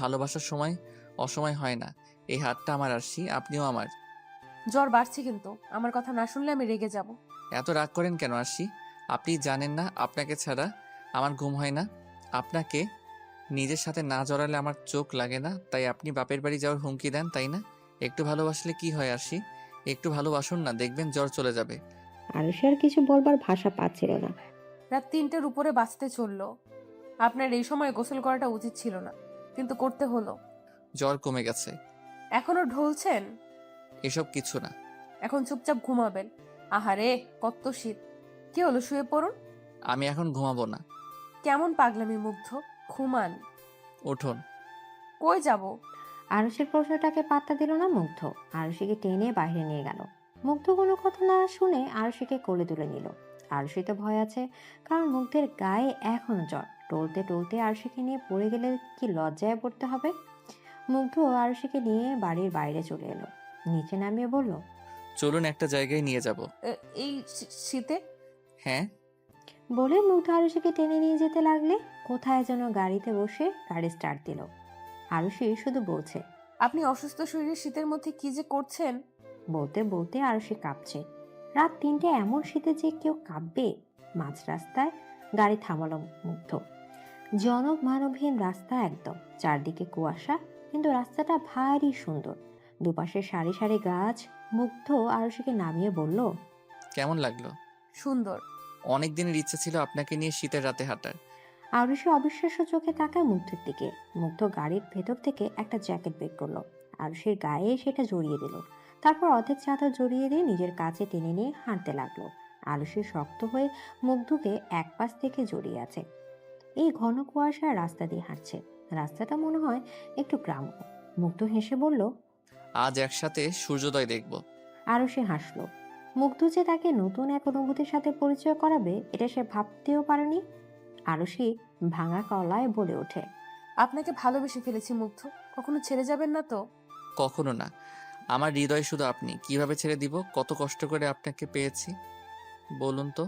ভালোবাসার সময় অসময় হয় না। এই হাতটা আমার আরশি, আপনিও আমার। জ্বর বাড়ছে, কিন্তু আমার কথা না শুনলে আমি রেগে যাব। এত রাগ করেন কেন আরশি? আপনি জানেন না আপনাকে ছাড়া আমার ঘুম হয় না। আপনাকে নিজের সাথে না জড়ালে আমার চোখ লাগে না, তাই আপনি বাপের বাড়ি যাওয়ার হুমকি দেন, তাই না? একটু ভালোবাসলে কি হয় আরশি? একটু ভালোবাসুন না, দেখবেন জ্বর চলে যাবে। আরুষি আর কিছু বলবার ভাষা পাচ্ছিল না। রাত 3টের উপরে বাঁচতে চললো। আপনার এই সময় গোসল করাটা উচিত ছিল না, কিন্তু করতে হলো। জ্বর কমে গেছে। এখনো ঢলছেন? এসব কিছু না। এখন চুপচাপ ঘুমাবেন। আহারে, কত শীত। কি হলো, শুয়ে পড়ুন। আমি এখন ঘুমাবো না। কেমন পাগলামি মুগ্ধ, ঘুমান। উঠুন। কই যাব? আরুষির প্রশ্নটাকে পাত্তা দিল না মুগ্ধ, আরুষিকে টেনে বাইরে নিয়ে গেল। মুগ্ধ কোনো কথা না শুনে আরুষিকে কোলে তুলে নিল। আরুষিতে ভয় আছে, কারণ মুগ্ধের গায়ে এখনো জ্বর। টলতে টলতে আরুষিকে নিয়ে পড়ে গেলে কি লজ্জায় পড়তে হবে। মুগ্ধ আরুষিকে নিয়ে বাড়ির বাইরে চলে এলো, নিচে নামিয়ে বলল, চলুন একটা জায়গায় নিয়ে যাব। এই শীতে? হ্যাঁ। বলে মুগ্ধ আরুষিকে টেনে নিয়ে যেতে লাগলে কোথায় যেন গাড়িতে বসে গাড়ি স্টার্ট দিল। আরুষি শুধু বলছে, আপনি অসুস্থ শরীরে শীতের মধ্যে কি যে করছেন। বলতে বলতে আরুষি কাঁপছে। রাত ৩টে, এমন শীতে যে কেউ কাঁপবে। মাঝ রাস্তায় গাড়ি থামালো মুগ্ধ। জনক মানবহীন রাস্তা একদম, চারদিকে কুয়াশা, কিন্তু রাস্তাটা ভারী সুন্দর। দুপাশে সারি সারি গাছ। মুগ্ধ আরুষিকে নামিয়ে বলল, কেমন লাগলো? সুন্দর। অনেক দিনের ইচ্ছা ছিল আপনাকে নিয়ে শীতের রাতে হাঁটার। আরুষি অবিশ্বাস্য চোখে তাকায় মুগ্ধের দিকে। মুগ্ধ গাড়ির ভেতর থেকে একটা জ্যাকেট বের করলো, আরুষির গায়ে সেটা জড়িয়ে দিল। তারপর অর্ধেক চাদর জড়িয়ে দিয়ে নিজের কাছে টেনে নিয়ে হাঁটতে লাগলো। আরুষি শক্ত হয়ে মুগ্ধকে এক পাশ থেকে জড়িয়ে আছে। এই ঘন কুয়াশার রাস্তা দিয়ে হাঁটছে। রাস্তাটা মনে হয় একটু গ্রাম্য। মুগ্ধ হেসে বলল, আজ একসাথে সূর্যোদয় দেখব। আরুষি হাসলো। মুগ্ধ যে তাকে নতুন এক অনুভূতির সাথে পরিচয় করাবে, এটা সে ভাবতেও পারেনি। আরুষি ভাঙা গলায় বলে ওঠে, আপনাকে ভালোবেসে ফেলেছি মুগ্ধ, কখনো ছেড়ে যাবেন না তো? কখনো না। আমার হৃদয় শুধু আপনি। কিভাবে ছেড়ে দিব? কত কষ্ট করে আপনাকে পেয়েছি বলুন তো।